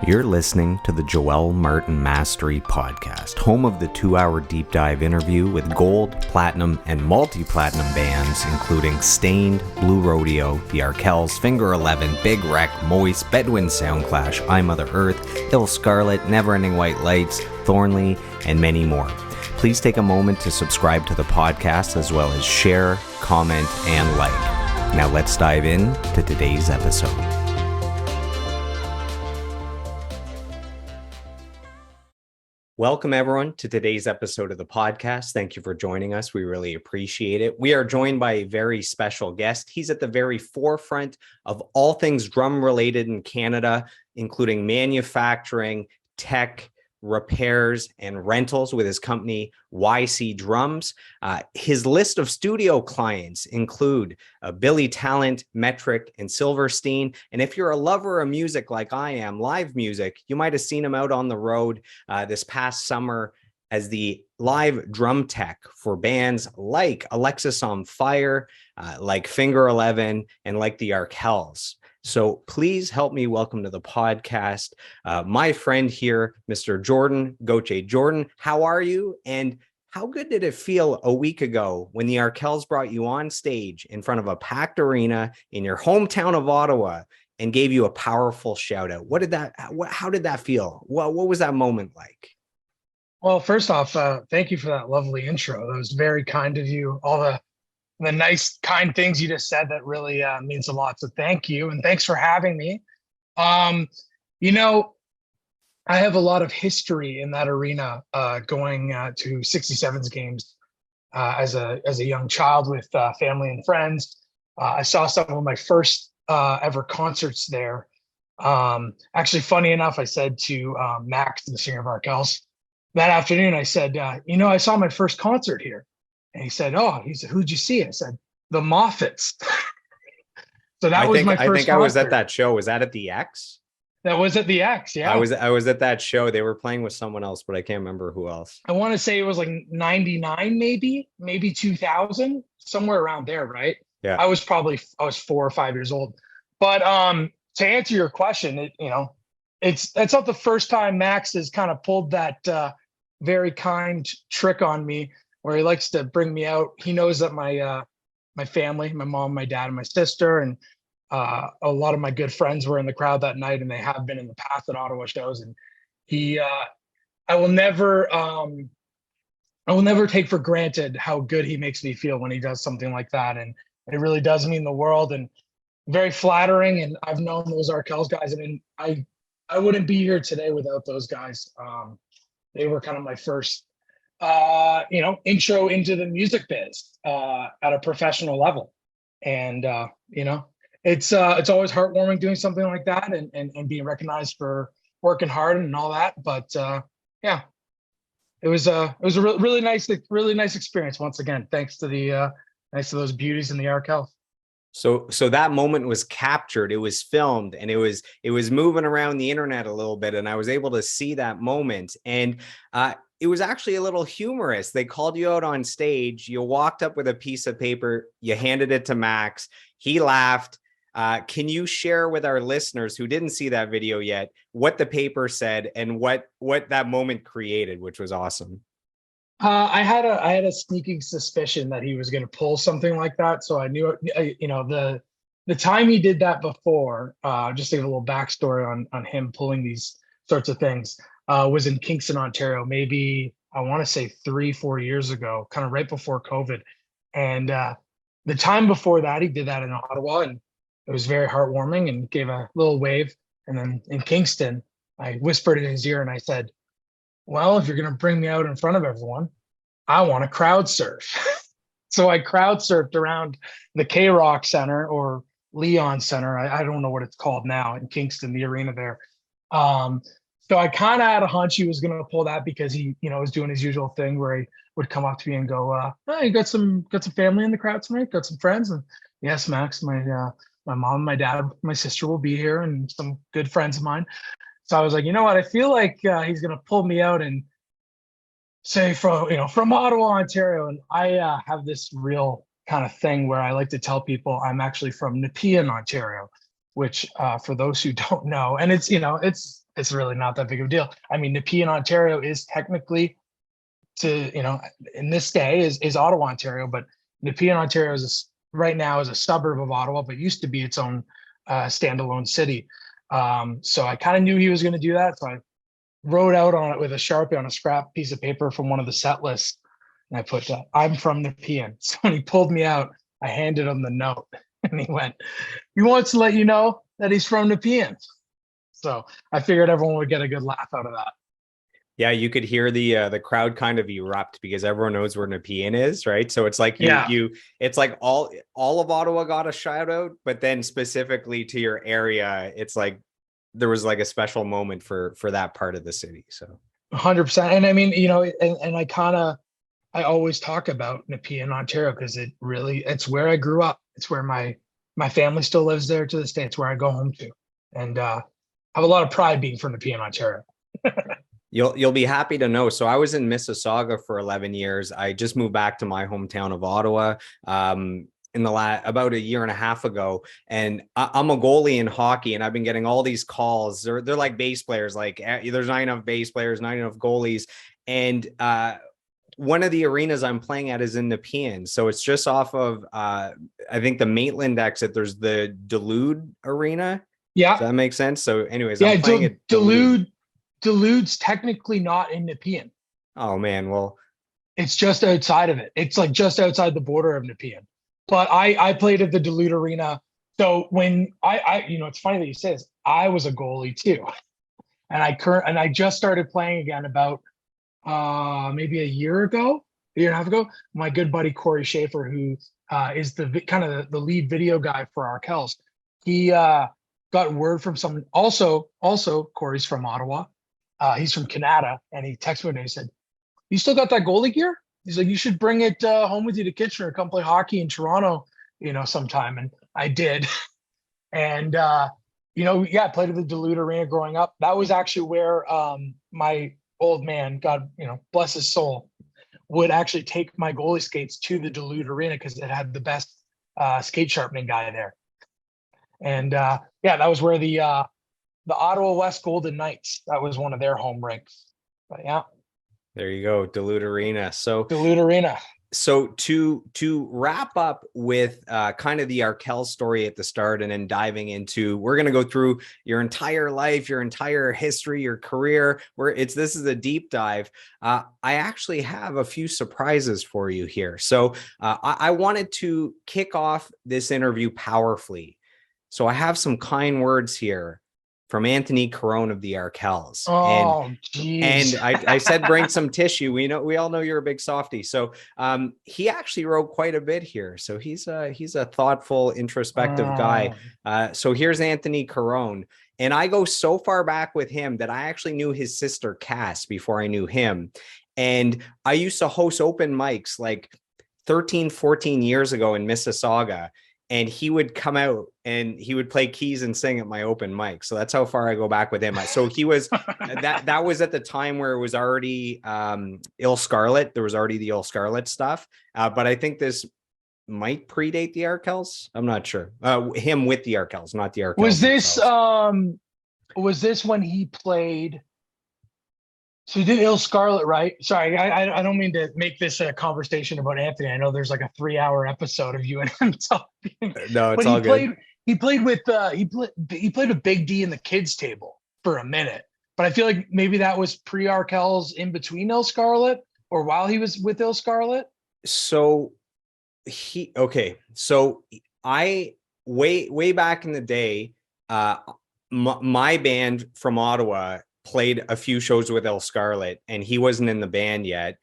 You're listening to the Joel Martin Mastery Podcast, home of the 2-hour deep dive interview with gold, platinum, and multi-platinum bands, including Stained, Blue Rodeo, the Arkells, Finger 11, Big Wreck, Moist, Bedouin Soundclash, I Mother Earth, Ill Scarlet, Neverending White Lights, Thornley, and many more. Please take a moment to subscribe to the podcast, as well as share, comment, and like. Now let's dive in to today's episode. Welcome, everyone, to today's episode of the podcast. Thank you for joining us. We really appreciate it. We are joined by a very special guest. He's at the very forefront of all things drum-related in Canada, including manufacturing, tech, repairs, and rentals with his company, YC Drums. His list of studio clients include Billy Talent, Metric, and Silverstein. And if you're a lover of music like I am, live music, you might have seen him out on the road this past summer as the live drum tech for bands like Alexisonfire, like Finger 11, and like the Arkells. So please help me welcome to the podcast my friend here, Mr. Jordan Gauthier. Jordan, how are you? And how good did it feel a week ago when the Arkells brought you on stage in front of a packed arena in your hometown of Ottawa and gave you a powerful shout out? How did that feel? What was that moment like? Well, first off, thank you for that lovely intro. That was very kind of you. All the nice, kind things you just said, that really means a lot. So thank you. And thanks for having me. I have a lot of history in that arena, going to 67s games as a young child with family and friends. I saw some of my first ever concerts there. Actually, funny enough, I said to Max, the singer of Arkells, that afternoon, I said, I saw my first concert here. And he said, who'd you see? I said, the Moffats. So that was my first concert. I was at that show. Was that at the X? That was at the X, yeah. I was at that show. They were playing with someone else, but I can't remember who else. I want to say it was like 99, maybe 2000, somewhere around there, right? Yeah. I was 4 or 5 years old. But to answer your question, that's not the first time Max has kind of pulled that very kind trick on me, where he likes to bring me out. He knows that my family, my mom, my dad, and my sister, and a lot of my good friends were in the crowd that night, and they have been in the past at Ottawa shows. And I will never take for granted how good he makes me feel when he does something like that. And it really does mean the world, and very flattering. And I've known those Arkells guys. I mean, I wouldn't be here today without those guys. They were kind of my first intro into the music biz at a professional level. And it's always heartwarming doing something like that and being recognized for working hard and all that. But it was a really nice experience. Once again, thanks to those beauties in the Arkells. So that moment was captured, it was filmed, and it was moving around the internet a little bit, and I was able to see that moment. And it was actually a little humorous. They called you out on stage. You walked up with a piece of paper. You handed it to Max. He laughed. Can you share with our listeners who didn't see that video yet what the paper said and what that moment created, which was awesome? I had a sneaking suspicion that he was going to pull something like that. So I knew, the time he did that before, just to give a little backstory on him pulling these sorts of things, was in Kingston, Ontario, maybe I want to say 3-4 years ago, kind of right before COVID. And the time before that, he did that in Ottawa, and it was very heartwarming and gave a little wave. And then in Kingston, I whispered in his ear and I said, well, if you're going to bring me out in front of everyone, I want to crowd surf. So I crowd surfed around the K-Rock Center, or Leon Center. I don't know what it's called now in Kingston, the arena there. So I kind of had a hunch he was going to pull that, because he, was doing his usual thing where he would come up to me and go, you got some family in the crowd tonight? Got some friends? And yes, Max, my mom, my dad, my sister will be here, and some good friends of mine. So I was like, you know what? I feel like he's going to pull me out and say from Ottawa, Ontario. And I have this real kind of thing where I like to tell people I'm actually from Nepean, Ontario, which for those who don't know, and it's it's really not that big of a deal. I mean, Nepean, Ontario is technically in this day is Ottawa, Ontario, but Nepean, Ontario right now is a suburb of Ottawa, but used to be its own standalone city. So I kind of knew he was going to do that. So I wrote out on it with a Sharpie on a scrap piece of paper from one of the set lists. And I put, I'm from Nepean. So when he pulled me out, I handed him the note and he went, he wants to let you know that he's from Nepean. So I figured everyone would get a good laugh out of that. Yeah, you could hear the crowd kind of erupt because everyone knows where Nepean is, right? So it's like it's like all of Ottawa got a shout out, but then specifically to your area, it's like there was like a special moment for that part of the city. So 100%. And I mean, I always talk about Nepean, Ontario, because it's where I grew up. It's where my family still lives there to this day. It's where I go home to, and I have a lot of pride being from Nepean, Ontario. You'll be happy to know. So I was in Mississauga for 11 years. I just moved back to my hometown of Ottawa in about a year and a half ago. And I'm a goalie in hockey, and I've been getting all these calls. They're like base players, like there's not enough base players, not enough goalies. And one of the arenas I'm playing at is in Nepean. So it's just off of, I think the Maitland exit, there's the Dulude Arena. Yeah. Does that make sense? So anyways, yeah, I'm playing at Dulude's technically not in Nepean. Oh man, well, it's just outside of it. It's like just outside the border of Nepean. But I played at the Dulude Arena. So when it's funny that you say this. I was a goalie too, and I just started playing again about maybe a year and a half ago. My good buddy Corey Schaefer, who is the lead video guy for Arkells, he got word from someone. Also Corey's from Ottawa. He's from Canada, and he texted me and he said, "You still got that goalie gear?" He's like, "You should bring it home with you to Kitchener, come play hockey in Toronto, sometime." And I did. And I played at the Dulude Arena growing up. That was actually where my old man, God, bless his soul, would actually take my goalie skates to the Dulude Arena because it had the best skate sharpening guy there. And that was where the Ottawa West Golden Knights, that was one of their home rinks. But yeah. There you go, Dulude Arena. Dulude Arena. So to wrap up with kind of the Arkells story at the start, and then diving into, we're going to go through your entire life, your entire history, your career. This is a deep dive. I actually have a few surprises for you here. So I wanted to kick off this interview powerfully. So I have some kind words here from Anthony Carone of the Arkells. Oh, geez. And I said, bring some tissue. We all know you're a big softie. So he actually wrote quite a bit here. So he's a thoughtful, introspective guy. So here's Anthony Carone. And I go so far back with him that I actually knew his sister Cass before I knew him. And I used to host open mics like 13, 14 years ago in Mississauga. And he would come out and he would play keys and sing at my open mic. So that's how far I go back with him. So he was that was at the time where it was already Ill Scarlet. There was already the Ill Scarlet stuff. But I think this might predate the Arkells. I'm not sure. Him with the Arkells, not the Arkells. Was this when he played? So you did Ill Scarlet, right? Sorry, I don't mean to make this a conversation about Anthony. I know there's like a 3-hour episode of you and him talking. No, it's all good. He played with Big D in the kids table for a minute, but I feel like maybe that was pre-Arkells, in between Ill Scarlet, or while he was with Ill Scarlet. So I way back in the day, my band from Ottawa played a few shows with Ill Scarlet, and he wasn't in the band yet.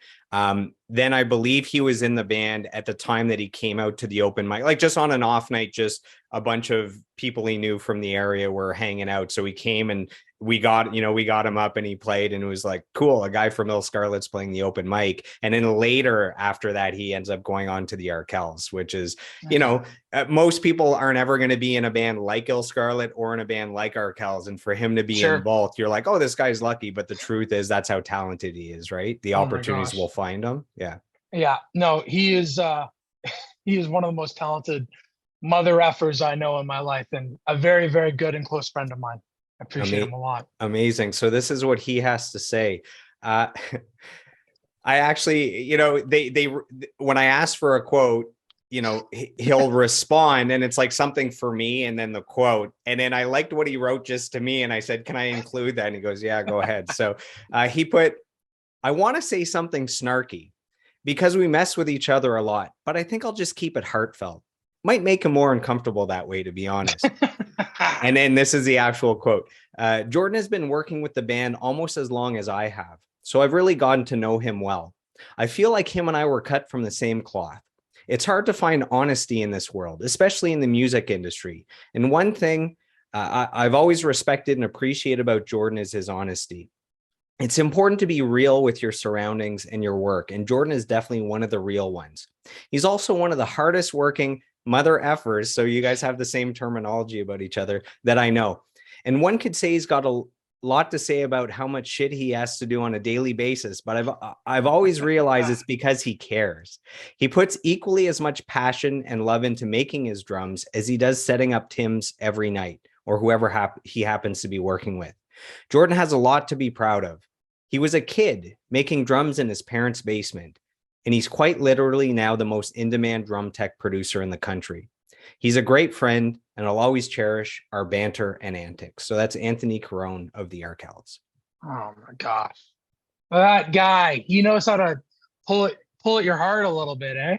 Then I believe he was in the band at the time that he came out to the open mic, like just on an off night, just a bunch of people he knew from the area were hanging out. So he came and we got him up and he played, and it was like, cool, a guy from Ill Scarlet's playing the open mic. And then later after that, he ends up going on to the Arkells, which is, most people aren't ever going to be in a band like Ill Scarlet or in a band like Arkells. And for him to be in both, you're like, oh, this guy's lucky. But the truth is that's how talented he is, right? The opportunities will find him. Yeah. Yeah. No, he is one of the most talented mother effers I know in my life, and a very, very good and close friend of mine. appreciate him a lot. Amazing. So this is what he has to say. Uh, I actually, they when I ask for a quote, he'll respond and it's like something for me and then the quote. And then I liked what he wrote just to me. And I said, can I include that? And he goes, yeah, go ahead. So he put, I want to say something snarky because we mess with each other a lot, but I think I'll just keep it heartfelt. Might make him more uncomfortable that way, to be honest. And then this is the actual quote. Jordan has been working with the band almost as long as I have. So I've really gotten to know him well. I feel like him and I were cut from the same cloth. It's hard to find honesty in this world, especially in the music industry. And one thing I've always respected and appreciated about Jordan is his honesty. It's important to be real with your surroundings and your work. And Jordan is definitely one of the real ones. He's also one of the hardest working mother effers. So you guys have the same terminology about each other that I know. And one could say he's got a lot to say about how much shit he has to do on a daily basis, but I've always realized it's because he cares. He puts equally as much passion and love into making his drums as he does setting up Tim's every night or whoever he happens to be working with. Jordan has a lot to be proud of. He was a kid making drums in his parents' basement, and he's quite literally now the most in-demand drum tech producer in the country. He's a great friend, and I'll always cherish our banter and antics. So that's Anthony Carone of the Arkells. Oh my gosh. That guy, he knows how to pull at your heart a little bit, eh?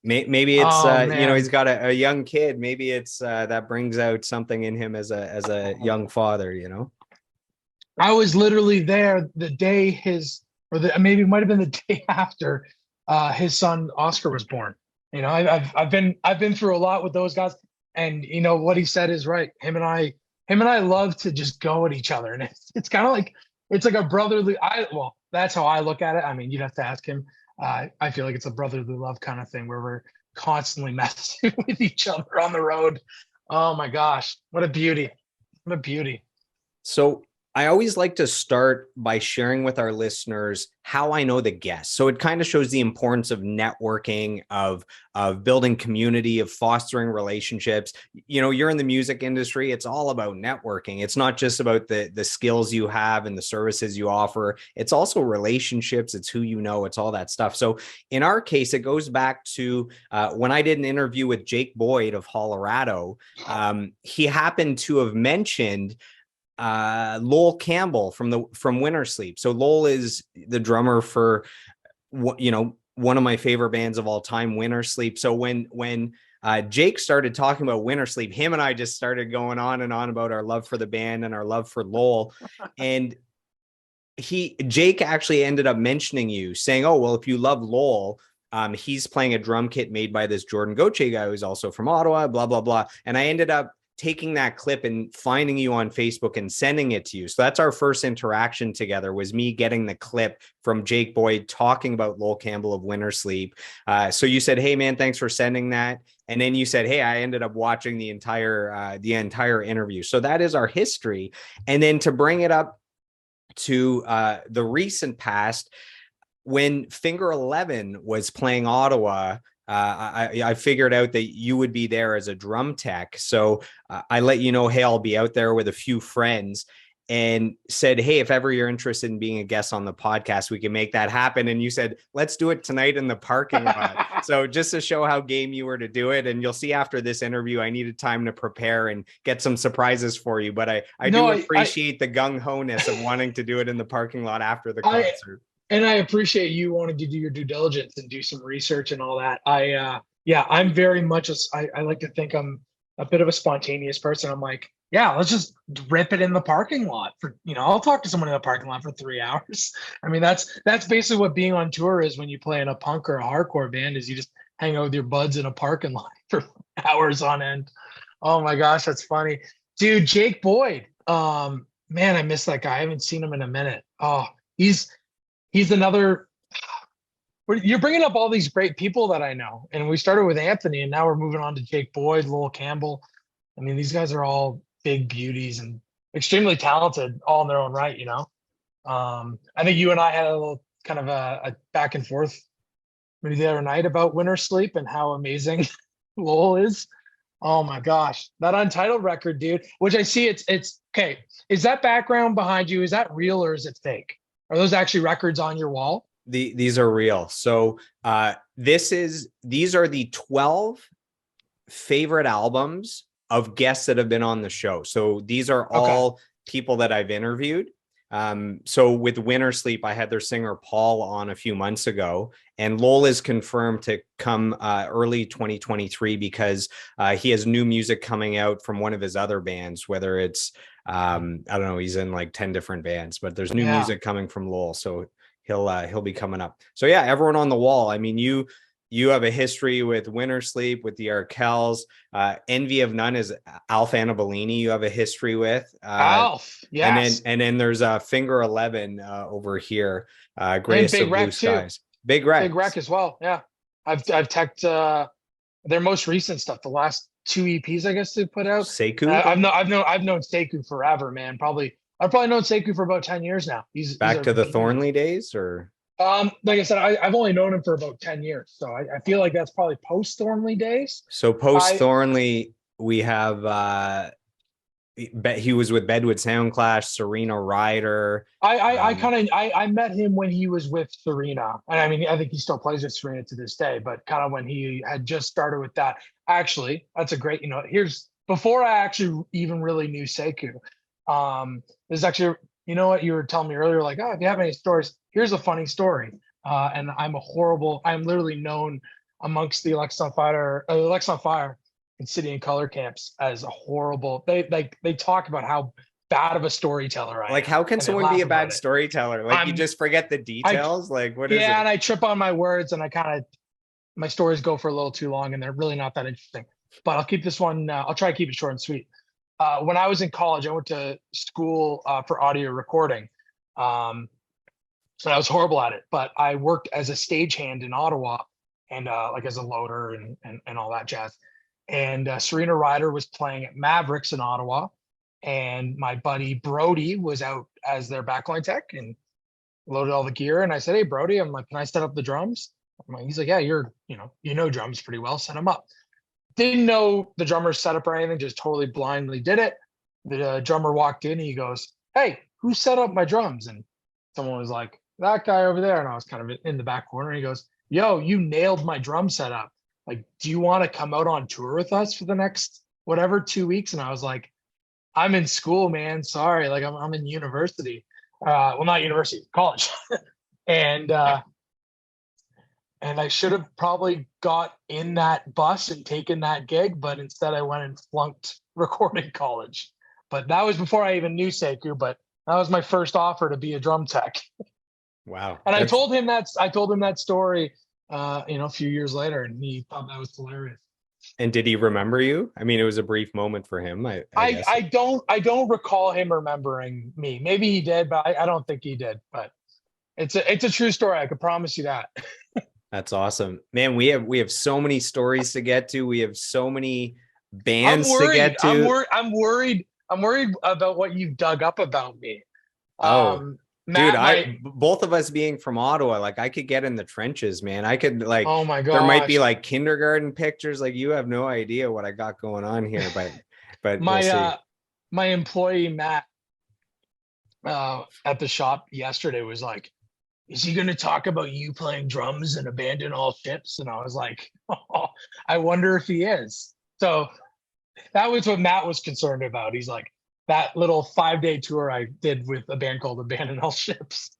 Maybe it's he's got a young kid. Maybe it's that brings out something in him as a young father, I was literally there the day maybe it might have been the day after his son Oscar was born. I've been through a lot with those guys, and what he said is right. Him and I love to just go at each other, and it's kind of like it's like a brotherly. That's how I look at it. I mean, you'd have to ask him. I feel like it's a brotherly love kind of thing where we're constantly messing with each other on the road. Oh my gosh, what a beauty! What a beauty! So I always like to start by sharing with our listeners how I know the guests. So it kind of shows the importance of networking, of building community, of fostering relationships. You're in the music industry. It's all about networking. It's not just about the skills you have and the services you offer. It's also relationships. It's who you know. It's all that stuff. So in our case, it goes back to when I did an interview with Jake Boyd of Colorado. He happened to have mentioned Lowell Campbell from Winter Sleep. So Lowell is the drummer for one of my favorite bands of all time, Winter Sleep. So when Jake started talking about Winter Sleep, him and I just started going on and on about our love for the band and our love for Lowell. And Jake actually ended up mentioning you, saying, oh, well, if you love Lowell, he's playing a drum kit made by this Jordan Gauthier guy who's also from Ottawa, blah, blah, blah. And I ended up taking that clip and finding you on Facebook and sending it to you. So that's our first interaction together, was me getting the clip from Jake Boyd talking about Lowell Campbell of Winter Sleep. So you said, hey man, thanks for sending that. And then you said, hey, I ended up watching the entire interview. So that is our history. And then to bring it up to the recent past, when Finger 11 was playing Ottawa, I figured out that you would be there as a drum tech. So I let you know, hey, I'll be out there with a few friends, and said, hey, if ever you're interested in being a guest on the podcast, we can make that happen. And you said, let's do it tonight in the parking lot. So just to show how game you were to do it. And you'll see after this interview, I needed time to prepare and get some surprises for you. But I do appreciate the gung-ho-ness of wanting to do it in the parking lot after the concert. And I appreciate you wanting to do your due diligence and do some research and all that. I'm very much, I like to think I'm a bit of a spontaneous person. I'm like, yeah, let's just rip it in the parking lot for, I'll talk to someone in the parking lot for 3 hours. I mean, that's basically what being on tour is when you play in a punk or a hardcore band, is you just hang out with your buds in a parking lot for hours on end. Oh my gosh, that's funny. Dude, Jake Boyd. Man, I miss that guy. I haven't seen him in a minute. Oh, he's another. You're bringing up all these great people that I know, and we started with Anthony, and now we're moving on to Jake Boyd, Lowell Campbell. I mean, these guys are all big beauties and extremely talented, all in their own right. I think you and I had a little kind of a back and forth maybe the other night about Winter Sleep and how amazing Lowell is. Oh my gosh, that Untitled record, dude. Which I see, it's okay. Is that background behind you? Is that real or is it fake? Are those actually records on your wall? These are real. So these are the 12 favorite albums of guests that have been on the show. So these are Okay. all people that I've interviewed. So with Winter Sleep, I had their singer Paul on a few months ago, and Lowell is confirmed to come early 2023 because he has new music coming out from one of his other bands, whether it's I don't know, he's in like 10 different bands, but there's new Yeah. music coming from Lowell. So he'll be coming up. So yeah, everyone on the wall. I mean, you have a history with Winter Sleep, with the Arkells. Envy of None is Alpha Annabellini. You have a history with, Alf. Yes. and then there's Finger 11 over here, And Greatest Big of Blue Wreck too. Skies. Big Big Rex, Wreck as well. Yeah. I've teched their most recent stuff, the last two EPs I guess they put out. Sekou. I've known Sekou forever, man. I've probably known Sekou for about 10 years now. He's Back a to the beauty. Thornley days, or Like I said, I've only known him for about 10 years. So I feel like that's probably post Thornley days. so post I Thornley, we have he was with Bedwood Soundclash, Serena Ryder. I kind of I met him when he was with Serena, and I mean I think he still plays with Serena to this day. But kind of when he had just started with that. Actually, that's a great. Here's before I actually even really knew Sekou. There's actually what you were telling me earlier, like, oh, if you have any stories, here's a funny story. And I'm literally known amongst the Alexisonfire and City and Color camps as a horrible. They talk about how bad of a storyteller I Like, am, how can and they someone be laugh a about bad it. storyteller? Like, you I'm just forget the I details. Like, what is Yeah, it? and I trip on my words, and I kind of my stories go for a little too long, and they're really not that interesting. But I'll keep this one. I'll try to keep it short and sweet. When I was in college, I went to school for audio recording. So I was horrible at it, but I worked as a stagehand in Ottawa and like as a loader and all that jazz. And Serena Ryder was playing at Mavericks in Ottawa, and my buddy Brody was out as their backline tech and loaded all the gear. And I said, "Hey Brody, I'm like, can I set up the drums?" He's like, "Yeah, you know drums pretty well. Set them up." Didn't know the drummer's setup or anything, just totally blindly did it. The drummer walked in and he goes, "Hey, who set up my drums?" And someone was like, "That guy over there." And I was kind of in the back corner. He goes, "Yo, you nailed my drum setup. Like, do you want to come out on tour with us for the next whatever 2 weeks?" And I was like, "I'm in school, man. Sorry. Like I'm in university. Well, not university, college." and and I should have probably got in that bus and taken that gig, but instead I went and flunked recording college. But that was before I even knew Sekou, but that was my first offer to be a drum tech. Wow, And that's I told him that story a few years later, and he thought that was hilarious. and did he remember you? I mean, it was a brief moment for him, I guess. I don't recall him remembering me. Maybe he did, but I don't think he did. But it's a true story. I could promise you that. That's awesome, man. We have so many stories to get to. We have so many bands to get to. I'm worried about what you've dug up about me. Oh, dude, Matt might. both of us being from Ottawa, like I could get in the trenches, man. I could like Oh my there might be gosh. like kindergarten pictures. Like you have no idea what I got going on here, but we'll My see. my employee Matt at the shop yesterday was like, "Is he going to talk about you playing drums and abandon all ships?" And I was like, "Oh, I wonder if he is." So that was what Matt was concerned about. He's like, that little 5-day tour I did with a band called Abandon All Ships.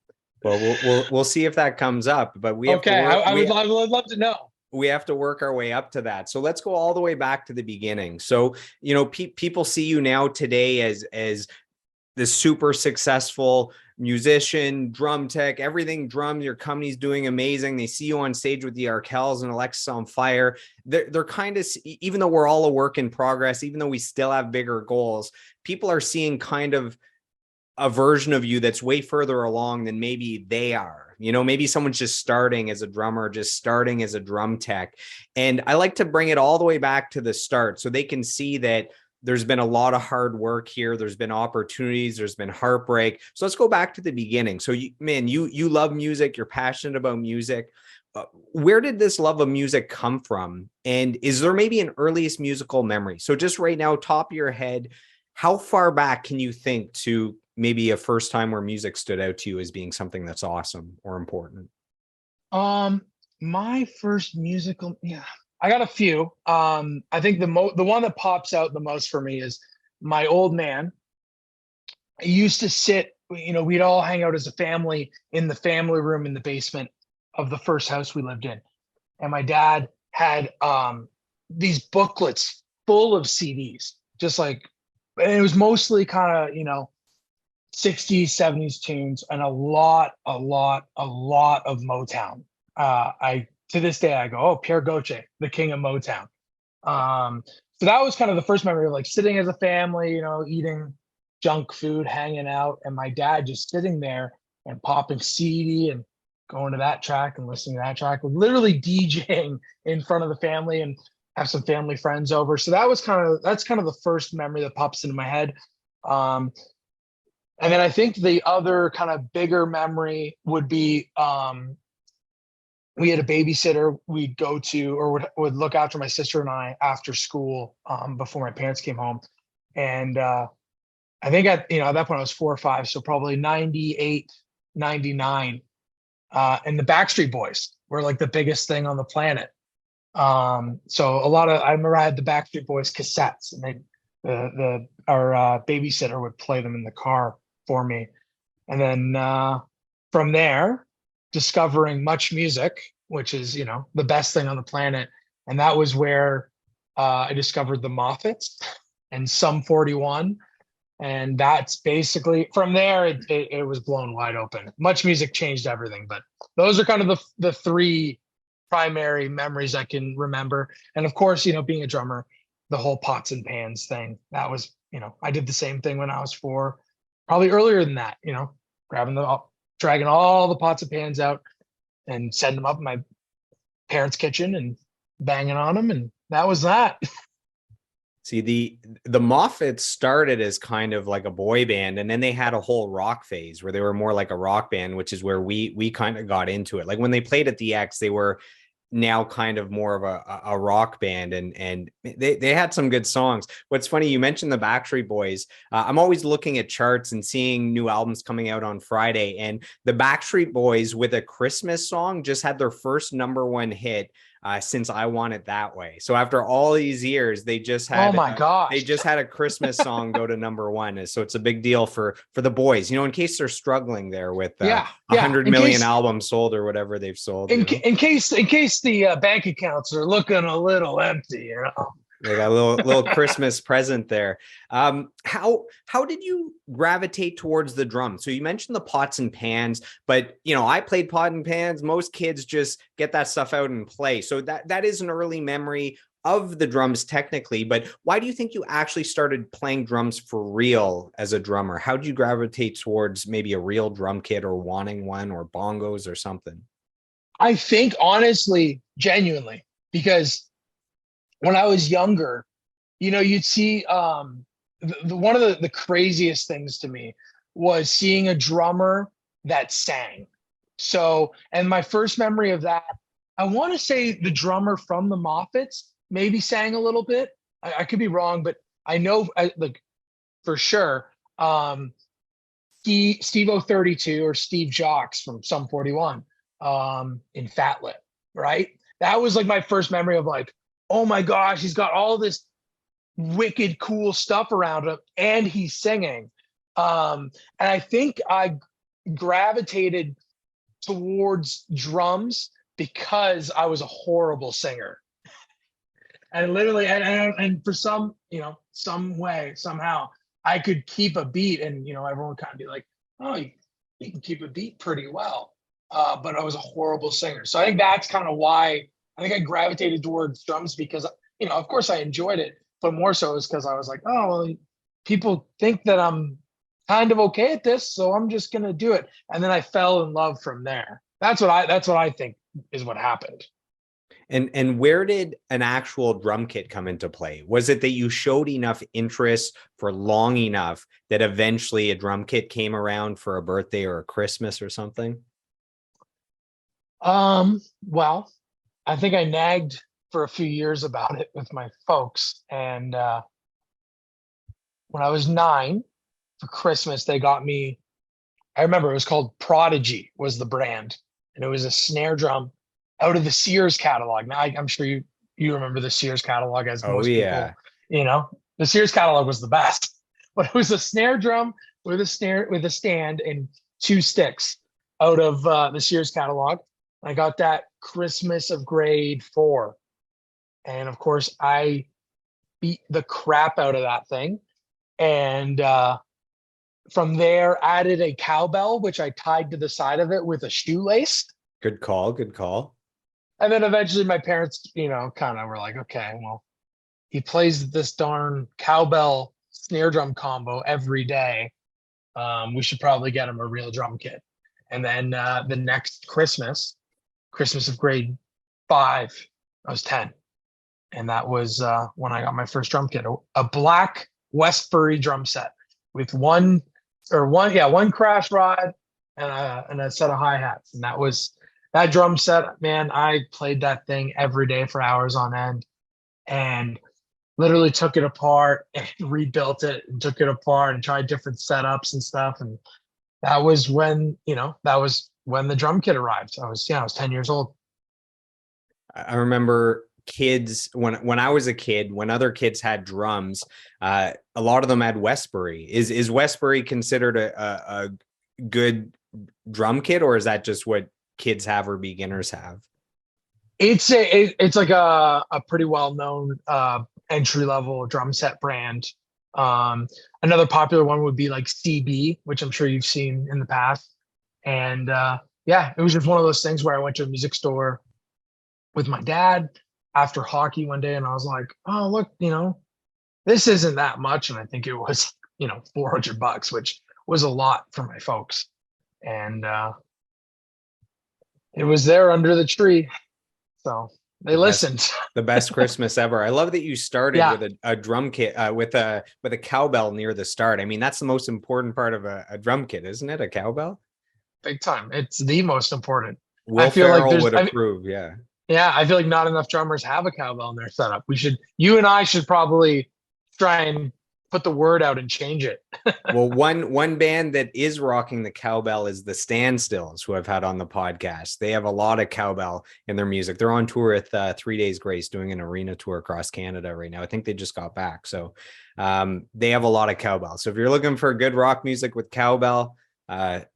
Well, we'll see if that comes up, but we have to Okay, work. I would love to know. We have to work our way up to that. So let's go all the way back to the beginning. So, people see you now today as this super successful musician, drum tech, everything drum. Your company's doing amazing. They see you on stage with the Arkells and Alexisonfire. They're kind of, even though we're all a work in progress, even though we still have bigger goals, people are seeing kind of a version of you that's way further along than maybe they are. Maybe someone's just starting as a drummer, just starting as a drum tech. And I like to bring it all the way back to the start so they can see that there's been a lot of hard work here. There's been opportunities. There's been heartbreak. So let's go back to the beginning. So you love music. You're passionate about music. where did this love of music come from? And is there maybe an earliest musical memory? So just right now, top of your head, how far back can you think to maybe a first time where music stood out to you as being something that's awesome or important? My first musical, yeah, I got a few. I think the one that pops out the most for me is my old man. I used to sit, we'd all hang out as a family in the family room in the basement of the first house we lived in. And my dad had these booklets full of CDs, just like, and it was mostly kind of, 60s, 70s tunes, and a lot of Motown. I to this day I go, oh, Pierre Gauthier, the king of Motown. So that was kind of the first memory of like sitting as a family, eating junk food, hanging out, and my dad just sitting there and popping CD and going to that track and listening to that track, literally DJing in front of the family and have some family friends over. So that's kind of the first memory that pops into my head. And then I think the other kind of bigger memory would be we had a babysitter we'd go to or would look after my sister and I after school before my parents came home. And I think at that point I was 4 or 5, so probably 98, 99. And the Backstreet Boys were like the biggest thing on the planet. So I remember I had the Backstreet Boys cassettes, and our babysitter would play them in the car for me. And then from there, discovering Much Music, which is, the best thing on the planet. And that was where I discovered the Moffats and Sum 41. And that's basically from there, it was blown wide open. Much Music changed everything, but those are kind of the three primary memories I can remember. And of course, being a drummer, the whole pots and pans thing, that was, I did the same thing when I was 4, probably earlier than that, dragging all the pots and pans out and setting them up in my parents' kitchen and banging on them. And that was that. See, the Moffats started as kind of like a boy band, and then they had a whole rock phase where they were more like a rock band, which is where we kind of got into it. Like when they played at the X, they were now kind of more of a rock band, and they had some good songs. What's funny, you mentioned the Backstreet Boys. I'm always looking at charts and seeing new albums coming out on Friday, and the Backstreet Boys with a Christmas song just had their first #1 hit since I Want It That Way. So after all these years, they just had they just had a Christmas song go to #1. So it's a big deal for the boys, in case they're struggling there with 100 million albums sold or whatever they've sold. In case the bank accounts are looking a little empty, They got a little Christmas present there. How did you gravitate towards the drum? So you mentioned the pots and pans, but I played pot and pans. Most kids just get that stuff out and play. So that is an early memory of the drums technically, but why do you think you actually started playing drums for real as a drummer? How did you gravitate towards maybe a real drum kit or wanting one or bongos or something? I think honestly, genuinely, because when I was younger, you'd see one of the craziest things to me was seeing a drummer that sang. So, and my first memory of that, I want to say the drummer from the Moffats maybe sang a little bit. I could be wrong, but I know like for sure. Steve O32 or Steve Jocks from Sum 41 in Fatlet, right? That was like my first memory of like, oh my gosh, he's got all this wicked cool stuff around him and he's singing. And I think I gravitated towards drums because I was a horrible singer. And literally, and for some way, somehow, I could keep a beat, and everyone would kind of be like, "Oh, you can keep a beat pretty well," but I was a horrible singer. So I think that's kind of why I think I gravitated towards drums because of course, I enjoyed it, but more so is because I was like, "Oh, well, people think that I'm kind of okay at this, so I'm just gonna do it." And then I fell in love from there. That's what I think is what happened. And where did an actual drum kit come into play? Was it that you showed enough interest for long enough that eventually a drum kit came around for a birthday or a Christmas or something? Well, I think I nagged for a few years about it with my folks. And when I was 9 for Christmas, they got me, I remember it was called Prodigy was the brand. And it was a snare drum out of the Sears catalog. Now I'm sure you remember the Sears catalog, as Oh most people, yeah. the Sears catalog was the best. But it was a snare drum with a stand and 2 sticks out of the Sears catalog. I got that Christmas of grade 4. And of course, I beat the crap out of that thing. And from there, added a cowbell, which I tied to the side of it with a shoelace. Good call. Good call. And then eventually my parents, kind of were like, okay, well, he plays this darn cowbell snare drum combo every day. We should probably get him a real drum kit. And then the next Christmas of grade 5, I was 10. And that was when I got my first drum kit, a black Westbury drum set with one crash rod and a set of hi-hats. And that was that drum set, man. I played that thing every day for hours on end and literally took it apart and rebuilt it and took it apart and tried different setups and stuff. And that was when the drum kit arrived. I was 10 years old. I remember kids when I was a kid, when other kids had drums, a lot of them had Westbury. Is Westbury considered a good drum kit, or is that just what kids have or beginners have? It's like a pretty well-known entry level drum set brand. Another popular one would be like CB, which I'm sure you've seen in the past. And it was just one of those things where I went to a music store with my dad after hockey one day, and I was like, oh, look, this isn't that much. And I think it was, $400, which was a lot for my folks. And it was there under the tree. So they listened. The best Christmas ever. I love that you started with a drum kit, with a cowbell near the start. I mean, that's the most important part of a drum kit, isn't it? A cowbell? Big time. It's the most important. Will Ferrell would approve. Yeah. Yeah, I feel like not enough drummers have a cowbell in their setup. You and I should probably try and put the word out and change it. Well, one band that is rocking the cowbell is the Standstills, who I've had on the podcast. They have a lot of cowbell in their music. They're on tour with 3 Days Grace, doing an arena tour across Canada right now. I think they just got back. So they have a lot of cowbell. So if you're looking for good rock music with cowbell, the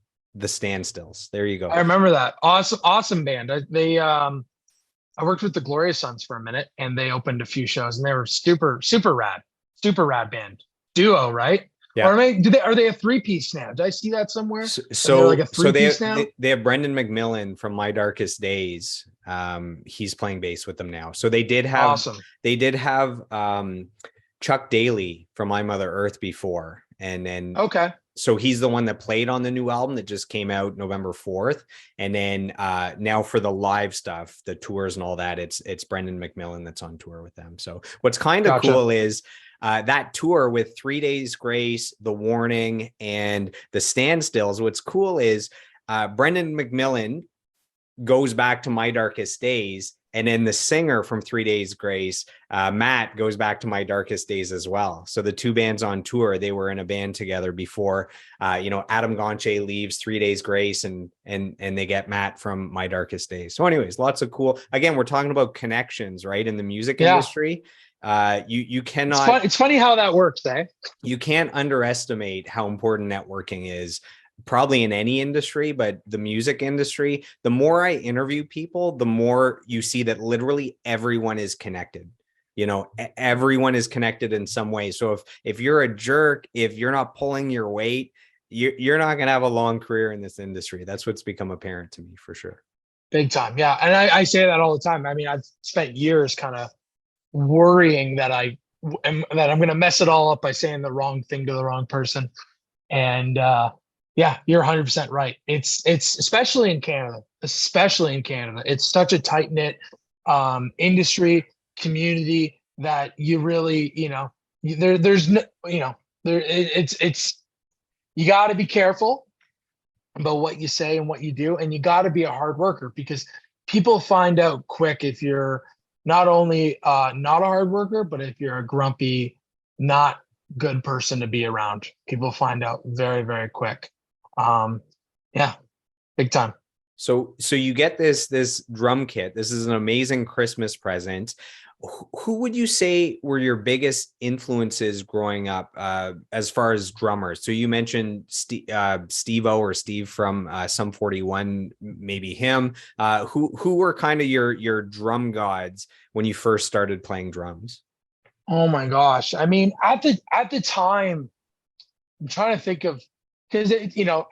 Standstills. There you go. I remember that. Awesome band. I worked with the Glorious Sons for a minute, and they opened a few shows, and they were super rad band duo, right? Yeah. Or are they a 3-piece now? Did I see that somewhere? So like a 3-piece now? They have Brendan McMillan from My Darkest Days. He's playing bass with them now. So they did have awesome. They did have Chuck Daly from My Mother Earth before, and then okay. So he's the one that played on the new album that just came out November 4th. And then now for the live stuff, the tours and all that, it's Brendan McMillan that's on tour with them. So what's kind of cool is that tour with 3 Days Grace, The Warning, and the Standstills. What's cool is Brendan McMillan goes back to My Darkest Days. And then the singer from 3 Days Grace, Matt, goes back to My Darkest Days as well. So the two bands on tour, they were in a band together before, Adam Gonche leaves 3 Days Grace and they get Matt from My Darkest Days. So anyways, lots of cool, again, we're talking about connections, right? In the music industry. You cannot, it's funny how that works, eh? You can't underestimate how important networking is, probably in any industry, but the music industry. The more I interview people, the more you see that literally everyone is connected. Everyone is connected in some way. So if you're a jerk, if you're not pulling your weight, you're not going to have a long career in this industry. That's what's become apparent to me for sure. Big time. Yeah. And I say that all the time. I mean, I've spent years kind of worrying that I'm going to mess it all up by saying the wrong thing to the wrong person. And, yeah, you're 100% right. It's especially in Canada, it's such a tight knit industry community that you really, there's no, it's you got to be careful, about what you say and what you do. And you got to be a hard worker, because people find out quick if you're not only not a hard worker, but if you're a grumpy, not good person to be around. People find out very, very quick. Yeah, big time. So you get this drum kit. This is an amazing Christmas present. Who would you say were your biggest influences growing up, as far as drummers? So you mentioned Steve-O or Steve from Sum 41, maybe him. Who were kind of your drum gods when you first started playing drums? Oh my gosh. I mean, at the time, I'm trying to think of, because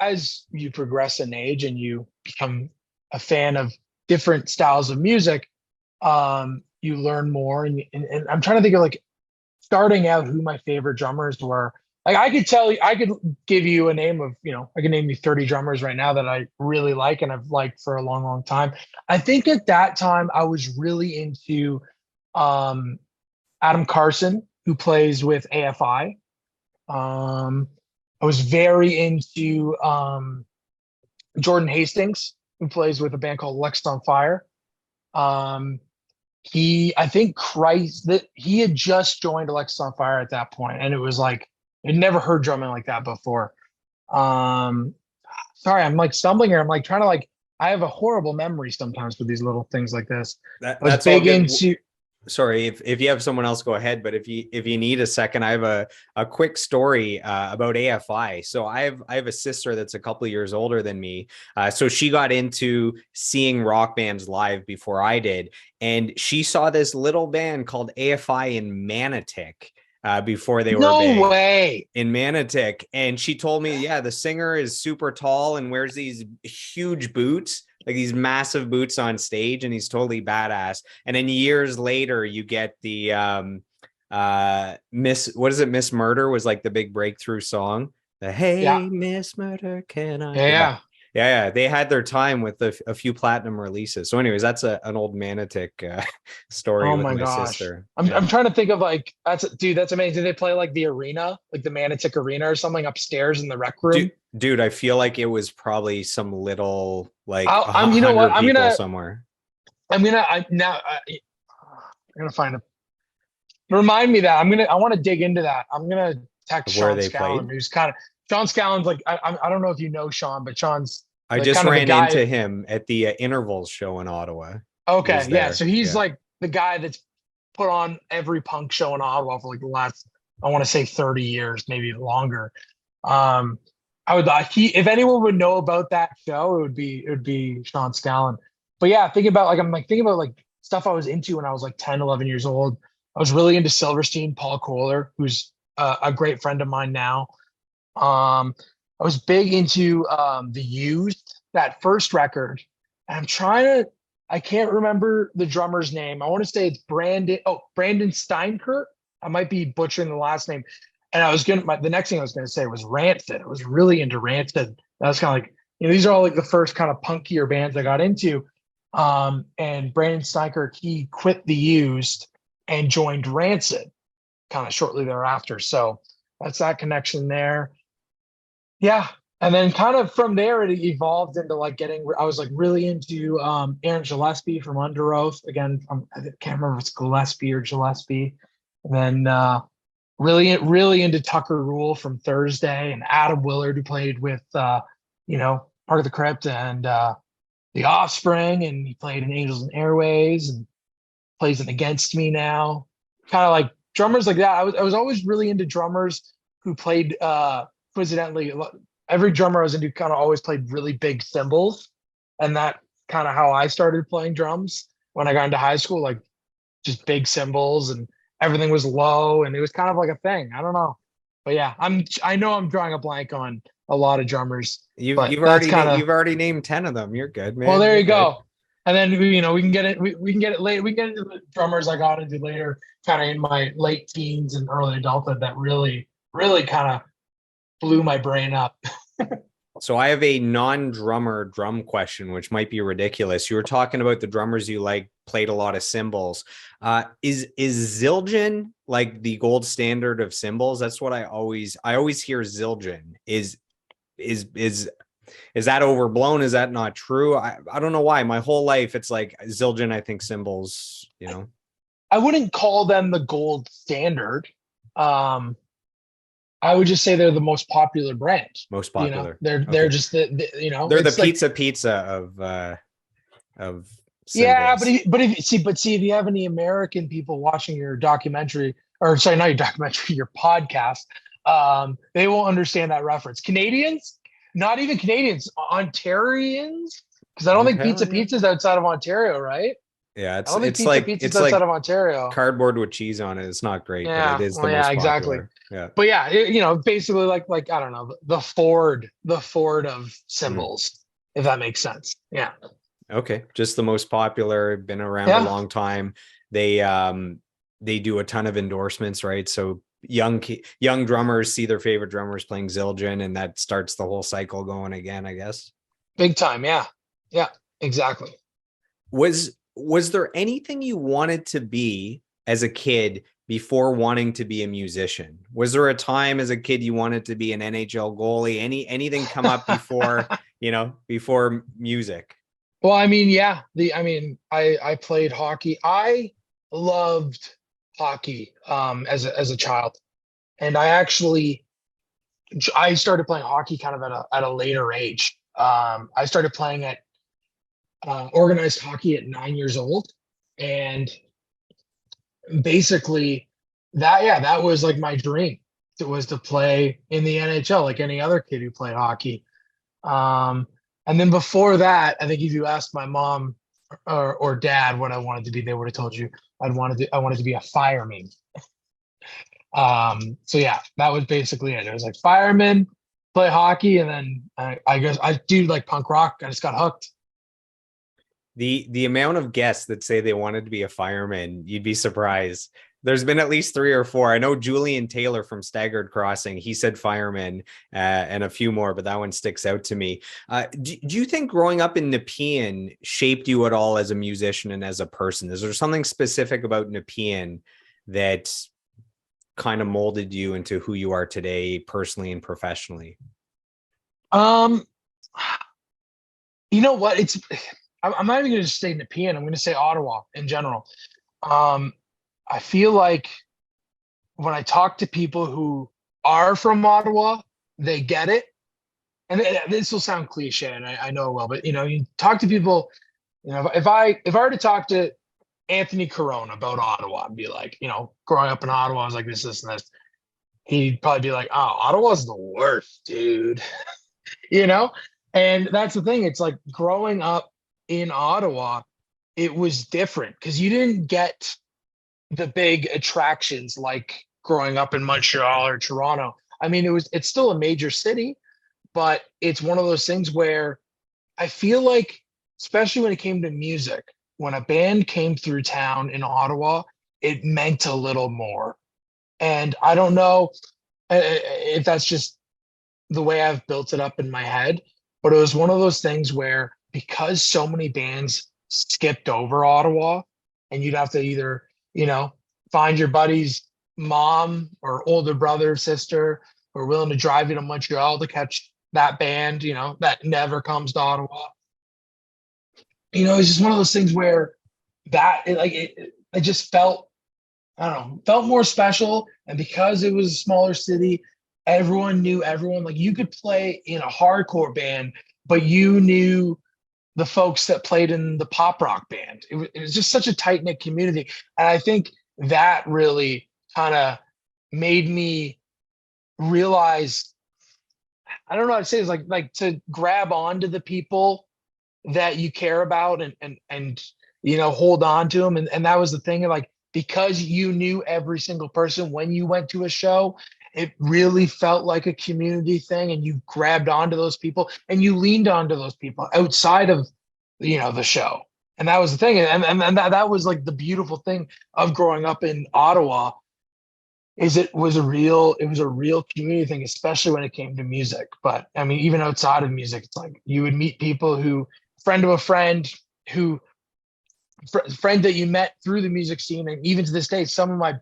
as you progress in age and you become a fan of different styles of music, you learn more. And I'm trying to think of, like, starting out, who my favorite drummers were. Like, I could give you a name of, I can name you 30 drummers right now that I really like and I've liked for a long, long time. I think at that time I was really into um, Adam Carson, who plays with AFI. Um, I was very into Jordan Hastings, who plays with a band called Alexisonfire. Um, I think Christ, that he had just joined Alexisonfire at that point, and it was like I'd never heard drumming like that before. Um, Sorry, I'm like stumbling here. I'm like trying to like. I have a horrible memory sometimes with these little things like this. I was That's all big good. into. Sorry, if you have someone else, go ahead. But if you need a second, I have a quick story about AFI. So I have a sister that's a couple of years older than me. So she got into seeing rock bands live before I did, and she saw this little band called AFI in Manotick before they were No big way. in Manotick. And she told me, yeah, the singer is super tall and wears these huge boots, like these massive boots on stage, and he's totally badass. And then years later, you get the Miss, what is it? Miss Murder was like the big breakthrough song. The Yeah. Hey Miss Murder, can I? Yeah. Yeah. Yeah. Yeah, they had their time with a few platinum releases. So, anyways, that's an old Manotick story Oh with my my gosh. sister. Yeah. I'm trying to think of, like, dude, that's amazing. Did they play like the arena, like the Manitic Arena or something upstairs in the rec room? Dude, I feel like it was probably some little like a You know what? 100 people somewhere. I'm gonna find a, remind me that I want to dig into that. I'm gonna text Of where Sean they Scallon, played. who's kind of, Sean Scallon's like, I don't know if you know Sean, but Sean's I like just kind of the ran guy. into him at the Intervals show in Ottawa. He Okay, was yeah. there. So he's Yeah. like the guy that's put on every punk show in Ottawa for like the last, I want to say 30 years, maybe longer. Um, I would like he if anyone would know about that show, it would be Sean Scallon. But yeah, I'm like thinking about like stuff I was into when I was like 10, 11 years old. I was really into Silverstein, Paul Kohler, who's a great friend of mine now. I was big into the Used, that first record. And I can't remember the drummer's name. I want to say it's Brandon Steinkert. I might be butchering the last name. And the next thing I was gonna say was Rancid. I was really into Rancid. That was kind of like, these are all like the first kind of punkier bands I got into. And Brandon Steinkert, he quit the Used and joined Rancid kind of shortly thereafter. So that's that connection there. Yeah. And then kind of from there, it evolved into like I was like really into Aaron Gillespie from Under Oath. Again, I can't remember if it's Gillespie or Gillespie. And then really into Tucker Rule from Thursday, and Adam Willard, who played with, Part of the Crypt and The Offspring. And he played in Angels and Airways and plays in Against Me now. Kind of like drummers like that. I was always really into drummers who played coincidentally, every drummer I was into kind of always played really big cymbals. And that kind of how I started playing drums when I got into high school, like just big cymbals, and everything was low and it was kind of like a thing. I don't know. But yeah, I know I'm drawing a blank on a lot of drummers, but that's kind of, You've already named 10 of them. You're good, well, man. there You're you good. go. And then we can get it. We can get it late. We can get into the drummers I got into later, kind of in my late teens and early adulthood, that really, really kind of blew my brain up. So I have a non-drummer drum question, which might be ridiculous. You were talking about the drummers you like played a lot of cymbals. Is Zildjian like the gold standard of cymbals? That's what I always hear Zildjian is Is that overblown? Is that not true? I don't know why. My whole life, it's like Zildjian, I think cymbals, I wouldn't call them the gold standard. I would just say they're the most popular brand. Most popular. They're just they're the it's like, pizza of yeah, cymbals. but if you have any American people watching your documentary, or sorry, not your documentary, your podcast, they won't understand that reference. Canadians, not even Canadians, Ontarians, because I don't think Ontario? pizza's outside of Ontario, right? Yeah, I don't think pizza's it's outside like of Ontario. cardboard with cheese on it. It's not great, but it Yeah, is the well, yeah, most exactly. popular. Yeah. But yeah, basically like I don't know, the Ford of Mm. cymbals, if that makes sense. Yeah. Okay, just the most popular, been around a Yeah. long time. They do a ton of endorsements, right? So young drummers see their favorite drummers playing Zildjian, and that starts the whole cycle going again, I guess. Big time. Yeah. Yeah, exactly. Was there anything you wanted to be as a kid before wanting to be a musician? Was there a time as a kid you wanted to be an NHL goalie? Anything come up before, before music? Well, I mean, yeah, I played hockey. I loved hockey as a child. And I started playing hockey kind of at a later age. I started playing at organized hockey at 9 years old, and basically that was like my dream. It was to play in the NHL like any other kid who played hockey. And then before that, I think if you asked my mom or dad what I wanted to be, they would have told you I wanted to be a fireman. So yeah, that was basically it. It was like fireman, play hockey, and then I guess I do like punk rock. I just got hooked. The amount of guests that say they wanted to be a fireman, you'd be surprised. There's been at least 3 or 4. I know Julian Taylor from Staggered Crossing, he said fireman, and a few more, but that one sticks out to me. Do you think growing up in Nepean shaped you at all as a musician and as a person? Is there something specific about Nepean that kind of molded you into who you are today, personally and professionally? You know what? I'm not even going to say Nepean. I'm going to say Ottawa in general. I feel like when I talk to people who are from Ottawa, they get it. And this will sound cliche, and I know it will, but you talk to people. If I were to talk to Anthony Corona about Ottawa and be like, growing up in Ottawa, I was like this, and this. He'd probably be like, "Oh, Ottawa's the worst, dude." And that's the thing. It's like growing up in Ottawa, it was different because you didn't get the big attractions like growing up in Montreal or Toronto. I mean, it's still a major city, but it's one of those things where I feel like, especially when it came to music, when a band came through town in Ottawa, it meant a little more. And I don't know if that's just the way I've built it up in my head, but it was one of those things where because so many bands skipped over Ottawa, and you'd have to either, find your buddy's mom or older brother, sister, who are willing to drive you to Montreal to catch that band, that never comes to Ottawa. It's just one of those things where it just felt, I don't know, felt more special. And because it was a smaller city, everyone knew everyone. Like you could play in a hardcore band, but you knew the folks that played in the pop rock band. It was just such a tight knit community. And I think that really kind of made me realize, I don't know how to say, it's like to grab onto the people that you care about and hold on to them. And that was the thing, like, because you knew every single person when you went to a show, it really felt like a community thing, and you grabbed onto those people and you leaned onto those people outside of the show. And that was the thing. And that was like the beautiful thing of growing up in Ottawa, is it was a real community thing, especially when it came to music. But I mean, even outside of music, it's like you would meet people who, friend of a friend, who friend that you met through the music scene. And even to this day, some of my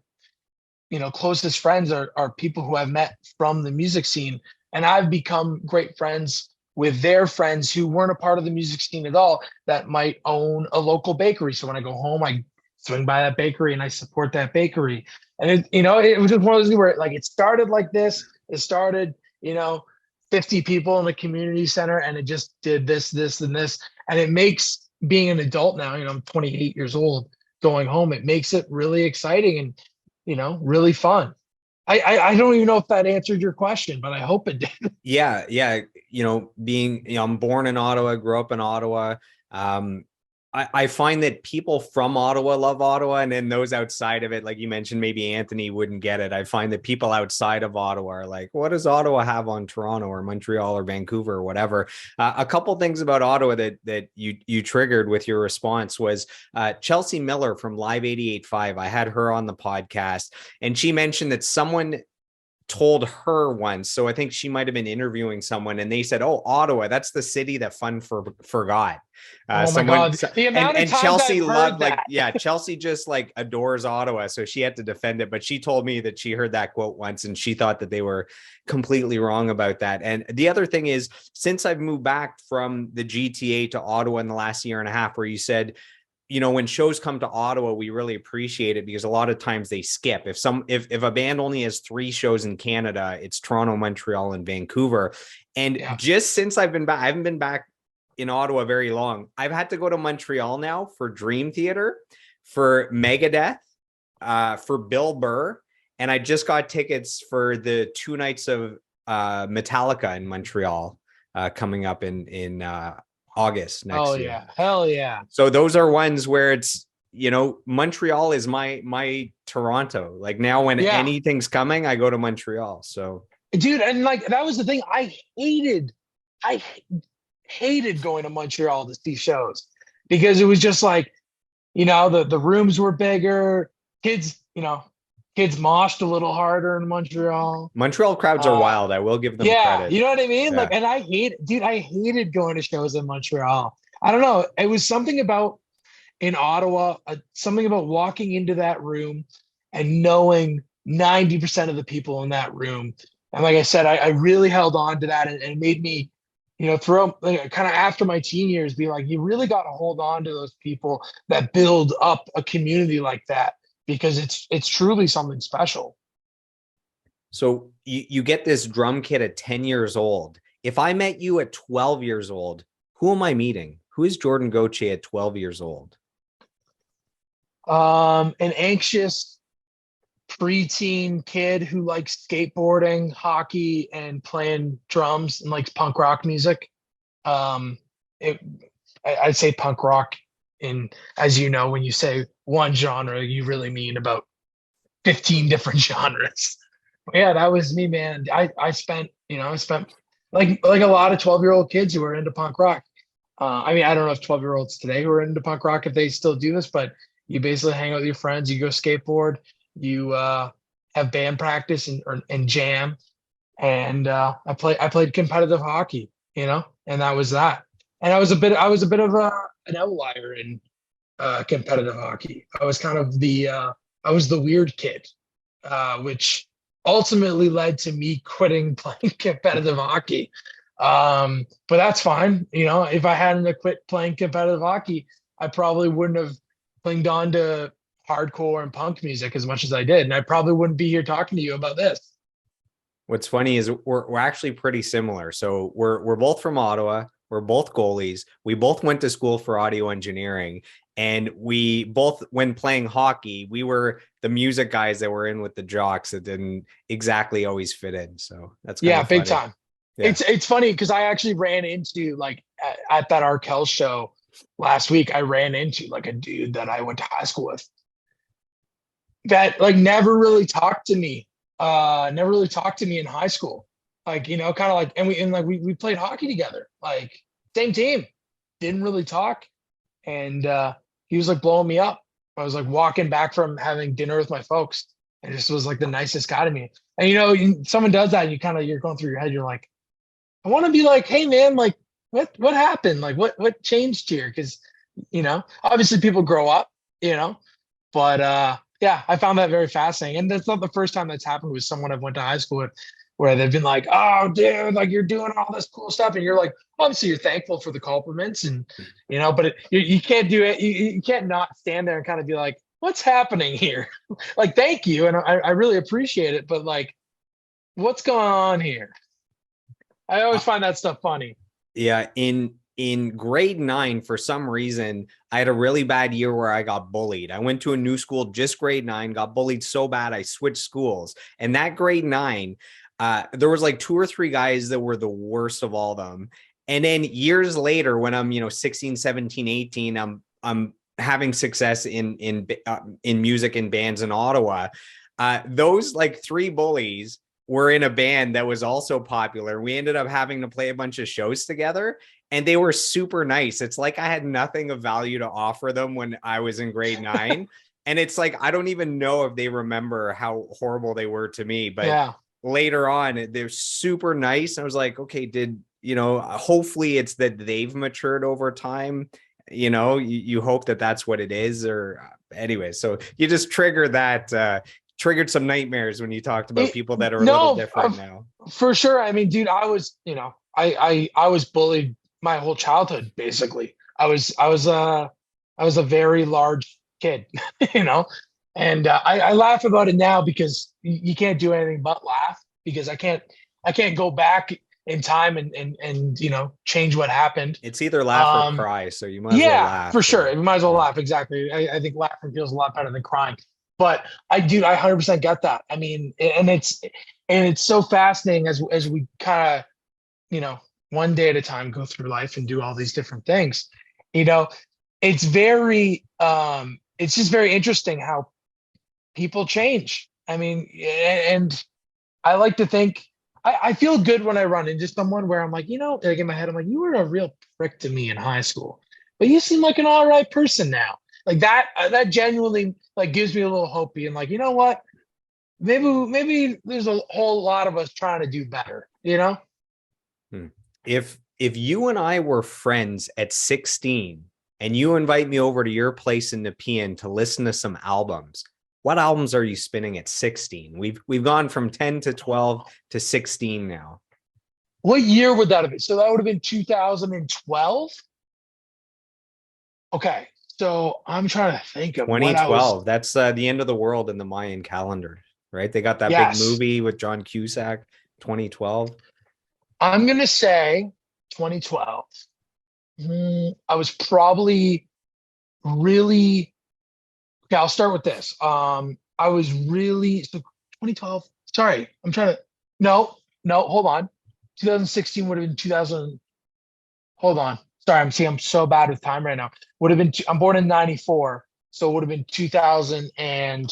closest friends are people who I've met from the music scene, and I've become great friends with their friends who weren't a part of the music scene at all that might own a local bakery. So when I go home, I swing by that bakery and I support that bakery. And it was just one of those things where like it started like this. It started, 50 people in the community center, and it just did this, this, and this. And it makes being an adult now, I'm 28 years old, going home, it makes it really exciting and, really fun. I don't even know if that answered your question, but I hope it did. Yeah. I'm born in Ottawa, grew up in Ottawa. I find that people from Ottawa love Ottawa, and then those outside of it, like you mentioned, maybe Anthony wouldn't get it. I find that people outside of Ottawa are like, what does Ottawa have on Toronto or Montreal or Vancouver or whatever? A couple things about Ottawa that you triggered with your response was Chelsea Miller from Live 88.5. I had her on the podcast, and she mentioned that someone told her once, so I think she might have been interviewing someone, and they said, "Oh, Ottawa, that's the city that fun forgot." Oh my God. The amount of times Chelsea I've heard loved that. Chelsea just like adores Ottawa, so she had to defend it. But she told me that she heard that quote once, and she thought that they were completely wrong about that. And the other thing is, since I've moved back from the GTA to Ottawa in the last year and a half, where you said, when shows come to Ottawa, we really appreciate it because a lot of times they skip. If a band only has 3 shows in Canada, it's Toronto, Montreal, and Vancouver. And just since I've been back, I haven't been back in Ottawa very long. I've had to go to Montreal now for Dream Theater, for Megadeth, for Bill Burr, and I just got tickets for the 2 nights of Metallica in Montreal coming up in August next year. Yeah. Hell yeah. So those are ones where it's, Montreal is my Toronto. Like now when anything's coming, I go to Montreal. So dude, and like that was the thing. I hated going to Montreal to see shows because it was just like, the rooms were bigger, kids moshed a little harder in Montreal. Montreal crowds are wild. I will give them credit. You know what I mean? Yeah. Like, and I hated going to shows in Montreal. I don't know. It was something about in Ottawa, something about walking into that room and knowing 90% of the people in that room. And like I said, I really held on to that, and it made me, throughout kind of after my teen years, be like, you really got to hold on to those people that build up a community like that, because it's truly something special. So you get this drum kit at 10 years old. If I met you at 12 years old, who am I meeting? Who is Jordan Gauthier at 12 years old? An anxious preteen kid who likes skateboarding, hockey, and playing drums, and likes punk rock music. I'd say punk rock. As you know, when you say one genre, you really mean about 15 different genres. Yeah, that was me, man. I spent like a lot of 12-year-old kids who were into punk rock. I don't know if 12-year-olds today who are into punk rock, if they still do this, but you basically hang out with your friends, you go skateboard, you have band practice and jam. And I played competitive hockey, and that was that. And I was a bit of an outlier in competitive hockey. I was kind of I was the weird kid, which ultimately led to me quitting playing competitive hockey. But that's fine. If I hadn't quit playing competitive hockey, I probably wouldn't have clinged on to hardcore and punk music as much as I did. And I probably wouldn't be here talking to you about this. What's funny is we're actually pretty similar. So we're both from Ottawa. We're both goalies. We both went to school for audio engineering. And we both, when playing hockey, we were the music guys that were in with the jocks that didn't exactly always fit in. So that's kind of big funny. time. Yeah. It's funny because I actually ran into at that Arkells show last week. I ran into like a dude that I went to high school with that never really talked to me. Never really talked to me in high school. Kind of like, and we played hockey together, like same team. Didn't really talk, and he was blowing me up. I was walking back from having dinner with my folks, and just was the nicest guy to me. And someone does that, and you're going through your head. You're like, I want to be like, hey man, what happened? What changed here? Because obviously people grow up, but yeah, I found that very fascinating. And that's not the first time that's happened with someone I've went to high school with. where they've been like, "Oh, dude, like you're doing all this cool stuff," and you're like, obviously you're thankful for the compliments, and but you can't do it. You can't not stand there and kind of be like, "What's happening here?" Like, thank you, and I really appreciate it, but like, what's going on here? I always find that stuff funny. Yeah, in grade 9, for some reason, I had a really bad year where I got bullied. I went to a new school, just grade 9, got bullied so bad I switched schools. And that grade 9, there was like 2 or 3 guys that were the worst of all of them. And then years later, when I'm 16, 17, 18, I'm having success in music and bands in Ottawa. Those like 3 bullies were in a band that was also popular. We ended up having to play a bunch of shows together, and they were super nice. It's like I had nothing of value to offer them when I was in grade 9. And it's like, I don't even know if they remember how horrible they were to me, but Yeah. later on, they're super nice. I was like, okay, hopefully it's that they've matured over time. You hope that that's what it is, or anyway, so you just triggered some nightmares when you talked about people that are a little No, different now. for sure. I mean, dude, I was, I was bullied my whole childhood, basically. I was a very large kid, you know, and I laugh about it now because you can't do anything but laugh, because I can't go back in time and change what happened. It's either laugh or cry, so you might as well Yeah, laugh. for sure. Yeah. You might as well Yeah. laugh. Exactly. I think laughing feels a lot better than crying. But I 100% get that. I mean, and it's so fascinating as we kind of, one day at a time go through life and do all these different things. You know, it's just very interesting how people change. I mean, and I like to think I feel good when I run into someone where I'm like, like in my head, I'm like, you were a real prick to me in high school, but you seem like an all right person now. Like that genuinely like gives me a little hope, being like, you know what? Maybe there's a whole lot of us trying to do better, Hmm. If you and I were friends at 16 and you invite me over to your place in Nepean to listen to some albums, what albums are you spinning at 16? We've gone from 10 to 12 to 16 now. What year would that have been? So that would have been 2012. Okay. So I'm trying to think of what I was. 2012. That's the end of the world in the Mayan calendar, right? They got that big Yes. movie with John Cusack, 2012. I'm going to say 2012. I was probably really, okay, I'll start with this. I was really, so 2012. Sorry, I'm trying to, no, hold on. 2016 would have been 2000. Hold on. Sorry, I'm so bad with time right now. Would have been, I'm born in 94. So it would have been 2000 and,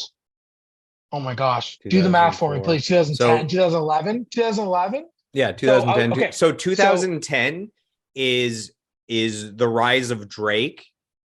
oh my gosh, do the math for me, 2004. please. 2010, So 2011, 2011. yeah, So, 2010. okay. So So 2010 is the rise of Drake.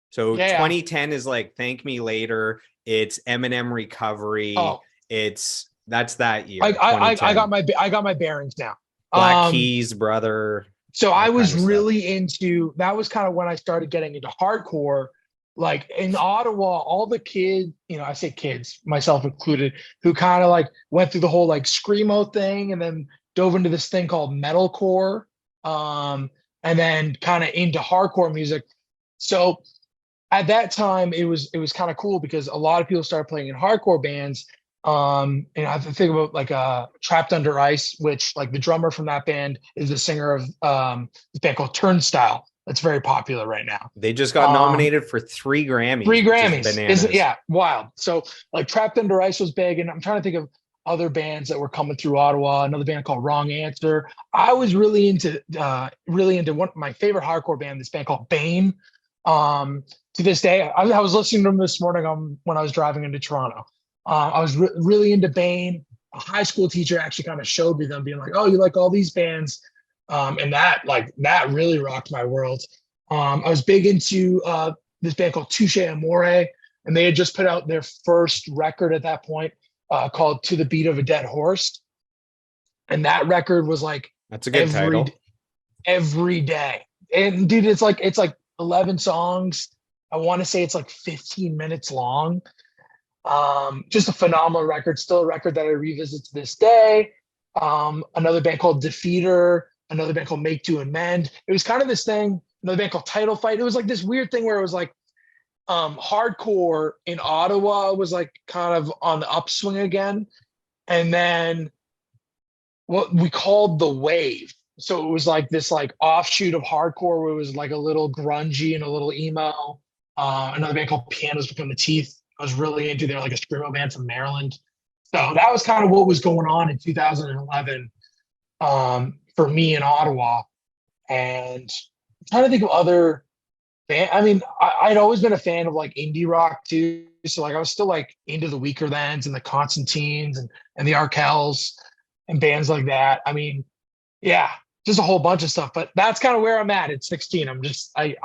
So yeah. 2010 is like Thank Me Later. It's Eminem Recovery. Oh, That's that I, year, I, I 2010. I got my bearings now. Black Um, Keys, Brother, so I that kind was of stuff. really into, that was kind of when I started getting into hardcore. Like in Ottawa, all the kids, I say kids, myself included, who kind of like went through the whole like screamo thing and then dove into this thing called metalcore, and then kind of into hardcore music. So at that time it was kind of cool because a lot of people started playing in hardcore bands. And I have to think about like Trapped Under Ice, which like the drummer from that band is the singer of this band called Turnstile that's very popular right now. They just got um nominated for 3 Grammys, Three which is Grammys isn't, bananas. yeah, wild. So like Trapped Under Ice was big, and I'm trying to think of other bands that were coming through Ottawa. Another band called Wrong Answer. I was really into one of my favorite hardcore band, this band called Bane. To this day, I was listening to them this morning when I was driving into Toronto. I was really into Bane. A high school teacher actually kind of showed me them, being like, "Oh, you like all these bands?" And that really rocked my world. I was big into this band called Touche Amore, and they had just put out their first record at that point, called "To the Beat of a Dead Horse," and that record was like That's a good every title. every day. And dude, it's like 11 songs. I want to say it's like 15 minutes long. Just a phenomenal record, still a record that I revisit to this day. another band called Defeater, another band called Make Do and Mend. It was kind of this thing, another band called Title Fight. It was like this weird thing where it was like hardcore in Ottawa was like kind of on the upswing again. And then what we called the wave. So it was like this like offshoot of hardcore where it was like a little grungy and a little emo. Another band called Pianos Become the Teeth. I was really into. They're like a screamo band from Maryland. So that was kind of what was going on in 2011 for me in Ottawa. And I'm trying to think of other band. I mean, I'd always been a fan of like indie rock too. So like I was still like into the Weaker Thans and the Constantines and the Arkells and bands like that. I mean, yeah, just a whole bunch of stuff. But that's kind of where I'm at 16. I'm just you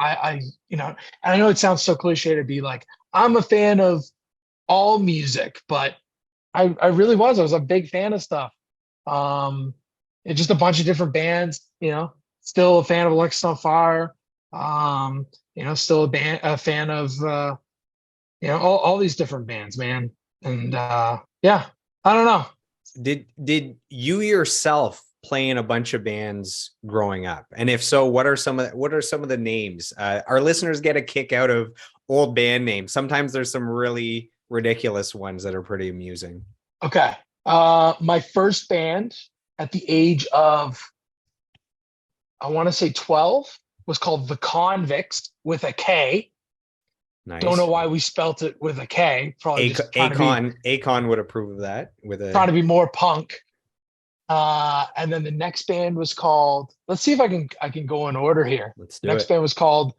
know, and I know it sounds so cliche to be like, I'm a fan of all music, but I really was. I was a big fan of stuff. It's just a bunch of different bands, you know, still a fan of Alexisonfire. You know, still a fan of you know, all these different bands, man. And yeah, I don't know. Did you yourself play in a bunch of bands growing up? And if so, what are some of the names? Our listeners get a kick out of old band names. Sometimes there's some really ridiculous ones that are pretty amusing. Okay. My first band at the age of, I want to say 12, was called The Convicts with a K. Nice. Don't know why we spelt it with a K. Probably just Akon would approve of that. Trying to be more punk. And then the next band was called, let's see if I can go in order here. Let's do Next it. band was called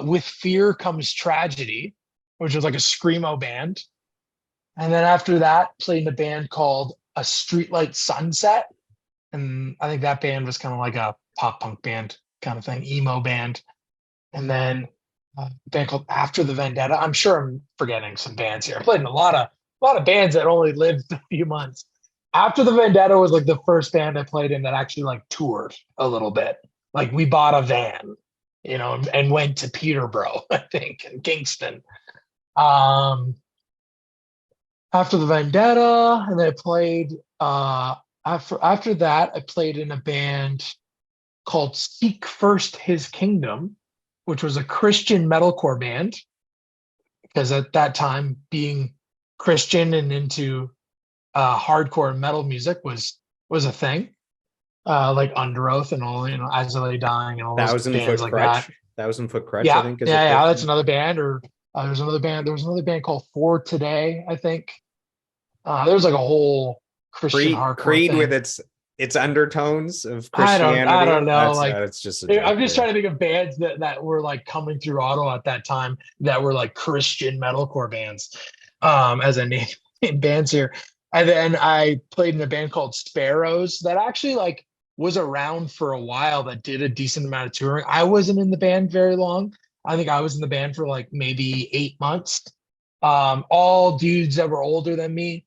With Fear Comes Tragedy, which was like a screamo band. And then after that, played in a band called A Streetlight Sunset. And I think that band was kind of like a pop punk band kind of thing, emo band. And then a band called After the Vendetta. I'm sure I'm forgetting some bands here. I played in a lot of bands that only lived a few months. After the Vendetta was like the first band I played in that actually like toured a little bit. Like we bought a van, you know, and went to Peterborough, I think, and Kingston. After the Vendetta, and then I played after that, I played in a band called Seek First His Kingdom, which was a Christian metalcore band. Because at that time, being Christian and into hardcore metal music was a thing. Like Under Oath and all, you know, As I Lay Dying and all those bands like that. 1,000 Foot Crutch, yeah, I think. Yeah, that's another band. Or there was another band called For Today, I think. There's like a whole Christian hardcore Creed thing. with its undertones of Christianity. I don't know. It's just a joke. I'm just trying to think of bands that were like coming through Ottawa at that time that were like Christian metalcore bands. As I name bands here. And then I played in a band called Sparrows that actually like was around for a while, that did a decent amount of touring. I wasn't in the band very long. I think I was in the band for like maybe 8 months. All dudes that were older than me.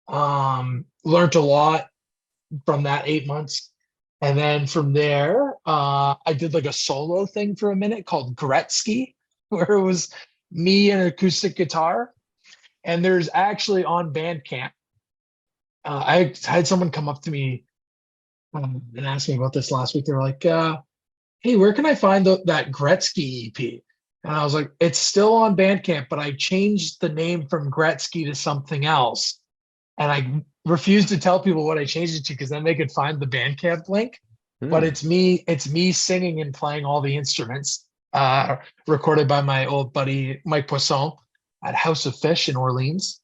Learned a lot from that 8 months. And then from there, I did like a solo thing for a minute called Gretzky, where it was me and an acoustic guitar. And there's actually on Bandcamp, I had someone come up to me and ask me about this last week. They were like, hey, where can I find that Gretzky EP? And I was like, it's still on Bandcamp, but I changed the name from Gretzky to something else. And I refused to tell people what I changed it to because then they could find the Bandcamp link. But it's me singing and playing all the instruments, recorded by my old buddy Mike Poisson at House of Fish in Orleans.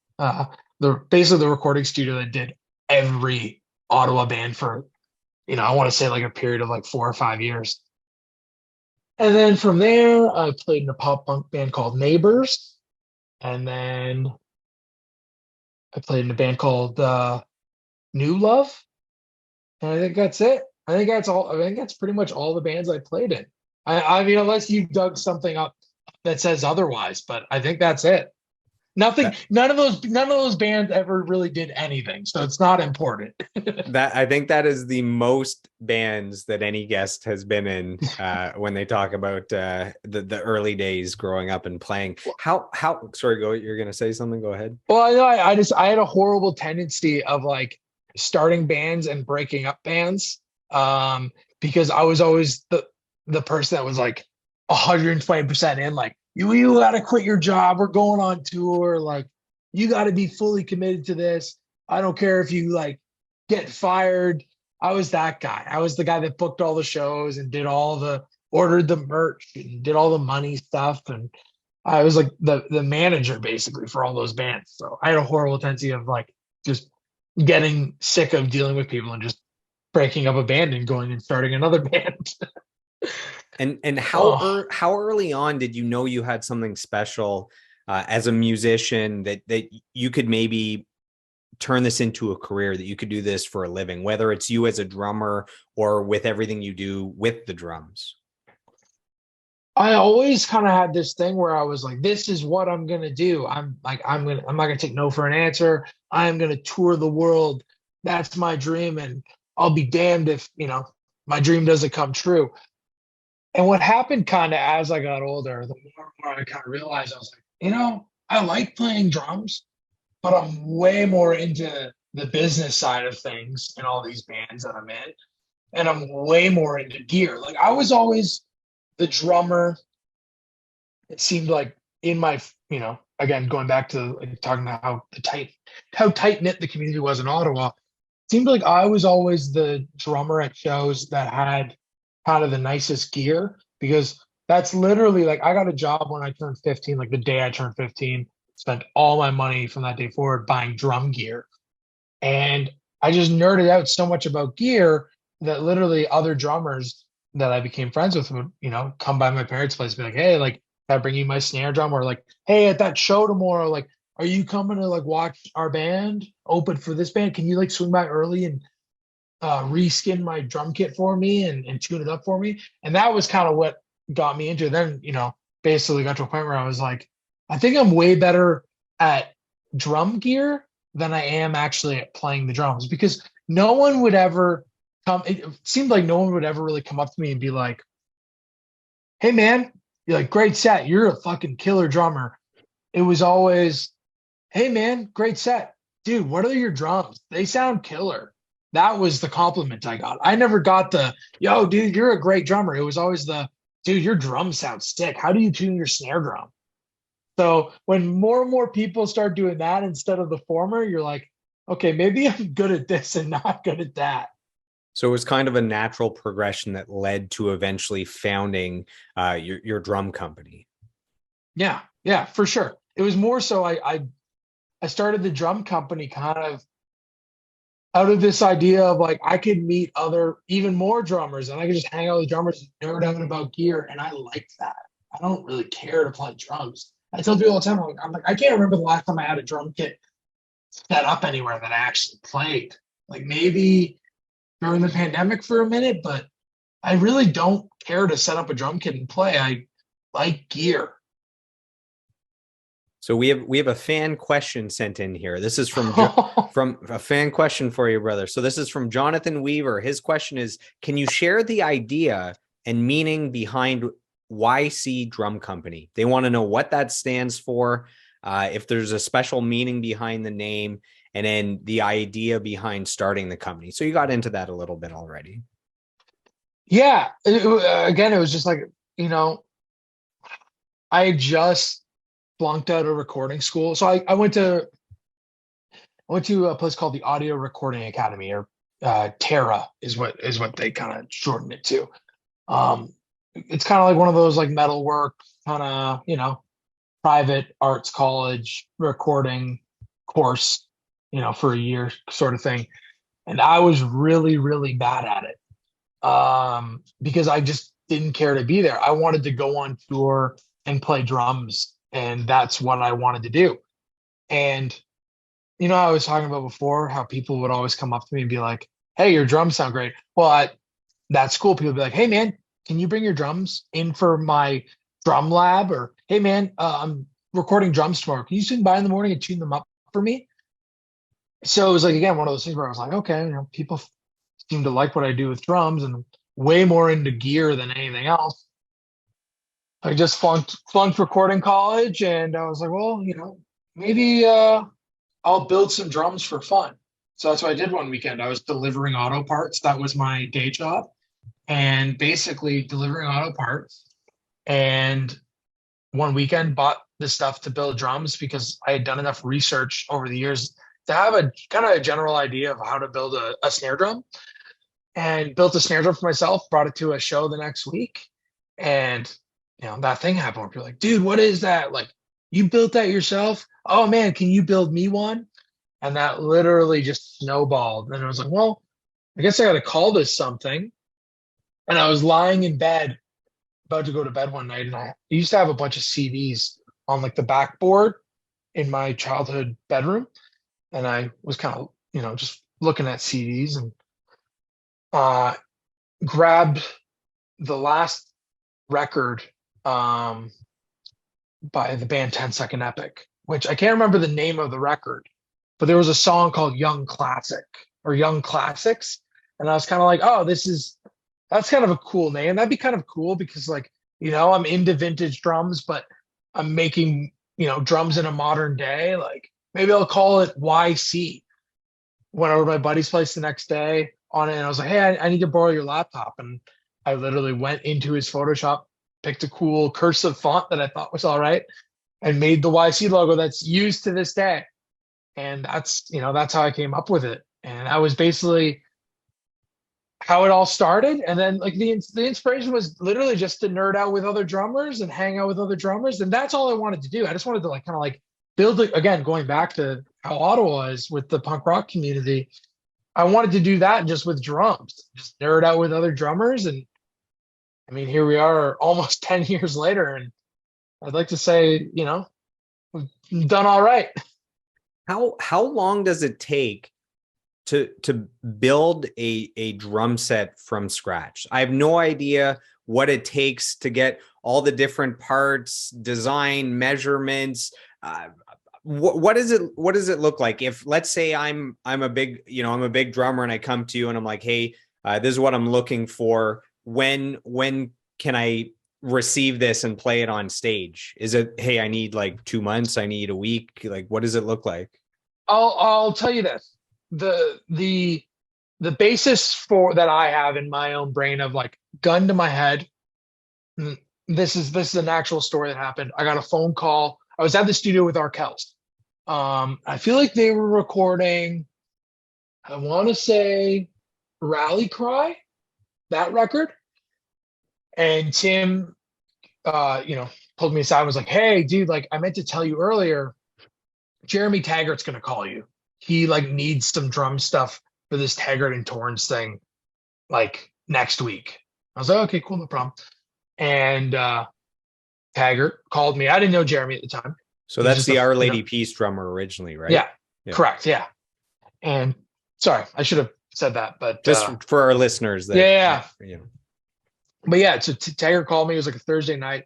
Basically the recording studio that did every Ottawa band for, you know, I want to say like a period of like 4 or 5 years. And then from there, I played in a pop punk band called Neighbors. And then I played in a band called New Love. And I think that's it. I think that's all. I think that's pretty much all the bands I played in. I mean, unless you dug something up that says otherwise, but I think that's it. Nothing. None of those bands ever really did anything, so it's not important. That I think that is the most bands that any guest has been in when they talk about the early days growing up and playing. How? Sorry, go. You're gonna say something. Go ahead. Well, I know I had a horrible tendency of like starting bands and breaking up bands. Because I was always the person that was like 120% in, like, you gotta quit your job. We're going on tour. Like, you gotta be fully committed to this. I don't care if you like get fired. I was that guy. I was the guy that booked all the shows and ordered the merch and did all the money stuff. And I was like the manager basically for all those bands. So I had a horrible tendency of like just getting sick of dealing with people and just breaking up a band and going and starting another band. And Oh, how early on did you know you had something special as a musician that you could maybe turn this into a career, that you could do this for a living, whether it's you as a drummer or with everything you do with the drums? I always kind of had this thing where I was like, this is what I'm gonna do. I'm not gonna take no for an answer. I'm gonna tour the world. That's my dream, and I'll be damned if, my dream doesn't come true. And what happened kind of as I got older, the more and more I kind of realized, I was like, I like playing drums, but I'm way more into the business side of things in all these bands that I'm in. And I'm way more into gear. Like, I was always the drummer. It seemed like in my, again, going back to like talking about how tight knit the community was in Ottawa, it seemed like I was always the drummer at shows that had kind of the nicest gear, because that's literally like, I got a job when I turned 15, like the day I turned 15, spent all my money from that day forward buying drum gear. And I just nerded out so much about gear that literally other drummers that I became friends with would, come by my parents' place and be like, hey, like, can I bring you my snare drum? Or like, hey, at that show tomorrow, like, are you coming to like watch our band open for this band? Can you like swing by early and reskin my drum kit for me and tune it up for me? And that was kind of what got me into it. Then, basically got to a point where I was like, I think I'm way better at drum gear than I am actually at playing the drums, because no one would ever it seemed like no one would ever really come up to me and be like, hey man, you're like, great set. You're a fucking killer drummer. It was always, hey man, great set. Dude, what are your drums? They sound killer. That was the compliment I got. I never got the, yo, dude, you're a great drummer. It was always the, dude, your drums sound sick. How do you tune your snare drum? So when more and more people start doing that instead of the former, you're like, okay, maybe I'm good at this and not good at that. So it was kind of a natural progression that led to eventually founding your drum company. Yeah, yeah, for sure. It was more so I started the drum company kind of out of this idea of like, I could meet other even more drummers and I could just hang out with drummers and nerd out about gear, and I like that. I don't really care to play drums. I tell people all the time, I'm like, I can't remember the last time I had a drum kit set up anywhere that I actually played. Like, maybe during the pandemic for a minute, but I really don't care to set up a drum kit and play. I like gear. So we have a fan question sent in here. This is from a fan question for you, brother. So this is from Jonathan Weaver. His question is, can you share the idea and meaning behind YC Drum Company? They want to know what that stands for, if there's a special meaning behind the name, and then the idea behind starting the company. So you got into that a little bit already. Yeah. Again, it was just like, you know, I just flunked out of recording school. So I went to a place called the Audio Recording Academy, or Terra is what they kind of shortened it to. Um, it's kind of like one of those like metalwork kind of, private arts college recording course, for a year sort of thing. And I was really, really bad at it, because I just didn't care to be there. I wanted to go on tour and play drums, and that's what I wanted to do. And I was talking about before how people would always come up to me and be like, "Hey, your drums sound great." Well, at that school, people would be like, "Hey, man, can you bring your drums in for my drum lab?" Or, "Hey, man, I'm recording drums tomorrow. Can you swing by in the morning and tune them up for me?" So it was like, again, one of those things where I was like, okay, people seem to like what I do with drums, and way more into gear than anything else. I just flunked recording college, and I was like, well, maybe I'll build some drums for fun. So that's what I did one weekend. I was delivering auto parts. That was my day job, and basically delivering auto parts. And one weekend bought the stuff to build drums because I had done enough research over the years to have a kind of a general idea of how to build a snare drum, and built a snare drum for myself, brought it to a show the next week. And, that thing happened where people are like, dude, what is that? Like, you built that yourself? Oh man, can you build me one? And that literally just snowballed. And I was like, well, I guess I got to call this something. And I was lying in bed, about to go to bed one night, and I used to have a bunch of CDs on like the backboard in my childhood bedroom. And I was kind of, just looking at CDs, and grabbed the last record by the band 10 Second Epic, which I can't remember the name of the record, but there was a song called Young Classic or Young Classics. And I was kind of like, oh, that's kind of a cool name. That'd be kind of cool because, like, I'm into vintage drums, but I'm making, drums in a modern day. Like, maybe I'll call it YC. Went over to my buddy's place the next day on it, and I was like, hey, I need to borrow your laptop. And I literally went into his Photoshop, picked a cool cursive font that I thought was all right, and made the YC logo that's used to this day. And that's how I came up with it. And that was basically how it all started. And then, like, the inspiration was literally just to nerd out with other drummers and hang out with other drummers. And that's all I wanted to do. I just wanted to, like, kind of like build it again, going back to how Ottawa is with the punk rock community. I wanted to do that just with drums, just nerd out with other drummers. And I mean, here we are almost 10 years later. And I'd like to say, we've done all right. How long does it take to build a drum set from scratch? I have no idea what it takes to get all the different parts, design, measurements. What does it look like? If, let's say, I'm a big drummer and I come to you and I'm like, hey, this is what I'm looking for. When can I receive this and play it on stage? Is it, hey, I need like 2 months, I need a week? Like, what does it look like? I'll tell you this. The basis for that I have in my own brain of, like, gun to my head. This is an actual story that happened. I got a phone call. I was at the studio with Arkells. I feel like they were recording, I want to say, Rally Cry, that record. And Tim, pulled me aside and was like, hey, dude, like, I meant to tell you earlier, Jeremy Taggart's going to call you. He, like, needs some drum stuff for this Taggart and Torrance thing, like, next week. I was like, okay, cool, no problem. And Taggart called me. I didn't know Jeremy at the time. So that's the Our Lady Peace drummer originally, right? Yeah, correct. Yeah. And sorry, I should have said that, but just for our listeners. But yeah, so Taggart called me. It was like a Thursday night.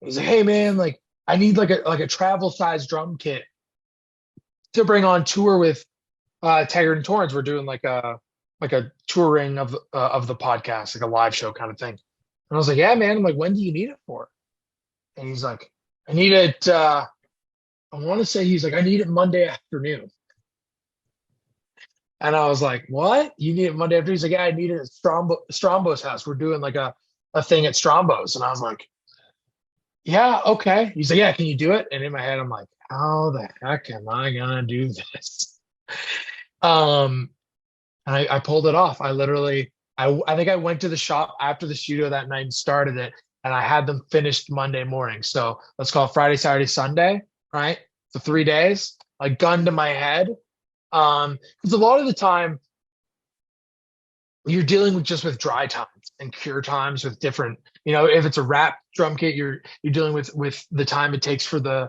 He was like, hey man, like, I need like a travel size drum kit to bring on tour with Taggart and Torrance. We're doing like a touring of the podcast, like a live show kind of thing. And I was like, yeah, man. I'm like, when do you need it for? And he's like, I need it. I want to say he's like, I need it Monday afternoon. And I was like, what? You need it Monday afternoon? He's like, yeah, I need it at Strombo's house. We're doing like a thing at Strombo's. And I was like, yeah, okay. He's like, yeah, can you do it? And in my head, I'm like, how the heck am I gonna do this? And I pulled it off. I literally, I think I went to the shop after the studio that night and started it, and I had them finished Monday morning. So let's call it Friday, Saturday, Sunday, right? So 3 days, a gun to my head. Because a lot of the time you're dealing with dry times and cure times with different, if it's a wrap drum kit, you're dealing with the time it takes for the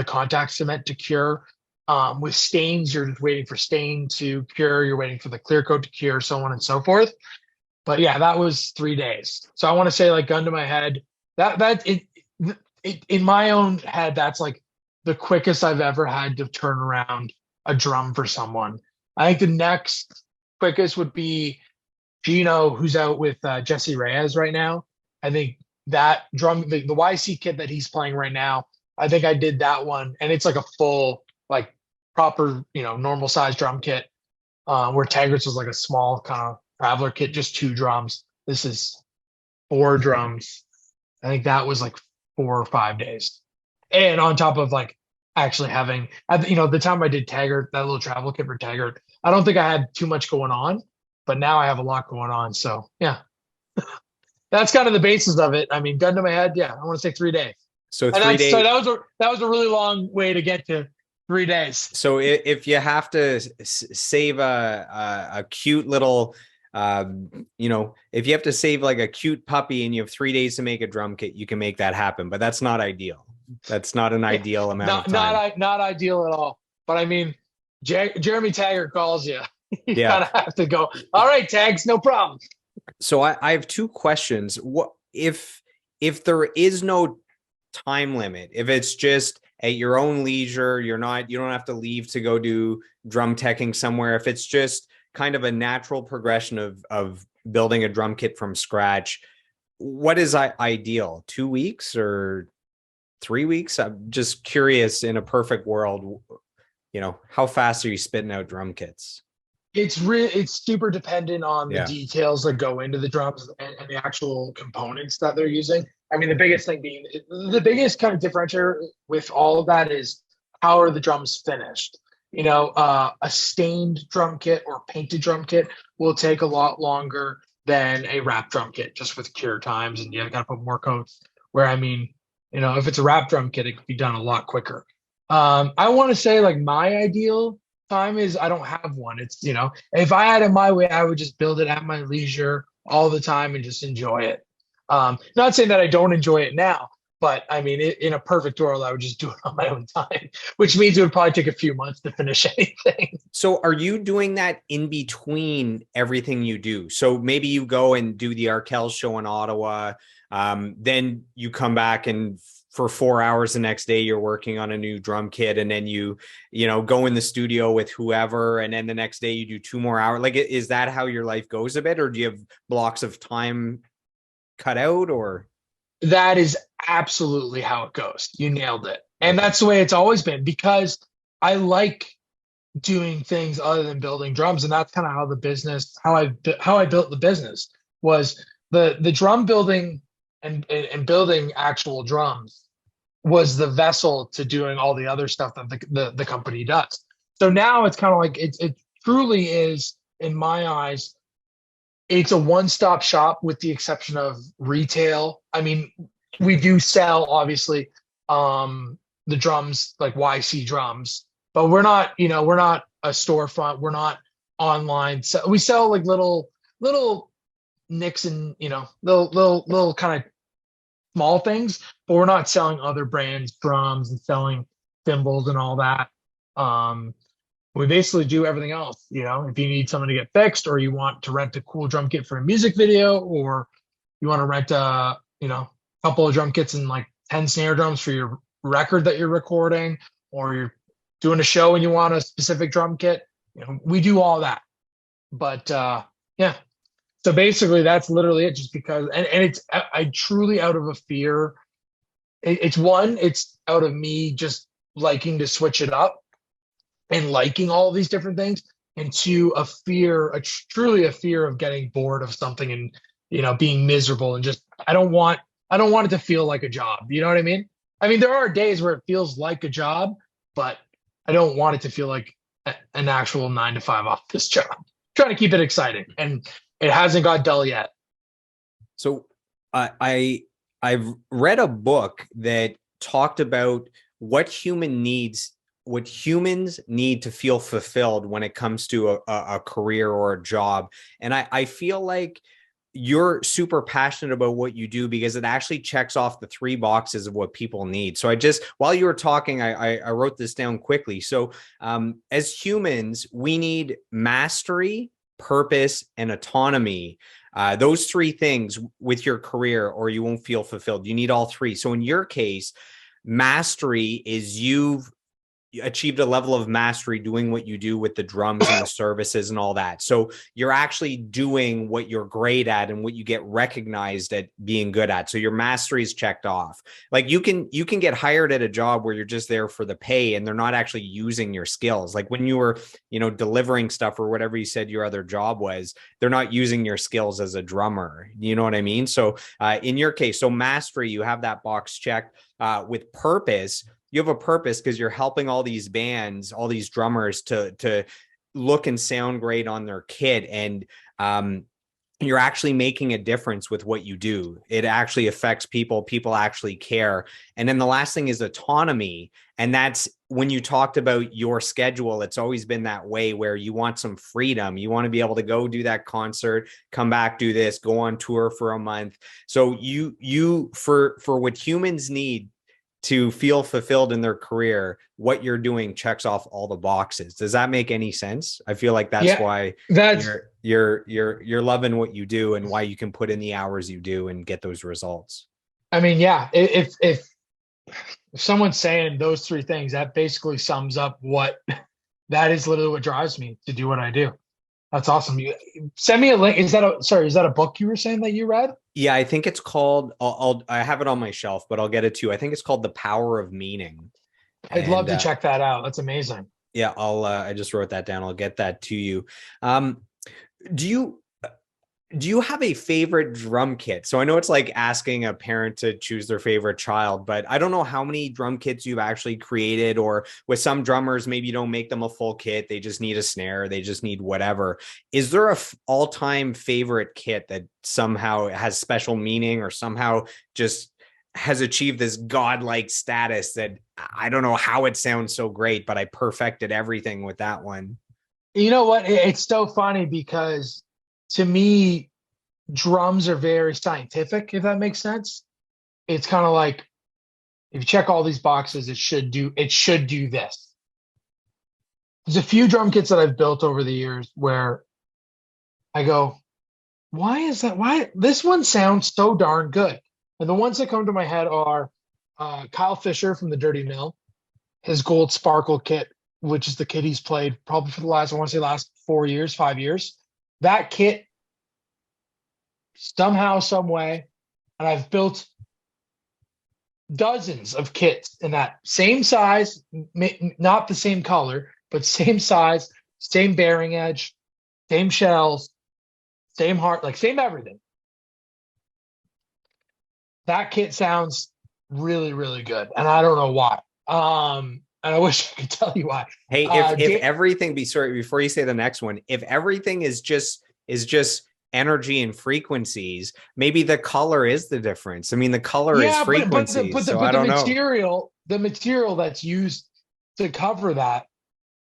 contact cement to cure. With stains, you're just waiting for stain to cure. You're waiting for the clear coat to cure, so on and so forth. But yeah, that was 3 days. So I want to say, like, gun to my head, that in my own head, that's like the quickest I've ever had to turn around a drum for someone. I think the next quickest would be Gino, who's out with Jesse Reyes right now. I think that drum, the YC kit that he's playing right now, I think I did that one, and it's like a full, like, proper, normal size drum kit. where Taggart's was like a small kind of traveler kit, just 2 drums. This is 4 drums. I think that was like 4 or 5 days. And on top of like actually having, the time I did Taggart, that little travel kit for Taggart, I don't think I had too much going on, but now I have a lot going on. So yeah, that's kind of the basis of it. I mean, gun to my head, yeah, I want to say 3 days. So And three that's so days. that was a really long way to get to 3 days. So if you have to save a cute little, if you have to save like a cute puppy and you have 3 days to make a drum kit, you can make that happen. But that's not ideal. That's not an ideal amount of time. Not ideal at all. But I mean, Jeremy Taggart calls you. You Yeah. kind of have to go. All right, Tags, no problem. So I have two questions. What if there is no time limit, if it's just at your own leisure, you don't have to leave to go do drum teching somewhere, if it's just kind of a natural progression of building a drum kit from scratch, what is ideal? 2 weeks or 3 weeks? I'm just curious, in a perfect world, how fast are you spitting out drum kits? It's super dependent on the Yeah. details that go into the drums and the actual components that they're using. I mean, the biggest thing being the biggest kind of differentiator with all of that is how are the drums finished? A stained drum kit or painted drum kit will take a lot longer than a wrap drum kit, just with cure times, and you got to put more coats. Where I mean, if it's a wrap drum kit, it could be done a lot quicker. I want to say like my ideal time is I don't have one. It's, if I had it my way, I would just build it at my leisure all the time and just enjoy it. Not saying that I don't enjoy it now, but I mean, in a perfect world, I would just do it on my own time, which means it would probably take a few months to finish anything. So are you doing that in between everything you do? So maybe you go and do the Arkells show in Ottawa. Then you come back and for 4 hours the next day, you're working on a new drum kit. And then you go in the studio with whoever. And then the next day you do 2 more hours. Like, is that how your life goes a bit? Or do you have blocks of time cut out, or? That is absolutely how it goes. You nailed it. And that's the way it's always been, because I like doing things other than building drums. And that's kind of how how I built the business was the drum building and building actual drums was the vessel to doing all the other stuff that the company does. So now it's kind of like it truly is, in my eyes, it's a one-stop shop with the exception of retail. I mean, we do sell obviously the drums like YC drums, but we're not a storefront. We're not online. So we sell like little nicks and little kind of small things, but we're not selling other brands drums and selling cymbals and all that. We basically do everything else. If you need someone to get fixed, or you want to rent a cool drum kit for a music video, or you want to rent a couple of drum kits and like 10 snare drums for your record that you're recording, or you're doing a show and you want a specific drum kit, we do all that. But yeah. So basically that's literally it, just because, and it's, I truly, out of a fear, it's out of me just liking to switch it up and liking all these different things, and two, truly a fear of getting bored of something and, being miserable, and just, I don't want it to feel like a job. You know what I mean? I mean, there are days where it feels like a job, but I don't want it to feel like an actual 9 to 5 office job. I'm trying to keep it exciting, and it hasn't got dull yet. So I've read a book that talked about what humans need to feel fulfilled when it comes to a career or a job. And I feel like you're super passionate about what you do, because it actually checks off the 3 boxes of what people need. So while you were talking, I wrote this down quickly. So as humans, we need mastery, purpose, and autonomy. Those 3 things with your career, or you won't feel fulfilled. You need all 3. So in your case, mastery is you've achieved a level of mastery doing what you do with the drums and the services and all that. So you're actually doing what you're great at and what you get recognized at being good at. So your mastery is checked off. Like you can get hired at a job where you're just there for the pay and they're not actually using your skills. Like when you were, delivering stuff or whatever you said your other job was, they're not using your skills as a drummer. You know what I mean? So in your case, so mastery, you have that box checked. With purpose, you have a purpose because you're helping all these bands, all these drummers to look and sound great on their kit. And you're actually making a difference with what you do. It actually affects people. People actually care. And then the last thing is autonomy. And that's when you talked about your schedule, it's always been that way where you want some freedom. You want to be able to go do that concert, come back, do this, go on tour for a month. So you for what humans need to feel fulfilled in their career, what you're doing checks off all the boxes. Does that make any sense? I feel like that's why you're loving what you do and why you can put in the hours you do and get those results. I mean, yeah, if someone's saying those three things, that basically sums up that is literally what drives me to do what I do. That's awesome. You send me a link. Is that a book you were saying that you read? Yeah, I think it's called, I have it on my shelf, but I'll get it to you. I think it's called The Power of Meaning. I'd love to check that out. That's amazing. Yeah, I just wrote that down. I'll get that to you. Do you have a favorite drum kit? So I know it's like asking a parent to choose their favorite child, but I don't know how many drum kits you've actually created, or with some drummers, maybe you don't make them a full kit. They just need a snare. They just need whatever. Is there a all-time favorite kit that somehow has special meaning or somehow just has achieved this godlike status that I don't know how it sounds so great, but I perfected everything with that one? You know what? It's so funny because to me, drums are very scientific, if that makes sense. It's kind of like, if you check all these boxes, it should do this. There's a few drum kits that I've built over the years where I go, why is that? Why this one sounds so darn good? And the ones that come to my head are Kyle Fisher from the Dirty Mill, his Gold Sparkle kit, which is the kit he's played probably for the last 4 years, 5 years. That kit, somehow, some way, and I've built dozens of kits in that same size, not the same color, but same size, same bearing edge, same shells, same heart, like same everything. That kit sounds really, really good, and I don't know why. And I wish I could tell you why. Hey, if everything before you say the next one, if everything is just energy and frequencies, maybe the color is the difference. I mean, the color is frequencies. But the material that's used to cover that,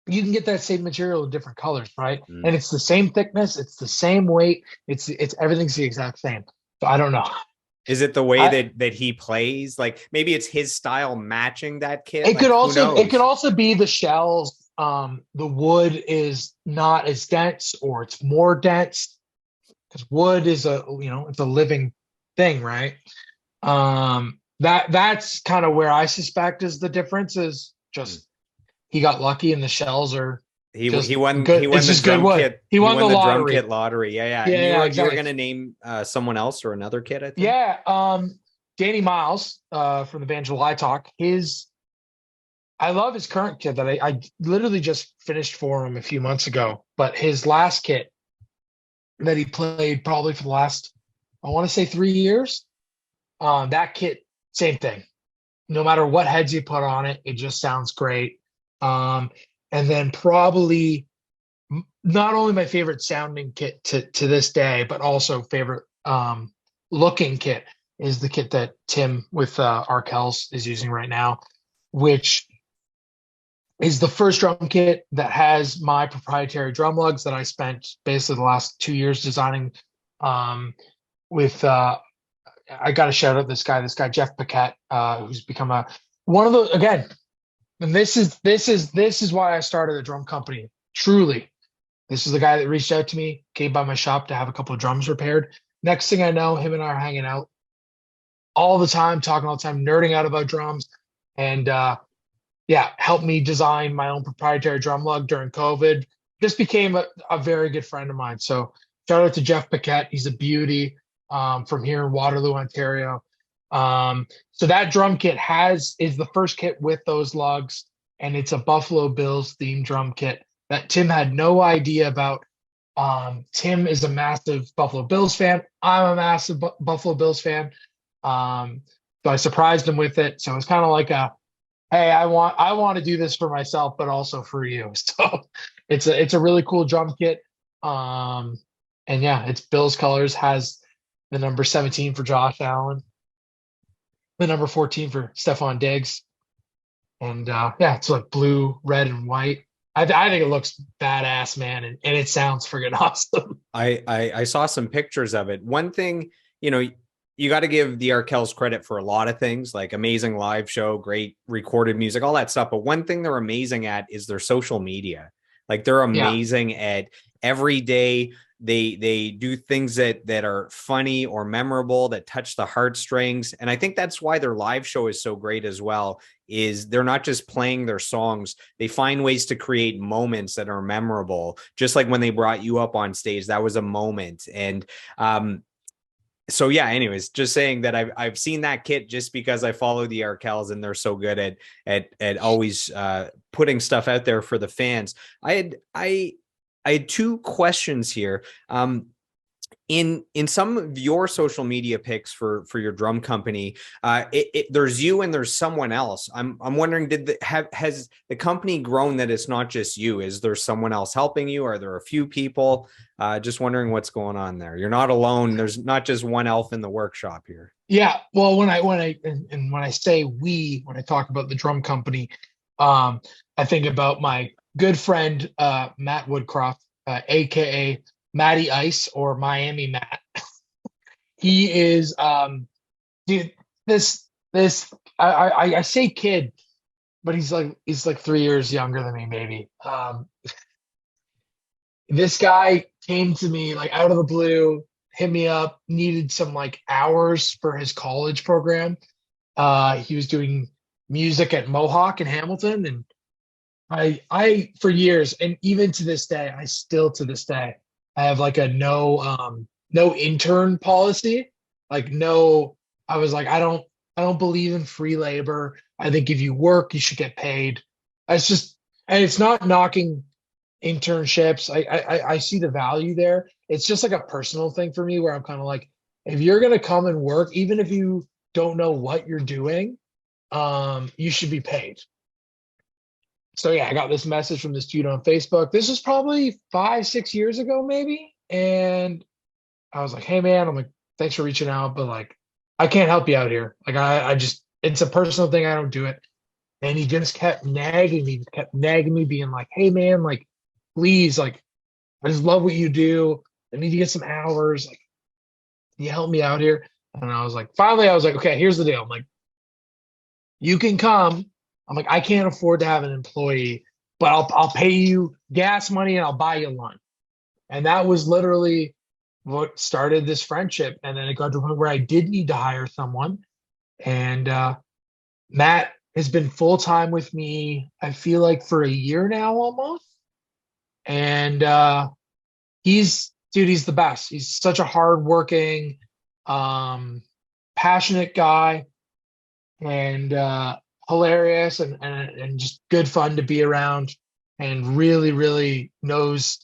you can get that same material in different colors, right? And it's the same thickness, it's the same weight, it's everything's the exact same. So I don't know. Is it the way that he plays? Like maybe it's his style matching that kit. It could also be the shells. The wood is not as dense, or it's more dense, because wood is it's a living thing, right? That's kind of where I suspect is the difference, is just he got lucky and the shells are he won the drum kit. He won the drum kit lottery. Yeah. You were going to name someone else or another kit, I think. Yeah. Danny Miles from the band July Talk. I love his current kit that I literally just finished for him a few months ago. But his last kit that he played probably for the last, I want to say 3 years. That kit, same thing. No matter what heads you put on it, it just sounds great. And then probably not only my favorite sounding kit to this day, but also favorite looking kit is the kit that Tim with Arkells is using right now, which is the first drum kit that has my proprietary drum lugs that I spent basically the last 2 years designing. I got to shout out this guy Jeff Paquette, who's become one of those again. And this is why I started a drum company. Truly, this is the guy that reached out to me, came by my shop to have a couple of drums repaired. Next thing I know, him and I are hanging out all the time, talking all the time, nerding out about drums. And yeah, helped me design my own proprietary drum lug during COVID. Just became a very good friend of mine. So shout out to Jeff Paquette. He's a beauty from here in Waterloo, Ontario. So that drum kit is the first kit with those lugs, and it's a Buffalo Bills themed drum kit that Tim had no idea about. Tim is a massive Buffalo Bills fan. I'm a massive Buffalo Bills fan. So I surprised him with it. So it's kind of like a, hey, I want to do this for myself, but also for you. So it's a really cool drum kit. And yeah, it's Bills colors, has the number 17 for Josh Allen, the number 14 for Stephon Diggs. And yeah, it's like blue, red, and white. I think it looks badass, man, and it sounds friggin' awesome. I saw some pictures of it. One thing, you got to give the Arkells credit for a lot of things, like amazing live show, great recorded music, all that stuff. But one thing they're amazing at is their social media. Like they're Yeah, amazing at every day. They do things that are funny or memorable, that touch the heartstrings. And I think that's why their live show is so great as well, is they're not just playing their songs. They find ways to create moments that are memorable. Just like when they brought you up on stage, that was a moment. And so yeah, anyways, just saying that I've seen that kit just because I follow the Arkells and they're so good at always putting stuff out there for the fans. I had two questions here. In some of your social media pics for your drum company, there's you and there's someone else. I'm wondering, has the company grown that it's not just you? Is there someone else helping you? Are there a few people? Just wondering what's going on there. You're not alone. There's not just one elf in the workshop here. yeah. Well, when I say we, when I talk about the drum company, I think about my good friend Matt Woodcroft, aka Matty Ice or Miami Matt. He is dude, this I say kid, but he's like 3 years younger than me, maybe. This guy came to me like out of the blue, hit me up, needed some like hours for his college program. He was doing music at Mohawk in Hamilton, and I for years, and even to this day, to this day, I have like a no intern policy. Like no, I was like, I don't believe in free labor. I think if you work, you should get paid. It's just, and it's not knocking internships. I see the value there. It's just like a personal thing for me where I'm kind of like, if you're gonna come and work, even if you don't know what you're doing, you should be paid. So yeah, I got this message from this dude on Facebook. This was probably 5, 6 years ago, maybe. And I was like, hey man, I'm like, thanks for reaching out, but like, I can't help you out here. Like I just, it's a personal thing. I don't do it. And he just kept nagging me, being like, hey man, like, please, like, I just love what you do. I need to get some hours. Like, can you help me out here? And I was like, finally, I was like, okay, here's the deal. I'm like, you can come. I'm like, I can't afford to have an employee, but I'll pay you gas money and I'll buy you lunch. And that was literally what started this friendship. And then it got to a point where I did need to hire someone. And Matt has been full time with me, I feel like for a year now almost. And he's the best. He's such a hardworking, passionate guy, and hilarious, and just good fun to be around, and really really knows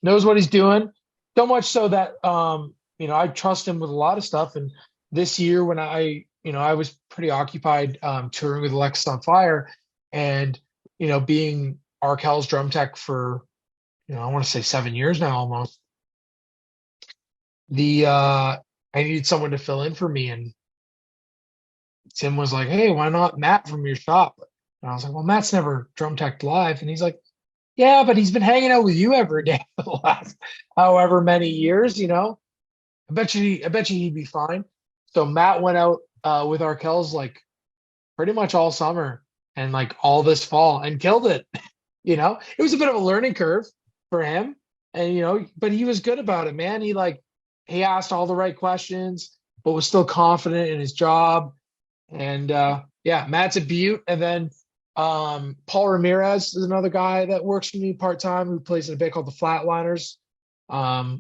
what he's doing. So much so that I trust him with a lot of stuff. And this year when I was pretty occupied touring with Alexisonfire, and being Arkells drum tech for I want to say 7 years now almost. I needed someone to fill in for me, and Tim was like, "Hey, why not Matt from your shop?" And I was like, "Well, Matt's never drum tech live," and he's like, "Yeah, but he's been hanging out with you every day for the last however many years. I bet you he'd be fine." So Matt went out with Arkells like pretty much all summer and like all this fall and killed it. It was a bit of a learning curve for him, and but he was good about it, man. He asked all the right questions, but was still confident in his job. And yeah, Matt's a beaut. And then Paul Ramirez is another guy that works for me part-time who plays in a band called the Flatliners,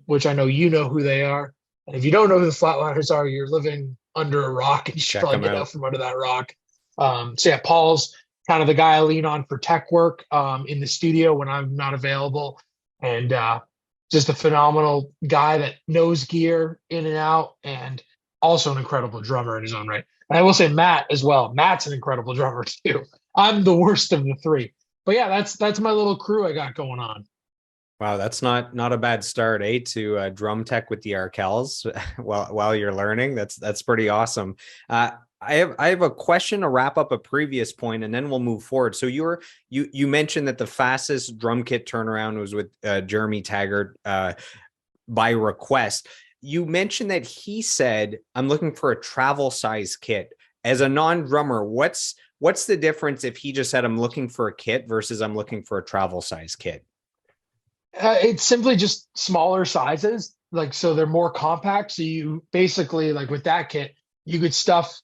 which I know you know who they are. And if you don't know who the Flatliners are, you're living under a rock and you should Check probably them get out out. from under that rock. So yeah, Paul's kind of the guy I lean on for tech work in the studio when I'm not available. And just a phenomenal guy that knows gear in and out, and also an incredible drummer in his own right. And I will say Matt as well. Matt's an incredible drummer too. I'm the worst of the three. But yeah, that's my little crew I got going on. Wow, that's not a bad start, eh? To drum tech with the Arkells while you're learning. That's pretty awesome. I have a question to wrap up a previous point, and then we'll move forward. So you mentioned that the fastest drum kit turnaround was with Jeremy Taggart by request. You mentioned that he said, "I'm looking for a travel size kit." As a non-drummer, what's the difference if he just said, "I'm looking for a kit" versus "I'm looking for a travel size kit"? It's simply just smaller sizes, like so they're more compact. So you basically like with that kit, you could stuff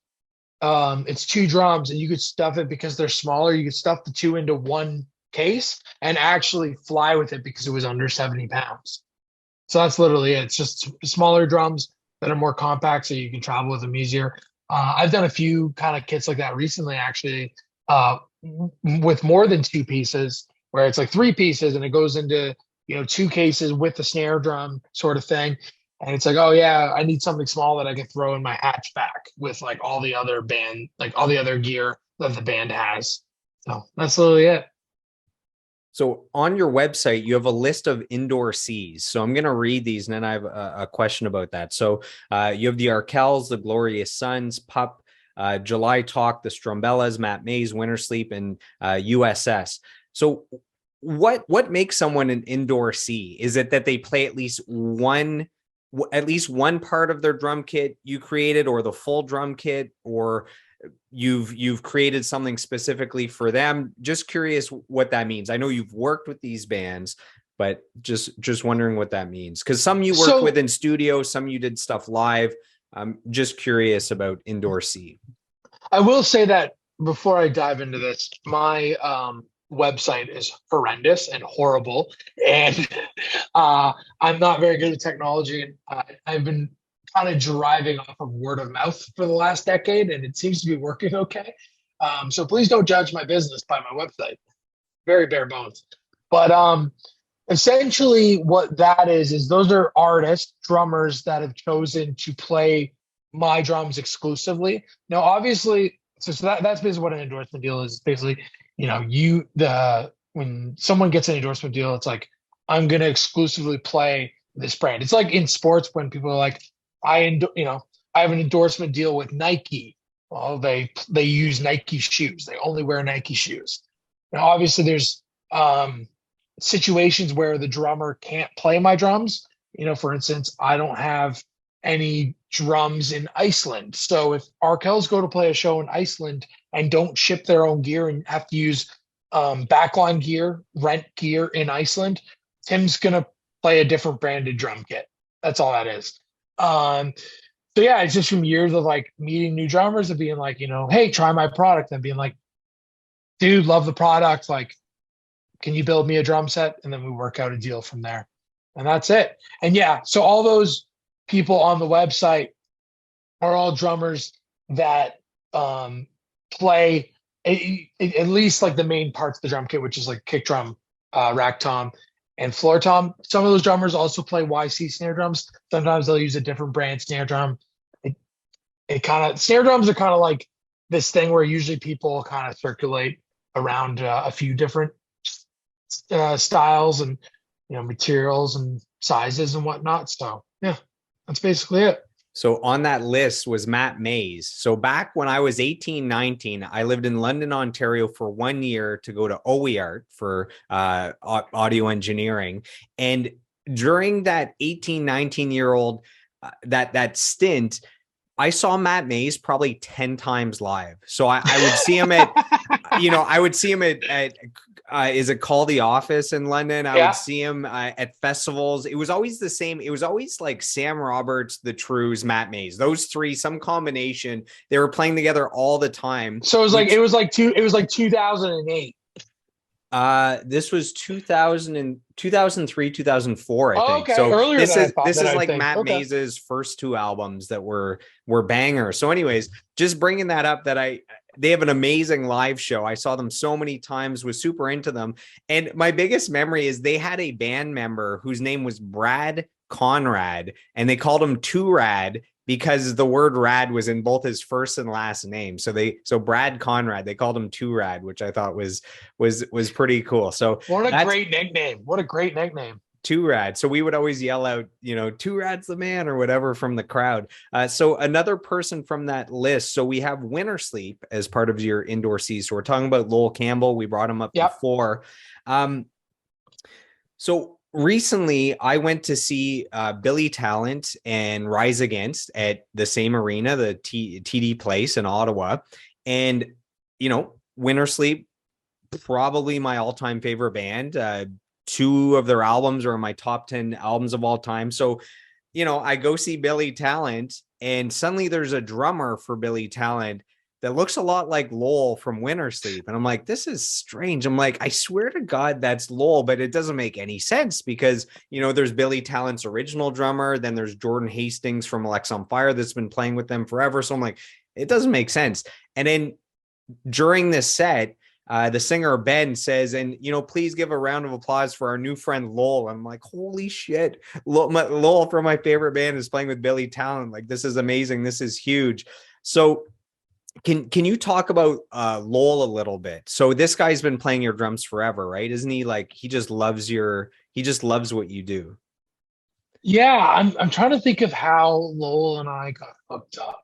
it's two drums and you could stuff it because they're smaller. You could stuff the two into one case and actually fly with it because it was under 70 pounds. So that's literally it. It's just smaller drums that are more compact so you can travel with them easier. I've done a few kind of kits like that recently, actually, with more than two pieces, where it's like three pieces and it goes into two cases with the snare drum sort of thing. And it's like, oh yeah, I need something small that I can throw in my hatchback with like all the other band, like all the other gear that the band has. So that's literally it. So on your website, you have a list of indoor Cs. So I'm going to read these, and then I have a question about that. So you have the Arkells, the Glorious Sons, Pup, July Talk, the Strumbellas, Matt Mays, Winter Sleep, and USS. So what makes someone an indoor C? Is it that they play at least one part of their drum kit you created, or the full drum kit, or you've created something specifically for them? Just curious what that means. I know you've worked with these bands, but just wondering what that means, because some you worked with in studio, some you did stuff live. I'm just curious about indoor C. I will say that before I dive into this, my website is horrendous and horrible, and I'm not very good at technology, and I've been kind of driving off of word of mouth for the last decade, and it seems to be working okay. So please don't judge my business by my website. Very bare bones. But essentially what that is those are artists, drummers that have chosen to play my drums exclusively. Now, obviously, so that's basically what an endorsement deal is. Basically, when someone gets an endorsement deal, it's like, I'm going to exclusively play this brand. It's like in sports when people are like, I have an endorsement deal with Nike. Well, they use Nike shoes. They only wear Nike shoes. Now, obviously, there's situations where the drummer can't play my drums. For instance, I don't have any drums in Iceland. So if Arkells go to play a show in Iceland and don't ship their own gear and have to use backline gear, rent gear in Iceland, Tim's going to play a different branded drum kit. That's all that is. So yeah, it's just from years of like meeting new drummers and being like, hey, try my product, and being like, dude, love the product. Like, can you build me a drum set? And then we work out a deal from there. And that's it. And yeah, so all those people on the website are all drummers that play at least like the main parts of the drum kit, which is like kick drum, rack tom, and floor tom. Some of those drummers also play YC snare drums. Sometimes they'll use a different brand snare drum. Snare drums are kind of like this thing where usually people kind of circulate around a few different styles and materials and sizes and whatnot. So yeah, that's basically it. So on that list was Matt Mays. So back when I was 18, 19, I lived in London, Ontario for 1 year to go to OEArt for audio engineering. And during that 18, 19-year-old, that stint, I saw Matt Mays probably 10 times live. So I would see him at, I would see him at is it called The Office in London? I would Yeah. see him at festivals. It was always the same. It was always like Sam Roberts, The Trues, Matt Mays. Those three, some combination. They were playing together all the time. So Which 2008. this was 2000 and 2003, 2004, I Oh, think. okay. So Earlier this than I is thought. this Then is I like think. Matt Okay. Mays's first two albums that were bangers. So anyways, just bringing that up that they have an amazing live show. I saw them so many times, was super into them. And my biggest memory is they had a band member whose name was Brad Conrad, and they called him Too Rad because the word rad was in both his first and last name. So Brad Conrad, they called him Too Rad, which I thought was pretty cool. So What a that's great nickname. What a great nickname. Too Rad. So we would always yell out, Too Rad's the man or whatever from the crowd. So another person from that list. So we have Winter Sleep as part of your indoor seas. So we're talking about Lowell Campbell. We brought him up Yep. before. So recently I went to see Billy Talent and Rise Against at the same arena, the TD Place in Ottawa. And, Winter Sleep, probably my all-time favorite band. Two of their albums are in my top 10 albums of all time. So, I go see Billy Talent, and suddenly there's a drummer for Billy Talent that looks a lot like Lowell from Winter Sleep. And I'm like, this is strange. I'm like, I swear to God, that's Lowell, but it doesn't make any sense because, there's Billy Talent's original drummer. Then there's Jordan Hastings from Alexisonfire that's been playing with them forever. So I'm like, it doesn't make sense. And then during this set, the singer Ben says, and please give a round of applause for our new friend Lowell. I'm like, holy shit, Lowell from my favorite band is playing with Billy Talent. Like, this is amazing. This is huge. So can you talk about Lowell a little bit? So this guy's been playing your drums forever, right? Isn't he? Like, he just loves what you do. Yeah, I'm trying to think of how Lowell and I got hooked up.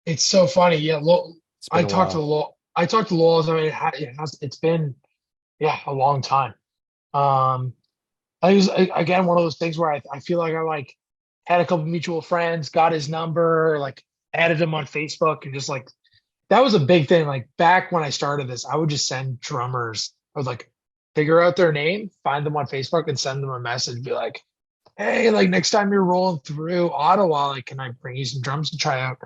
It's so funny. Yeah, Lowell, It's been a while. I talked to Lowell. I mean, it's been, yeah, a long time. Um, I was again one of those things where I feel like I like had a couple mutual friends, got his number, like added him on Facebook, and just like that was a big thing. Like back when I started this, I would just send drummers. I would like figure out their name, find them on Facebook, and send them a message. Be like, hey, like next time you're rolling through Ottawa, like, can I bring you some drums to try out?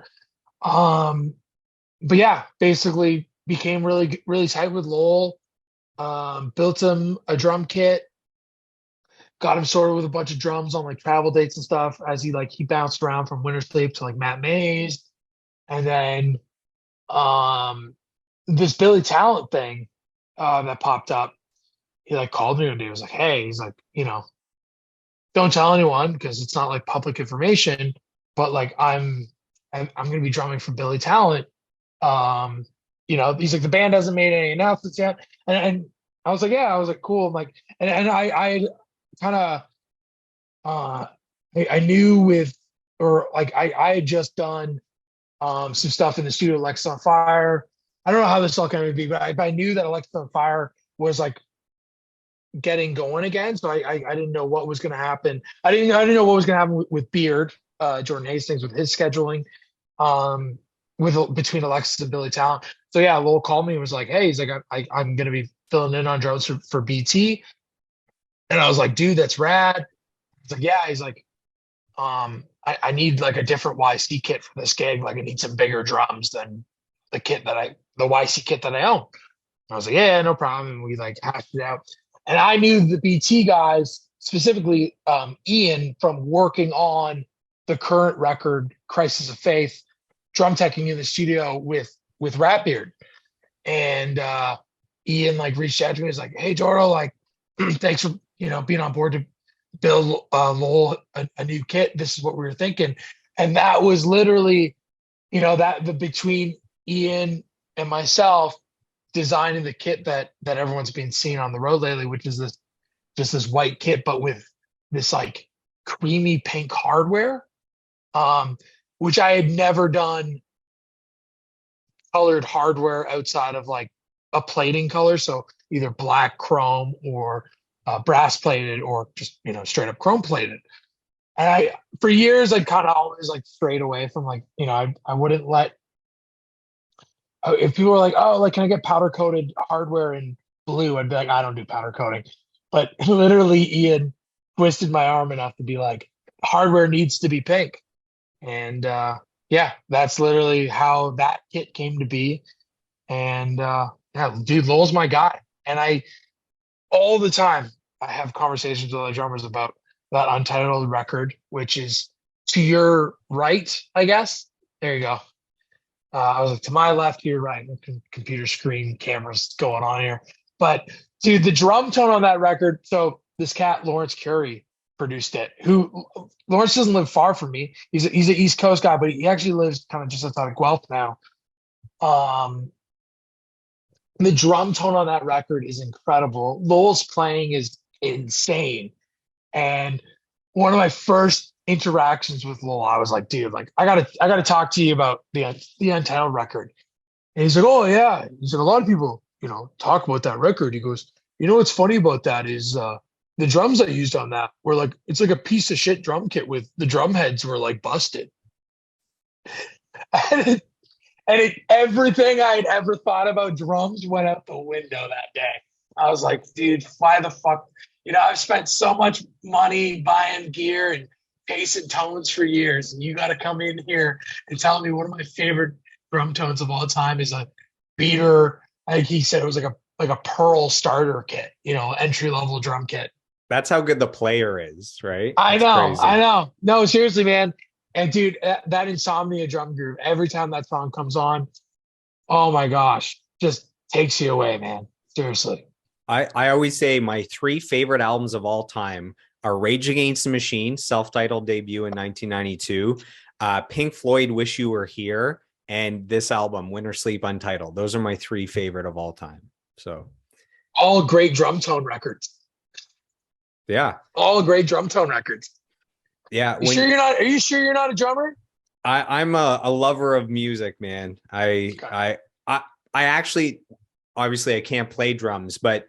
But yeah, basically became really, really tight with Lowell. Built him a drum kit, got him sorted with a bunch of drums on like travel dates and stuff as he bounced around from Winter Sleep to like Matt Mays. And then this Billy Talent thing that popped up. He like called me one day. He was like, hey, he's like, don't tell anyone because it's not like public information, but like I'm gonna be drumming for Billy Talent. He's like, the band hasn't made any announcements yet. And I was like, yeah, I was like, cool. I'm like, and I kind of I knew with or like I had just done some stuff in the studio, Alexisonfire. I don't know how this all came to be, but I knew that Alexisonfire was like getting going again. So I didn't know what was going to happen. I didn't know what was going to happen with Beard, Jordan Hastings with his scheduling, with between Alexis and Billy Talent. So yeah, Lowell called me and was like, hey, he's like, I'm going to be filling in on drums for BT. And I was like, dude, that's rad. He's like, yeah. He's like, I need like a different YC kit for this gig. Like I need some bigger drums than the YC kit that I own. And I was like, yeah, no problem. And we like hashed it out. And I knew the BT guys, specifically Ian, from working on the current record, Crisis of Faith, drum teching in the studio with Ratbeard. And Ian like reached out to me. He's like, hey, Jordo, like, thanks for being on board to build Lowell a new kit. This is what we were thinking. And that was literally, between Ian and myself designing the kit that everyone's been seeing on the road lately, which is this white kit, but with this like creamy pink hardware, which I had never done colored hardware outside of like a plating color. So either black chrome or brass plated or just, straight up chrome plated. And for years, I'd kind of always like strayed away from like, I wouldn't let if people were like, oh, like, can I get powder coated hardware in blue? I'd be like, I don't do powder coating. But literally, Ian twisted my arm enough to be like, hardware needs to be pink. And yeah, that's literally how that kit came to be. And yeah, dude, Lowell's my guy. And all the time, I have conversations with other drummers about that Untitled record, which is to your right, I guess. There you go. I was like, to my left, to your right. Computer screen cameras going on here. But dude, the drum tone on that record. So this cat, Lawrence Curry, produced it. Who Lawrence doesn't live far from me. He's an East Coast guy, but he actually lives kind of just outside of Guelph now. The drum tone on that record is incredible. Lowell's playing is insane. And one of my first interactions with Lowell, I was like, dude, like I gotta talk to you about the Untitled record. And he's like, oh yeah. He's like, a lot of people, talk about that record. He goes, what's funny about that is the drums I used on that were like, it's like a piece of shit drum kit with the drum heads were like busted. And everything I'd ever thought about drums went out the window that day. I was like, dude, why the fuck? I've spent so much money buying gear and pacing tones for years, and you got to come in here and tell me one of my favorite drum tones of all time is a beater. I think he said it was like a Pearl starter kit, entry level drum kit. That's how good the player is, right? I know, crazy. I know. No, seriously, man. And dude, that Insomnia drum groove, every time that song comes on, oh my gosh, just takes you away, man. Seriously. I always say my 3 favorite albums of all time are Rage Against the Machine, self-titled debut in 1992, Pink Floyd, Wish You Were Here, and this album, Winter Sleep Untitled. Those are my 3 favorite of all time. So all great drum tone records. Yeah. All great drum tone records. Yeah. Are you sure you're not a drummer? I'm a lover of music, man. I actually, obviously I can't play drums, but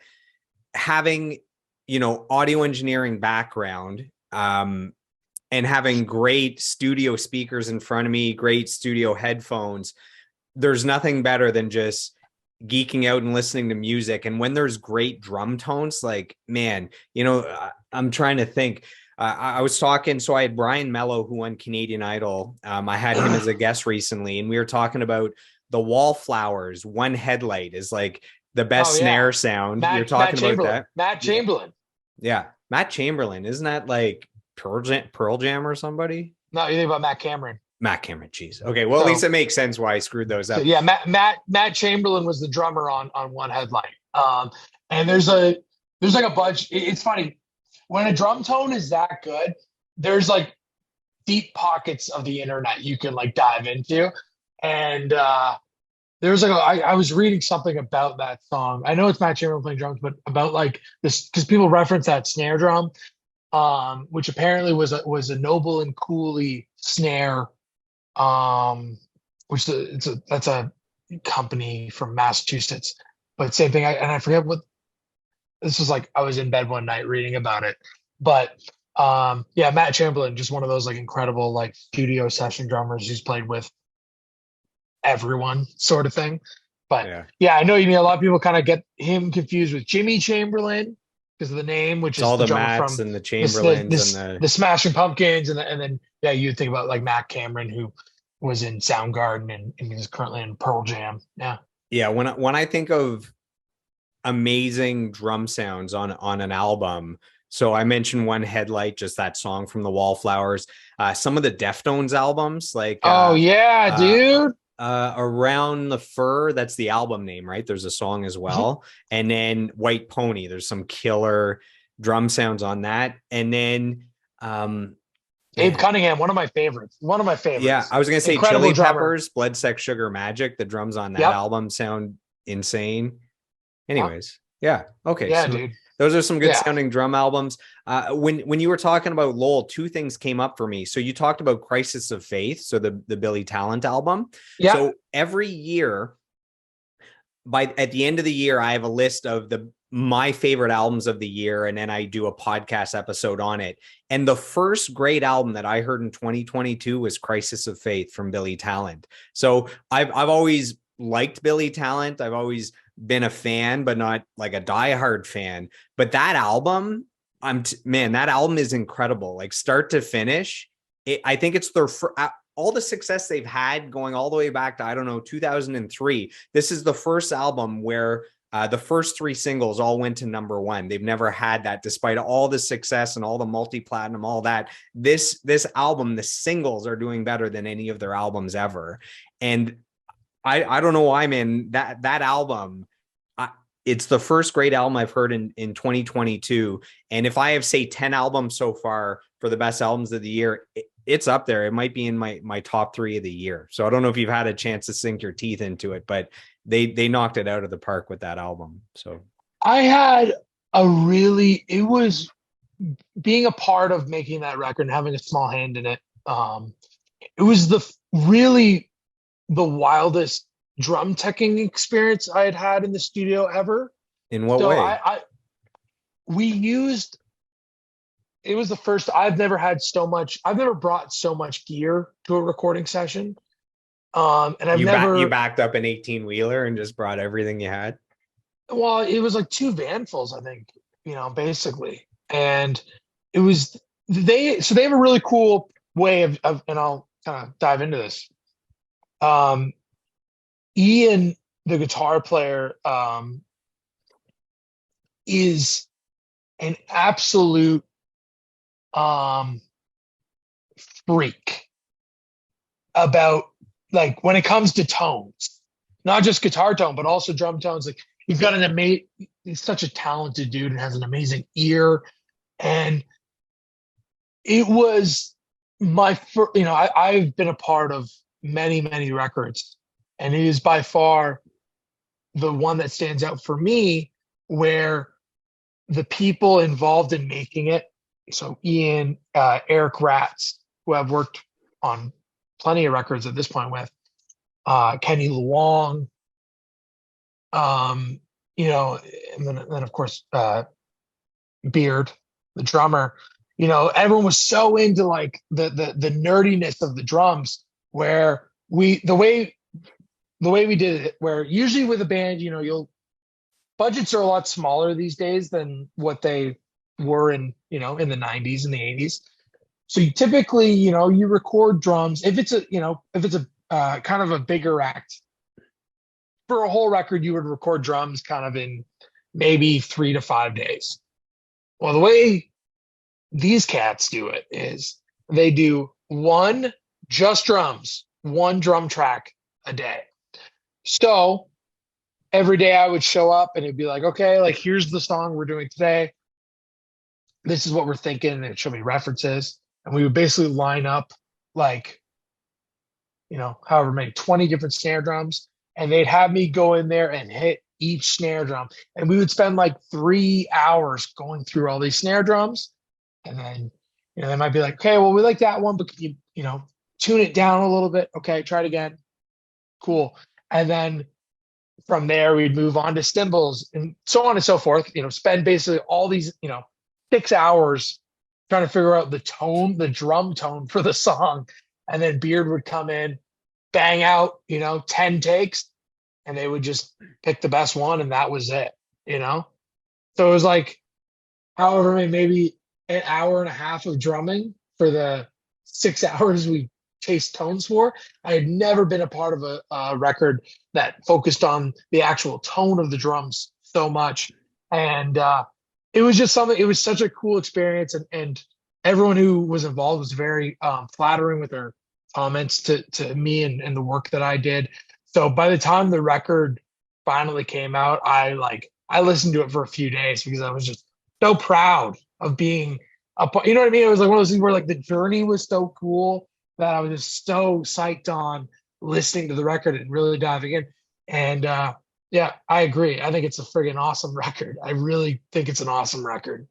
having, audio engineering background, and having great studio speakers in front of me, great studio headphones, there's nothing better than just geeking out and listening to music. And when there's great drum tones, like, man, I'm trying to think. I was talking, so I had Brian Mello, who won Canadian Idol. I had him as a guest recently, and we were talking about the Wallflowers. One Headlight is like the best snare sound. You're talking about that. Matt Chamberlain. Yeah. Matt Chamberlain. Isn't that like Pearl Jam or somebody? No, you think about Matt Cameron. Matt Cameron, jeez. Okay, well, at least it makes sense why I screwed those up. So yeah, Matt Chamberlain was the drummer on One Headlight. And there's like a bunch. It's funny. When a drum tone is that good, there's like deep pockets of the internet you can like dive into. And there's like I was reading something about that song. I know it's Matt Chamberlain playing drums, but about like this, because people reference that snare drum, which apparently was a Noble and Cooley snare, which that's a company from Massachusetts. But same thing. I forget what. This was like, I was in bed one night reading about it, but yeah, Matt Chamberlain, just one of those like incredible like studio session drummers who's played with everyone sort of thing. But yeah, I know a lot of people kind of get him confused with Jimmy Chamberlain because of the name, which is all the Matts and the Chamberlains and the Smashing Pumpkins, and then you think about like Matt Cameron, who was in Soundgarden and is currently in Pearl Jam. Yeah. When I think of amazing drum sounds on an album, so I mentioned One Headlight, just that song from the Wallflowers, some of the Deftones albums, like dude, Around the Fur, that's the album name, right? There's a song as well. And then White Pony, there's some killer drum sounds on that. And then Abe Cunningham, one of my favorites. Yeah, I was gonna say Incredible Chili drummer. Peppers, Blood, Sex, Sugar, Magic. The drums on that album sound insane. Anyways, yeah, okay. Yeah, so dude. Those are some good sounding drum albums. When you were talking about Lowell, 2 things came up for me. So you talked about Crisis of Faith, so the Billy Talent album. Yeah. So every year, at the end of the year, I have a list of my favorite albums of the year, and then I do a podcast episode on it. And the first great album that I heard in 2022 was Crisis of Faith from Billy Talent. So I've always liked Billy Talent. I've always been a fan, but not like a diehard fan. But that album, man, that album is incredible. Like start to finish. I think it's their all the success they've had going all the way back to, I don't know, 2003. This is the first album where the first three singles all went to #1. They've never had that, despite all the success and all the multi-platinum, all that. This album, the singles are doing better than any of their albums ever. And I don't know why, man. That album, it's the first great album I've heard in 2022. And if I have, say, 10 albums so far for the best albums of the year, it's up there. It might be in my top 3 of the year. So I don't know if you've had a chance to sink your teeth into it, but they knocked it out of the park with that album. So I had it was being a part of making that record and having a small hand in it. It was really the wildest drum teching experience I had in the studio ever. In what way? We used, it was the first, I've never brought so much gear to a recording session. And you backed up an 18-wheeler and just brought everything you had? Well, it was like 2 vanfuls, I think, basically. And it was, they have a really cool way of and I'll kind of dive into this. Ian, the guitar player, is an absolute freak about, like, when it comes to tones, not just guitar tone, but also drum tones. Like, he's such a talented dude and has an amazing ear. And it was my first, I've been a part of many, many records, and it is by far the one that stands out for me, where the people involved in making it, so Ian, Eric Ratz, who I've worked on plenty of records at this point with, Kenny Luong, and then of course Beard, the drummer. Everyone was so into like the nerdiness of the drums, where the way we did it, where usually with a band, budgets are a lot smaller these days than what they were in the 90s and the 80s. So you typically, you record drums. If it's a kind of a bigger act, for a whole record, you would record drums kind of in maybe 3 to 5 days. Well, the way these cats do it is they do one drum track a day. So every day I would show up and it'd be like, okay, like, here's the song we're doing today. This is what we're thinking. And it'd show me references. And we would basically line up like, however many, 20 different snare drums. And they'd have me go in there and hit each snare drum. And we would spend like 3 hours going through all these snare drums. And then, they might be like, okay, well, we like that one, but can you, tune it down a little bit? Okay, try it again. Cool. And then from there, we'd move on to cymbals and so on and so forth, spend basically all these, 6 hours trying to figure out the drum tone for the song. And then Beard would come in, bang out, 10 takes, and they would just pick the best one. And that was it, So it was like, however, maybe an hour and a half of drumming for the 6 hours we chased tones for. I had never been a part of a record that focused on the actual tone of the drums so much. And it was just something, it was such a cool experience. And everyone who was involved was very flattering with their comments to me and the work that I did. So by the time the record finally came out, I listened to it for a few days because I was just so proud of being a part. You know what I mean? It was like one of those things where like the journey was so cool that I was just so psyched on listening to the record and really diving in. And yeah, I agree. I think it's a friggin' awesome record. I really think it's an awesome record.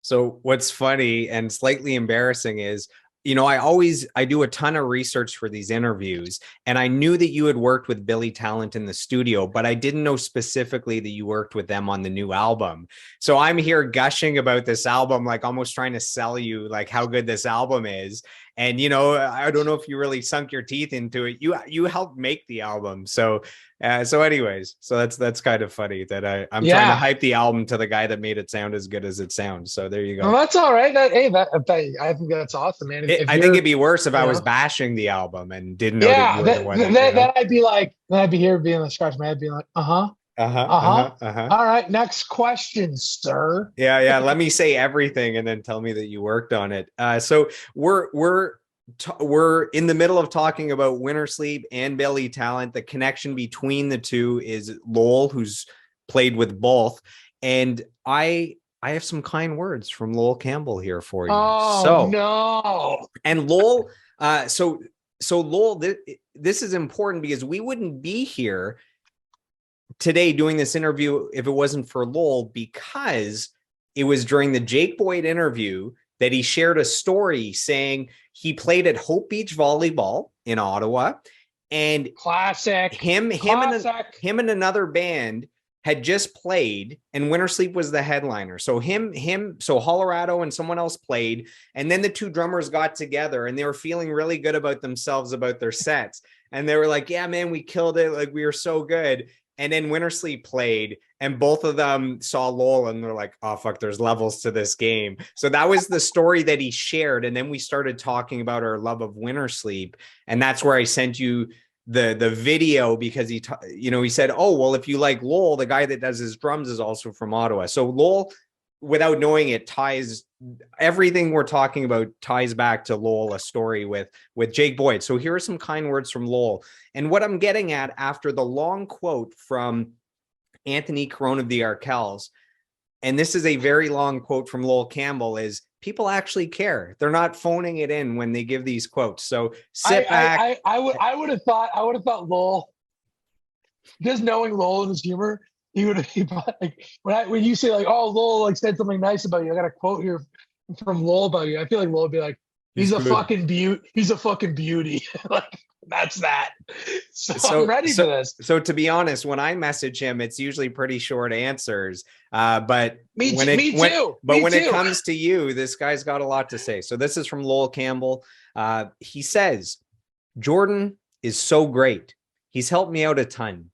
So what's funny and slightly embarrassing is, I do a ton of research for these interviews, and I knew that you had worked with Billy Talent in the studio, but I didn't know specifically that you worked with them on the new album. So I'm here gushing about this album, like almost trying to sell you like how good this album is. And I don't know if you really sunk your teeth into it. You helped make the album. So anyways, so that's kind of funny that I'm trying to hype the album to the guy that made it sound as good as it sounds. So there you go. Well, that's all right. I think that's awesome, man. I think it'd be worse if I was bashing the album and didn't know that you were the one. Then I'd be like, then I'd be here being like scratch my head, being like, all right, next question, sir. Yeah. Let me say everything and then tell me that you worked on it. So we're in the middle of talking about Winter Sleep and Billy Talent. The connection between the two is Lowell, who's played with both, and I have some kind words from Lowell Campbell here for you. Oh, no. And Lowell, so Lowell, this is important because we wouldn't be here today doing this interview if it wasn't for Lowell, because it was during the Jake Boyd interview that he shared a story saying he played at Hope Beach Volleyball in Ottawa, and classic him and another band had just played, and Winter Sleep was the headliner. So so Colorado and someone else played, and then the two drummers got together and they were feeling really good about themselves, about their sets. And they were like, yeah, man, we killed it. Like, we were so good. And then Winter Sleep played, and both of them saw Lowell and they're like, oh, fuck, there's levels to this game. So that was the story that he shared. And then we started talking about our love of Winter Sleep. And that's where I sent you the video, because he said, oh, well, if you like Lowell, the guy that does his drums is also from Ottawa. So Lowell, without knowing it, ties everything we're talking about ties back to Lowell, a story with Jake Boyd. So here are some kind words from Lowell. And what I'm getting at, after the long quote from Anthony Carone of the Arkells, and this is a very long quote from Lowell Campbell, is people actually care. They're not phoning it in when they give these quotes. So sit back. I would have thought Lowell, just knowing Lowell and his humor, he would have, like, when you say like, oh, Lowell like said something nice about you, I got a quote here from Lowell about you. I feel like Lowell would be like, he's a fucking beauty. He's a fucking beauty. Like, that's that. So I'm ready for this. So to be honest, when I message him, it's usually pretty short answers. But me too. When it comes to you, this guy's got a lot to say. So this is from Lowell Campbell. He says, Jordan is so great. He's helped me out a ton.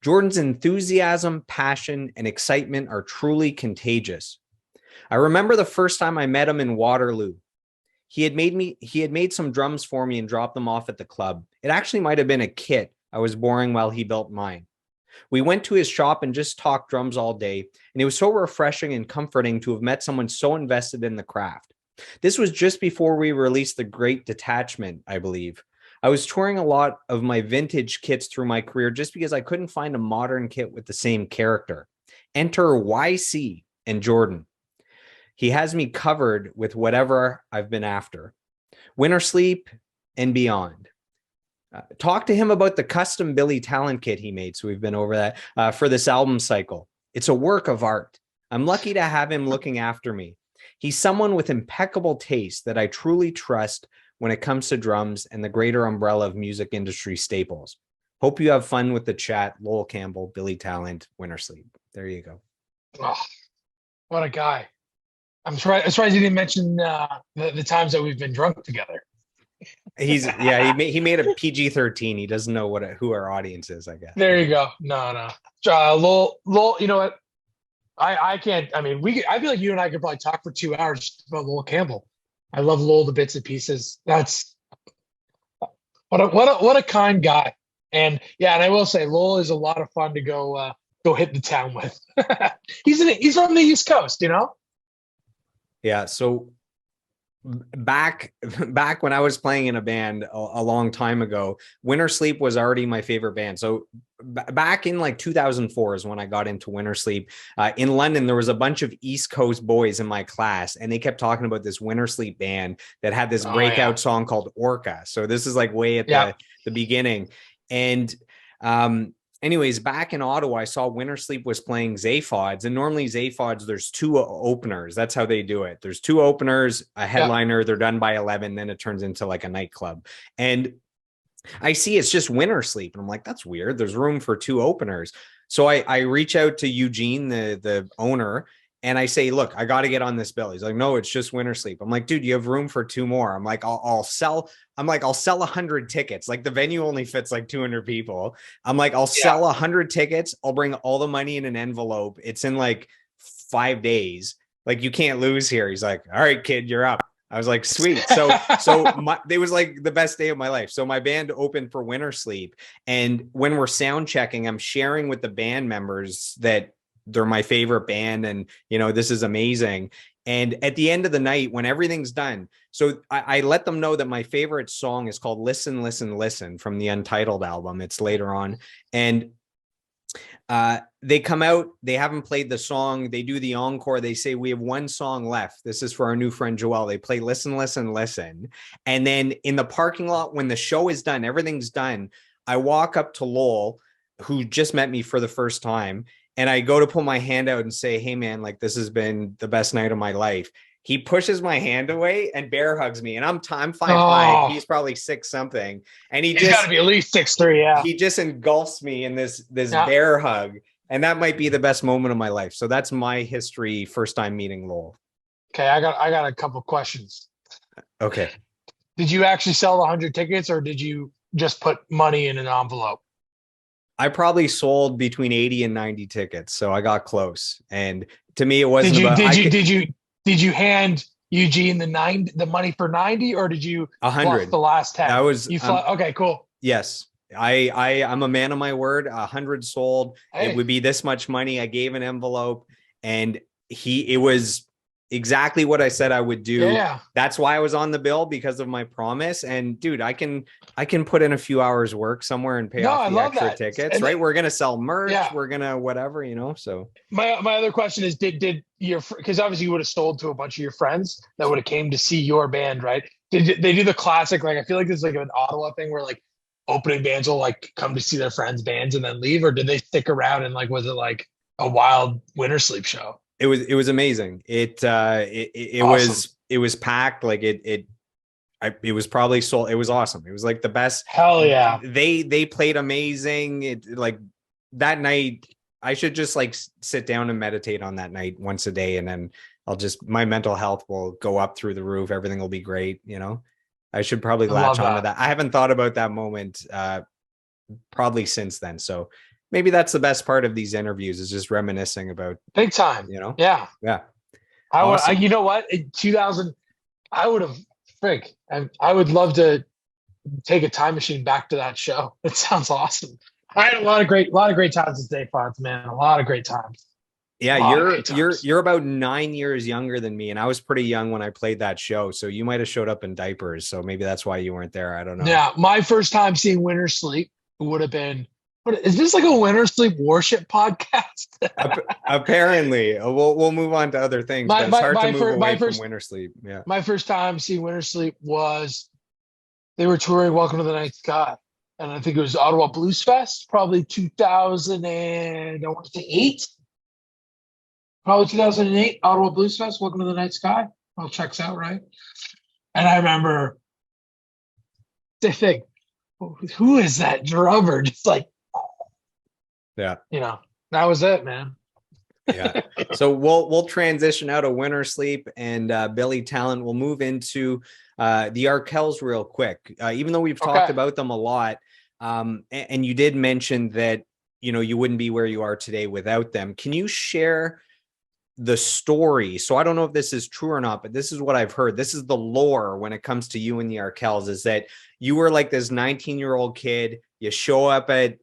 Jordan's enthusiasm, passion, and excitement are truly contagious. I remember the first time I met him in Waterloo. He had made some drums for me and dropped them off at the club. It actually might have been a kit I was borrowing while he built mine. We went to his shop and just talked drums all day, and it was so refreshing and comforting to have met someone so invested in the craft. This was just before we released The Great Detachment, I believe. I was touring a lot of my vintage kits through my career just because I couldn't find a modern kit with the same character. Enter YC and Jordan. He has me covered with whatever I've been after. Winter Sleep and beyond. Talk to him about the custom Billy Talent kit he made. So we've been over that for this album cycle. It's a work of art. I'm lucky to have him looking after me. He's someone with impeccable taste that I truly trust when it comes to drums and the greater umbrella of music industry staples. Hope you have fun with the chat. Lowell Campbell, Billy Talent, Winter Sleep. There you go. Oh, what a guy. I'm surprised you didn't mention the times that we've been drunk together. He made a PG-13. He doesn't know who our audience is, I guess. There you go. No. Lowell, you know what? I can't. I mean, I feel like you and I could probably talk for 2 hours about Lowell Campbell. I love Lowell to bits and pieces. That's what a kind guy. And yeah, and I will say Lowell is a lot of fun to go hit the town with. He's from the East Coast, you know? Yeah. So back when I was playing in a band a long time ago, Winter Sleep was already my favorite band. So back in like 2004 is when I got into Winter Sleep. In London, there was a bunch of East Coast boys in my class, and they kept talking about this Winter Sleep band that had this breakout song called Orca. So this is like way at the beginning. And anyways, back in Ottawa, I saw Winter Sleep was playing Zaphods, and normally Zaphods, there's two openers. That's how they do it. There's two openers, a headliner, they're done by 11, then it turns into like a nightclub. And I see it's just Winter Sleep, and I'm like, that's weird. There's room for two openers. So I reach out to Eugene, the owner, And I say, look, I got to get on this bill. He's like, no, it's just Winter Sleep. I'm like, dude, you have room for 2 more. I'll sell 100 tickets. Like the venue only fits like 200 people. I'm like, I'll sell 100 tickets. I'll bring all the money in an envelope. It's in like 5 days. Like you can't lose here. He's like, all right, kid, you're up. I was like, sweet. So it was like the best day of my life. So my band opened for Winter Sleep. And when we're sound checking, I'm sharing with the band members that they're my favorite band. And, this is amazing. And at the end of the night, when everything's done, so I let them know that my favorite song is called Listen, Listen, Listen from the Untitled album. It's later on. And they come out, they haven't played the song. They do the encore. They say, we have 1 song left. This is for our new friend, Joelle. They play Listen, Listen, Listen. And then in the parking lot, when the show is done, everything's done, I walk up to Lowell, who just met me for the first time. And I go to pull my hand out and say, hey man, like this has been the best night of my life. He pushes my hand away and bear hugs me. And I'm 5'5". He's probably 6 something. And he's got to be at least 6'3". Yeah. He just engulfs me in this bear hug. And that might be the best moment of my life. So that's my history. First time meeting Lowell. Okay. I got a couple questions. Okay. Did you actually sell the 100 tickets or did you just put money in an envelope? I probably sold between 80 and 90 tickets. So I got close. And to me, it wasn't did you hand Eugene the money for 90 or did you 100 the last 10? That was okay, cool. Yes. I'm a man of my word. 100 sold. Hey. It would be this much money. I gave an envelope and it was exactly what I said I would do. Yeah. That's why I was on the bill, because of my promise. And dude, I can put in a few hours work somewhere and pay off the extra tickets, and right? We're going to sell merch. Yeah. We're going to whatever, so. My other question is, did your, because obviously you would have sold to a bunch of your friends that would have came to see your band, right? Did they do the classic, like, I feel like this is like an Ottawa thing where like opening bands will like come to see their friends' bands and then leave, or did they stick around and like, was it like a wild Winter Sleep show? It was amazing. It awesome. was packed. Like it was probably sold. It was awesome. It was like the best. Hell yeah. They played amazing. It like that night, I should just like sit down and meditate on that night once a day. And then my mental health will go up through the roof. Everything will be great. I should probably latch onto that. I haven't thought about that moment probably since then. So maybe that's the best part of these interviews, is just reminiscing about big time. Yeah. Awesome. You know what? In 2000, I would have I would love to take a time machine back to that show. It sounds awesome. I had a lot of great times at Day Fonts, man. A lot of great times. Yeah, you're about 9 years younger than me, and I was pretty young when I played that show. So you might have showed up in diapers. So maybe that's why you weren't there. I don't know. Yeah, my first time seeing Winter Sleep would have been. What is this, like a Winter Sleep worship podcast? Apparently, we'll move on to other things. But it's hard to move away from Winter Sleep. Yeah, my first time seeing Winter Sleep was they were touring Welcome to the Night Sky, and I think it was Ottawa Blues Fest, probably 2008. Probably 2008, Ottawa Blues Fest, Welcome to the Night Sky. All checks out, right? And I remember they think, who is that drummer? Just like. Yeah. That was it, man. Yeah. So we'll transition out of Winter Sleep and Billy Talent. We'll move into the Arkells real quick. Even though we've talked about them a lot, and you did mention that, you wouldn't be where you are today without them. Can you share the story? So I don't know if this is true or not, but this is what I've heard. This is the lore when it comes to you and the Arkells, is that you were like this 19-year-old kid. You show up at,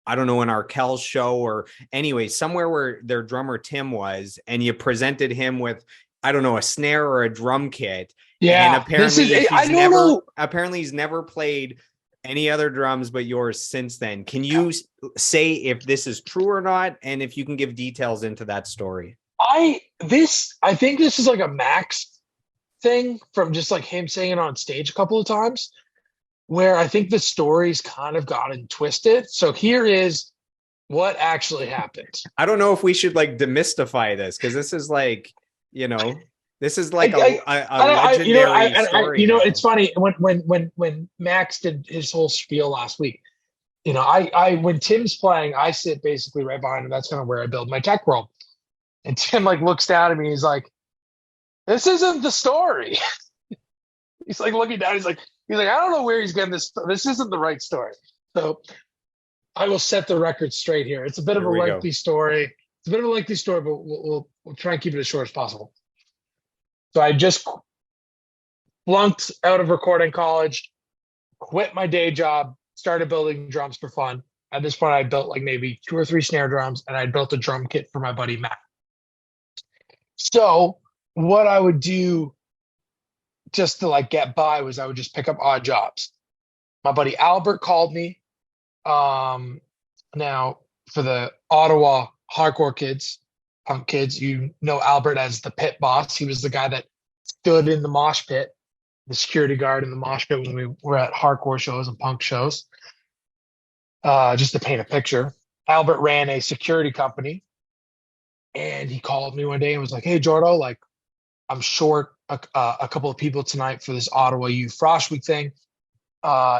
I don't know, an Arkells show or anyway, somewhere where their drummer Tim was, and you presented him with, I don't know, a snare or a drum kit. Yeah. And apparently he's never played any other drums but yours since then. Can you say if this is true or not? And if you can give details into that story? I think this is like a Max thing from just like him saying it on stage a couple of times, where I think the story's kind of gotten twisted. So here is what actually happened. I don't know if we should like demystify this, because this is like, this is like a legendary story. It's funny when Max did his whole spiel last week. When Tim's playing, I sit basically right behind him. That's kind of where I build my tech world. And Tim like looks down at me. He's like, "This isn't the story." He's like looking down. He's like, I don't know where he's getting this. This isn't the right story. So I will set the record straight here. It's a bit of Here a we go. lengthy story. It's a bit of a lengthy story, but we'll try and keep it as short as possible. So I just flunked out of recording college, quit my day job, started building drums for fun. At this point, I built like maybe 2 or 3 snare drums, and I built a drum kit for my buddy Matt. So what I would do just to like get by was I would just pick up odd jobs. My buddy Albert called me. Now for the Ottawa hardcore kids, punk kids, you know Albert as the pit boss. He was the guy that stood in the mosh pit, the security guard in the mosh pit when we were at hardcore shows and punk shows. Just to paint a picture, Albert ran a security company, and he called me one day and was like, "Hey, Jordo, like I'm short a couple of people tonight for this Ottawa Youth Frosh Week thing."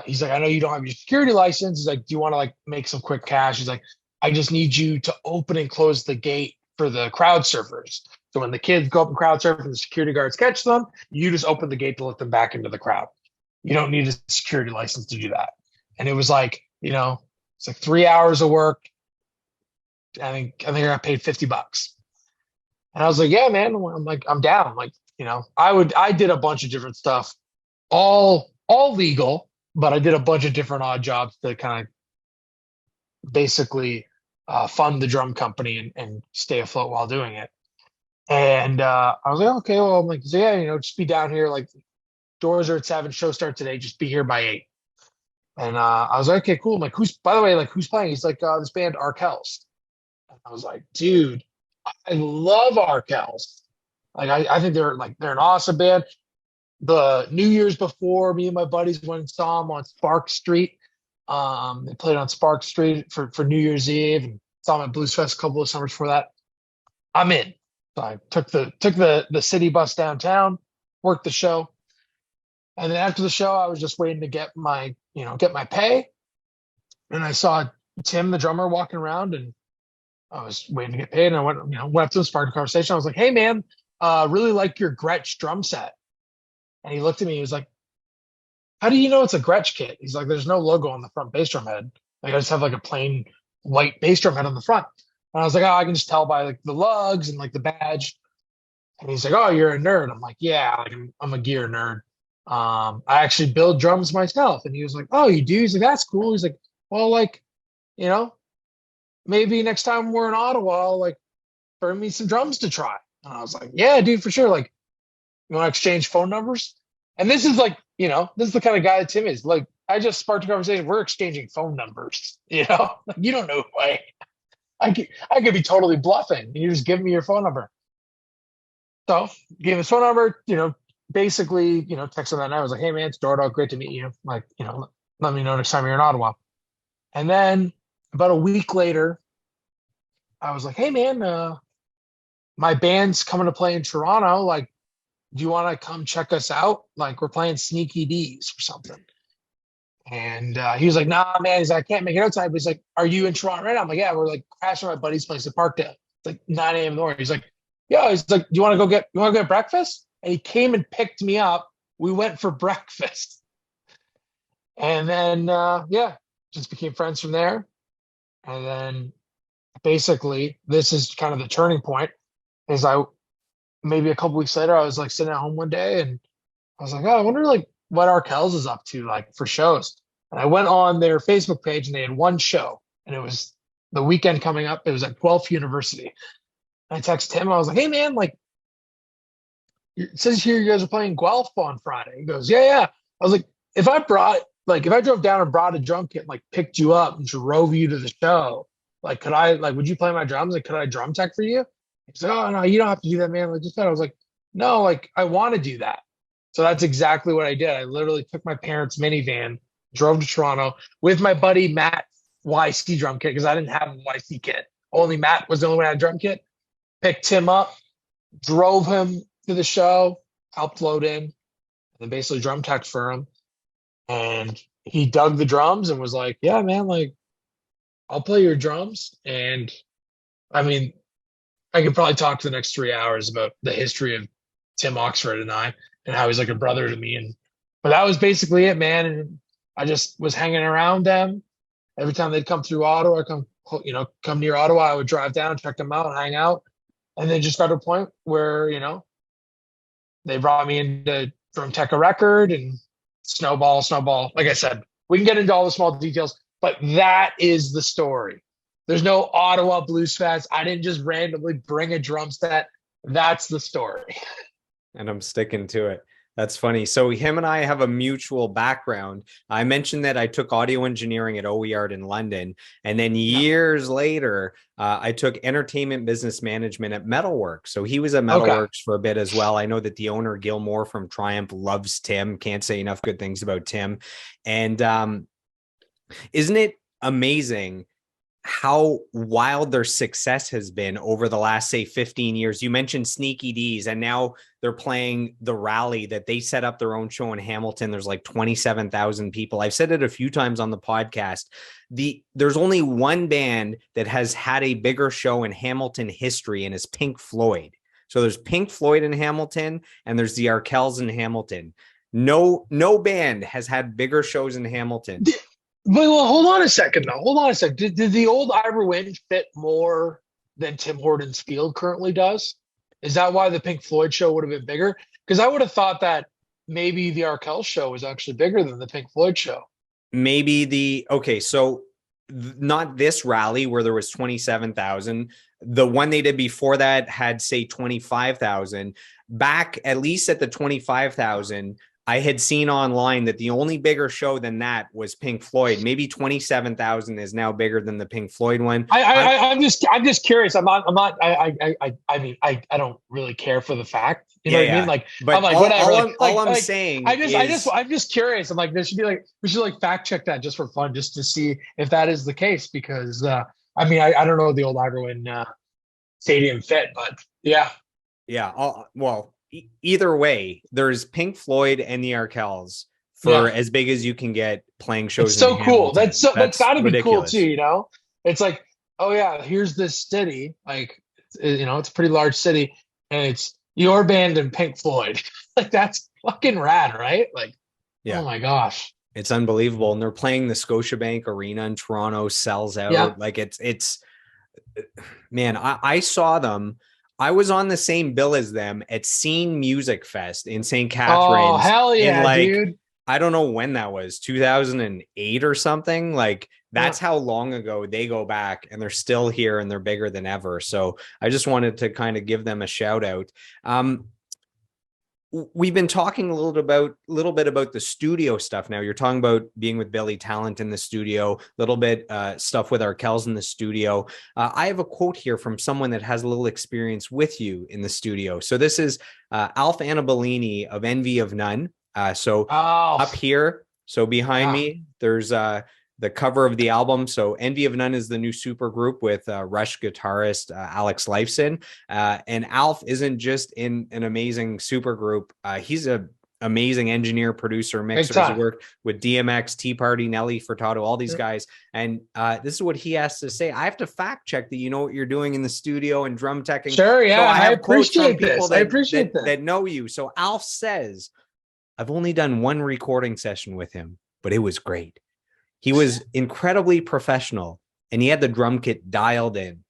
He's like, "I know you don't have your security license." He's like, "Do you want to like make some quick cash?" He's like, "I just need you to open and close the gate for the crowd surfers. So when the kids go up and crowd surf and the security guards catch them, you just open the gate to let them back into the crowd. You don't need a security license to do that." And it was like, it's like 3 hours of work. I think I got paid $50. And I was like, "Yeah, man." I'm like, "I'm down." Like, I did a bunch of different stuff, all legal, but I did a bunch of different odd jobs to kind of basically fund the drum company and stay afloat while doing it. And I was like, "Okay, well," I'm like, "So yeah, just be down here. Like, doors are at 7, show start today. Just be here by 8." And I was like, "Okay, cool." I'm like, "Who's playing?" He's like, "This band Arkells." And I was like, "Dude, I love Arkells. Like, I think they're an awesome band." The New Year's before, me and my buddies went and saw them on Spark Street. They played on Spark Street for New Year's Eve, and saw them at Blues Fest a couple of summers before that. I'm in. So I took the city bus downtown, worked the show, and then after the show, I was just waiting to get my pay, and I saw Tim, the drummer, walking around, and I was waiting to get paid, and I went up to him, sparked a conversation. I was like, "Hey, man, really like your Gretsch drum set." And he looked at me. He was like, "How do you know it's a Gretsch kit?" He's like, "There's no logo on the front bass drum head. Like, I just have like a plain white bass drum head on the front." And I was like, "Oh, I can just tell by like the lugs and like the badge." And he's like, "Oh, you're a nerd." I'm like, "Yeah, like I'm a gear nerd. I actually build drums myself." And he was like, "Oh, you do?" He's like, "That's cool." He's like, "Well, like, you know, maybe next time we're in Ottawa, like, bring me some drums to try." And I was like, "Yeah, dude, for sure. Like, you want to exchange phone numbers?" And this is like, this is the kind of guy that Tim is. Like, I just sparked a conversation. We're exchanging phone numbers. Like, you don't know who I could be totally bluffing. And you just give me your phone number. So gave him his phone number, basically, texted him that night. I was like, "Hey man, it's Dordo. Great to meet you. Like, let me know next time you're in Ottawa." And then about a week later, I was like, "Hey man, my band's coming to play in Toronto. Like, do you want to come check us out? Like, we're playing Sneaky D's or something." And he was like, "Nah, man." He's like, "I can't make it outside." But he's like, "Are you in Toronto right now?" I'm like, "Yeah, we're like crashing at my buddy's place at Parkdale. It's like 9 a.m. in the morning." He's like, "Yeah." He's like, you want to get breakfast?" And he came and picked me up. We went for breakfast. And then, just became friends from there. And then basically, this is kind of the turning point. Is maybe a couple weeks later, I was like sitting at home one day, and I was like, "Oh, I wonder like what Arkells is up to like for shows." And I went on their Facebook page, and they had one show, and it was the weekend coming up. It was at Guelph University. And I texted him. I was like, "Hey man, like, it says here you guys are playing Guelph on Friday." He goes, "Yeah, yeah." I was like, if I drove down and brought a drum kit, and, like, picked you up and drove you to the show, like, would you play my drums? Like, could I drum tech for you? He's like, "Oh no, you don't have to do that, man." Like, just that. I was like, "No, like, I want to do that." So that's exactly what I did. I literally took my parents' minivan, drove to Toronto with my buddy Matt's YC drum kit because I didn't have a YC kit. Only Matt was the only one who had a drum kit. Picked him up, drove him to the show, helped load in, and then basically drum tech for him. And he dug the drums and was like, "Yeah, man, like, I'll play your drums." And I mean, I could probably talk for the next 3 hours about the history of Tim Oxford and I, and how he's like a brother to me. And but that was basically it, man. And I just was hanging around them. Every time they'd come through Ottawa, come near Ottawa, I would drive down, check them out, hang out, and then just got to a point where they brought me into from Tech a Record and snowball. Like I said, we can get into all the small details, but that is the story. There's no Ottawa Blues Fest. I didn't just randomly bring a drum set. That's the story. And I'm sticking to it. That's funny. So him and I have a mutual background. I mentioned that I took audio engineering at OEARD in London. And then years later, I took entertainment business management at Metalworks. So he was at Metalworks for a bit as well. I know that the owner, Gilmore from Triumph, loves Tim. Can't say enough good things about Tim. And isn't it amazing how wild their success has been over the last, say, 15 years. You mentioned Sneaky D's, and now they're playing the rally that they set up their own show in Hamilton. There's like 27,000 people. I've said it a few times on the podcast. There's only one band that has had a bigger show in Hamilton history, and it's Pink Floyd. So there's Pink Floyd in Hamilton, and there's the Arkells in Hamilton. No band has had bigger shows in Hamilton. Well, hold on a second, though. Hold on a second. Did the old Ivor Wind fit more than Tim Hortons Field currently does? Is that why the Pink Floyd show would have been bigger? Because I would have thought that maybe the Arkells show was actually bigger than the Pink Floyd show. Maybe so not this rally where there was 27,000. The one they did before that had, say, 25,000. Back at least at the 25,000, I had seen online that the only bigger show than that was Pink Floyd. Maybe 27,000 is now bigger than the Pink Floyd one. I'm just curious. I don't really care for the fact. You know what I mean? Like, but I'm like, whatever. I'm saying, I'm just curious. I'm like, we should fact check that just for fun, just to see if that is the case. Because I don't know the old Iverwin stadium fit, but yeah. Well, either way, there's Pink Floyd and the Arkells for as big as you can get playing shows. It's so cool. That's gotta be cool too. It's like, oh yeah, here's this city. Like, it's a pretty large city, and it's your band and Pink Floyd. Like, that's fucking rad, right? Like, oh my gosh, it's unbelievable. And they're playing the Scotiabank Arena in Toronto, sells out. Yeah. Like it's man, I saw them. I was on the same bill as them at Scene Music Fest in St. Catharines. Oh, hell yeah, dude. I don't know when that was, 2008 or something. Like, that's how long ago they go back, and they're still here and they're bigger than ever. So I just wanted to kind of give them a shout out. We've been talking a little bit about the studio stuff. Now you're talking about being with Billy Talent in the studio, a little bit stuff with Arkells in the studio. I have a quote here from someone that has a little experience with you in the studio. So this is Alf Annabellini of Envy of None. Up here, so behind me, there's the cover of the album. So Envy of None is the new super group with Rush guitarist Alex Lifeson. And Alf isn't just in an amazing super group. He's an amazing engineer, producer, mixer. He worked with DMX, Tea Party, Nelly Furtado, all these guys. And this is what he has to say. I have to fact check that you know what you're doing in the studio and drum teching. Sure, yeah. So I appreciate this. I appreciate that know you. So Alf says, I've only done one recording session with him, but it was great. He was incredibly professional, and he had the drum kit dialed in.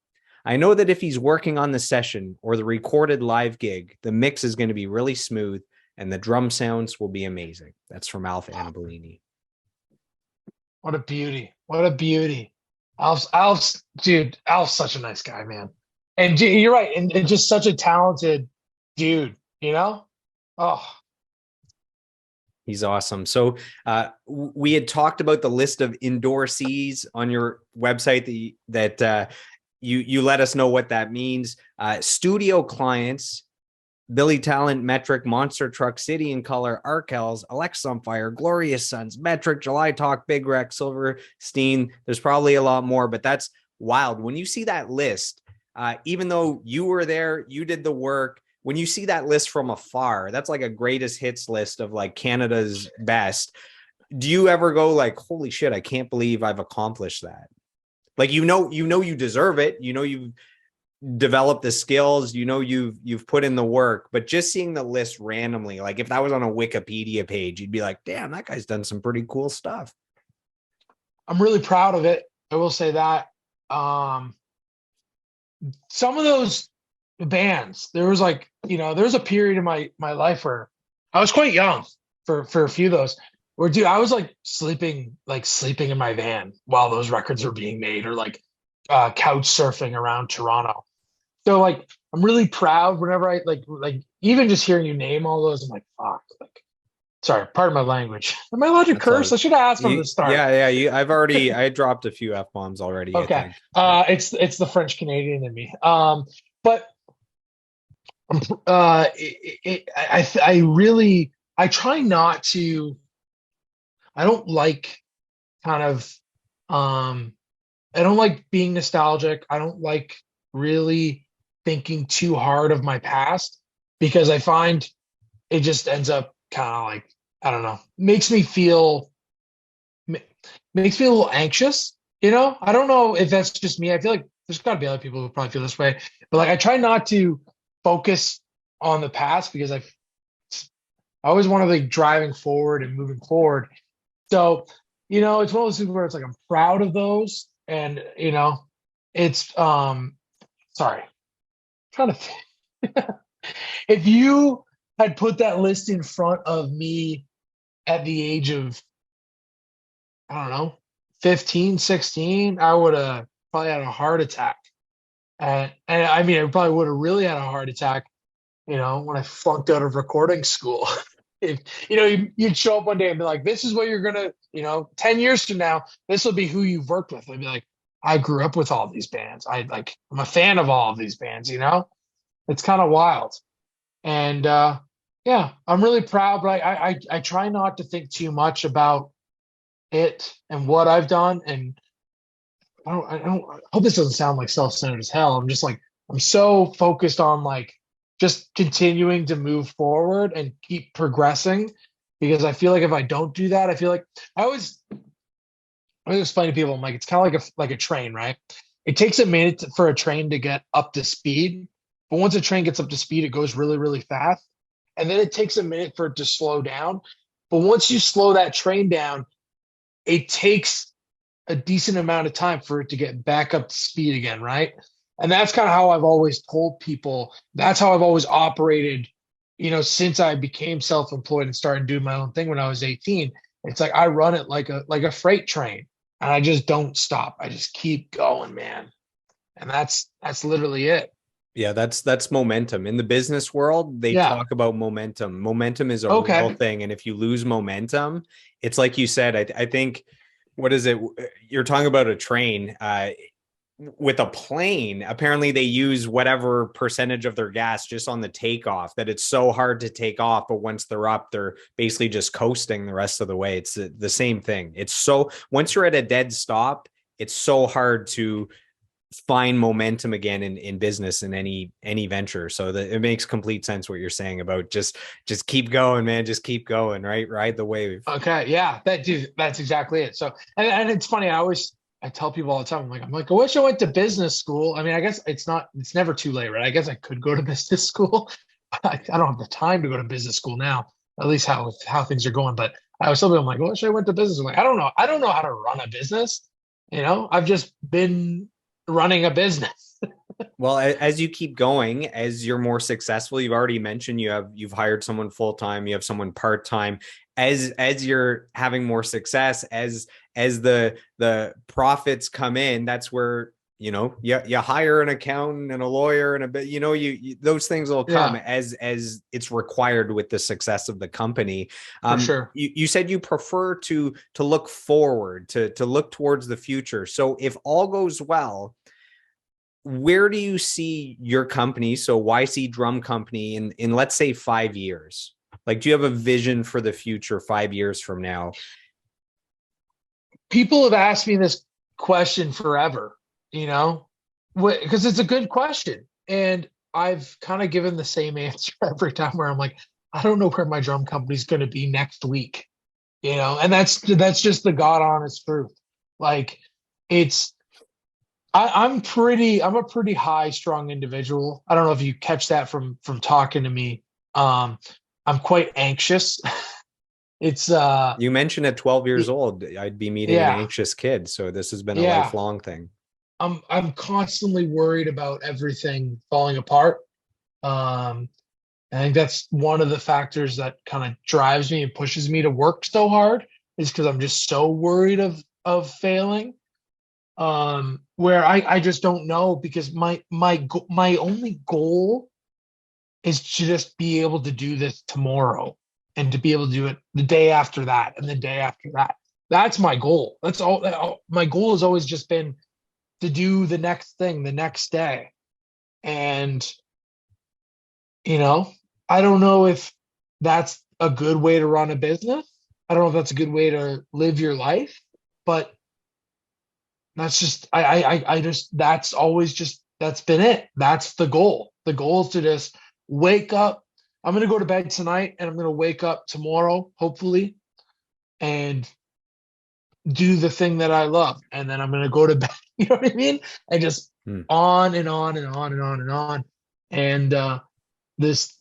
I know that if he's working on the session or the recorded live gig, the mix is going to be really smooth and the drum sounds will be amazing. That's from Alf Annabellini. What a beauty. What a beauty. Alf's such a nice guy, man. And you're right. And just such a talented dude, Oh, he's awesome. So we had talked about the list of endorsees on your website that you let us know what that means. Studio clients, Billy Talent, Metric, Monster Truck, City in Color, Arkells, Alexisonfire, Glorious Sons, Metric, July Talk, Big Wreck, Silverstein. There's probably a lot more, but that's wild. When you see that list, even though you were there, you did the work, when you see that list from afar, that's like a greatest hits list of like Canada's best. Do you ever go like, holy shit, I can't believe I've accomplished that? Like, you deserve it. You've developed the skills, you've put in the work, but just seeing the list randomly, like if that was on a Wikipedia page, you'd be like, damn, that guy's done some pretty cool stuff. I'm really proud of it. I will say that. Some of those bands, there was like, there was a period in my life where I was quite young for a few of those where, dude, I was like sleeping in my van while those records were being made, or like couch surfing around Toronto. So like, I'm really proud whenever I like even just hearing you name all those, I'm like, fuck, like, sorry, pardon my language. Am I allowed to curse? I should have asked from the start. Yeah. I dropped a few F-bombs already. Okay. I think. It's the French Canadian in me. But I try not to. I don't like kind of. I don't like being nostalgic. I don't like really thinking too hard of my past, because I find it just ends up kind of like, I don't know, makes me feel a little anxious. I don't know if that's just me. I feel like there's got to be other people who probably feel this way, but like I try not to focus on the past, because I always want to be driving forward and moving forward. So, it's one of those things where it's like I'm proud of those, and it's sorry, I'm trying to if you had put that list in front of me at the age of, I don't know, 15, 16, I would have probably had a heart attack. And I mean, I probably would have really had a heart attack, when I flunked out of recording school. If, you'd show up one day and be like, this is what you're going to, 10 years from now, this will be who you've worked with. I'd be like, I grew up with all these bands. I'm a fan of all of these bands, it's kind of wild. And, yeah, I'm really proud, but I try not to think too much about it and what I've done. And I hope this doesn't sound like self-centered as hell. I'm just like, I'm so focused on like just continuing to move forward and keep progressing, because I feel like if I don't do that, I feel like I always explain to people, I'm like, it's kind of like a train, right? It takes a minute for a train to get up to speed, but once a train gets up to speed, it goes really, really fast. And then it takes a minute for it to slow down. But once you slow that train down, it takes a decent amount of time for it to get back up to speed again, right? And that's kind of how I've always told people. That's how I've always operated, since I became self-employed and started doing my own thing when I was 18. It's like I run it like a freight train, and I just don't stop. I just keep going, man. And that's literally it. Yeah, that's momentum. In the business world, they talk about momentum. Momentum is a real thing. And if you lose momentum, it's like you said, I think, what is it? You're talking about a train. With a plane, apparently they use whatever percentage of their gas just on the takeoff, that it's so hard to take off. But once they're up, they're basically just coasting the rest of the way. It's the same thing. It's so, once you're at a dead stop, it's so hard to find momentum again in business, in any venture. So that it makes complete sense what you're saying about just keep going, man. Just keep going, right? Ride the wave. Okay. Yeah, that's exactly it. So, and it's funny. I tell people all the time, I'm like, I wish I went to business school. I mean, I guess it's never too late, right? I guess I could go to business school. I don't have the time to go to business school now, at least how things are going. But I was still, I'm like, I wish I went to business. I'm like, I don't know how to run a business. I've just been running a business. Well, as you keep going, as you're more successful, you've already mentioned you've hired someone full-time, you have someone part-time. As you're having more success, as the profits come in, that's where you hire an accountant and a lawyer and a bit, you those things will come as it's required with the success of the company. For sure. You said you prefer to look forward, to look towards the future. So if all goes well, where do you see your company, so YC Drum Company, in let's say 5 years? Like, do you have a vision for the future 5 years from now? People have asked me this question forever, because it's a good question. And I've kind of given the same answer every time, where I'm like, I don't know where my drum company's going to be next week, and that's just the God honest truth. Like, it's I'm a pretty high strung individual. I don't know if you catch that from talking to me. Um, I'm quite anxious. It's You mentioned at 12 years y- old, I'd be meeting an yeah, anxious kid. So this has been a yeah. lifelong thing. I'm constantly worried about everything falling apart. Um, I think that's one of the factors that kind of drives me and pushes me to work so hard is because I'm just so worried of failing. Where I just don't know because my only goal is to just be able to do this tomorrow and to be able to do it the day after that and the day after that. That's my goal. That's all. My goal has always just been to do the next thing the next day. And, you know, I don't know if that's a good way to run a business. I don't know if that's a good way to live your life, but that's just I just that's always just that's been it. That's the goal. The goal is to just wake up. I'm gonna go to bed tonight and I'm gonna wake up tomorrow, hopefully, and do the thing that I love. And then I'm gonna go to bed. You know what I mean? And just Hmm. on and on and on and on and on. And this,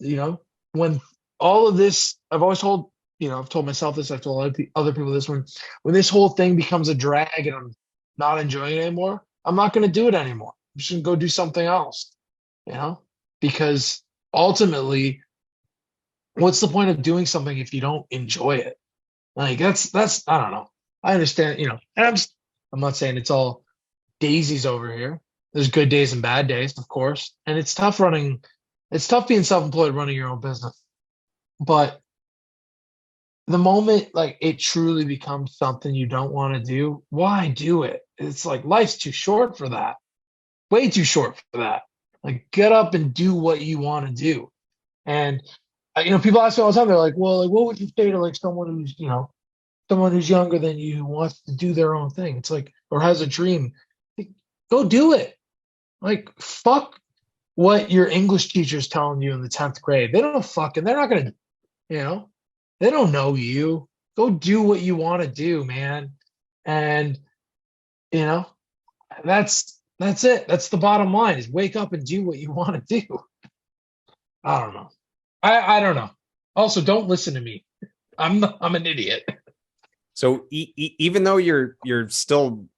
when all of this, I've always told, I've told myself this, I've told other people this when this whole thing becomes a drag and I'm not enjoying it anymore, I'm not going to do it anymore. I'm just going to go do something else, you know, because ultimately, what's the point of doing something if you don't enjoy it? Like I don't know. I understand, and I'm not saying it's all daisies over here. There's good days and bad days, of course. And it's tough being self-employed running your own business. But the moment like it truly becomes something you don't want to do, why do it? It's like life's too short for that. Way too short for that. Like get up and do what you want to do. And people ask me all the time, they're like, well, like, what would you say to like someone who's, someone who's younger than you who wants to do their own thing? It's like, or has a dream. Like, go do it. Like, fuck what your English teacher's telling you in the 10th grade. They're not gonna, you know, they don't know you. Go do what you want to do, man. And, you know, that's it. That's the bottom line is wake up and do what you want to do. I don't know. I don't know. Also, don't listen to me. I'm an idiot. So even though you're still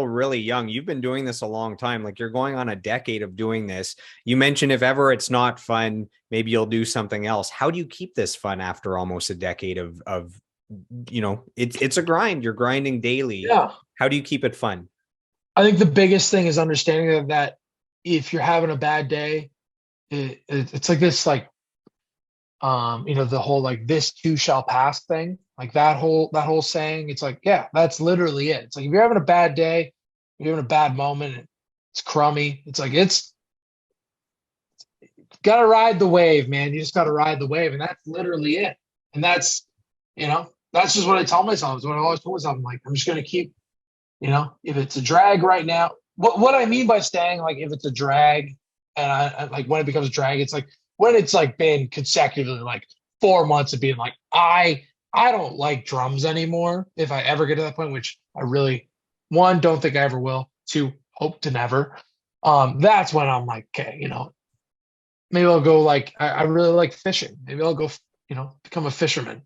really young, you've been doing this a long time. Like you're going on a decade of doing this. You mentioned if ever it's not fun, maybe you'll do something else. How do you keep this fun after almost a decade of it's a grind. You're grinding daily. Yeah. How do you keep it fun? I think the biggest thing is understanding that if you're having a bad day, it's like this, like, the whole like this too shall pass thing, like that whole saying. It's like, yeah, that's literally it. It's like if you're having a bad day, you're having a bad moment, it's crummy. It's like gotta ride the wave, man. You just gotta ride the wave, and that's literally it. And that's just what I tell myself. Is what I always told myself. I'm like, I'm just gonna keep, if it's a drag right now. What I mean by staying, like, if it's a drag, and I like when it becomes a drag, it's like when it's like been consecutively like 4 months of being like, I don't like drums anymore. If I ever get to that point, which I really, one, don't think I ever will. Two, hope to never. That's when I'm like, okay, maybe I'll go like I really like fishing. Maybe I'll go, become a fisherman.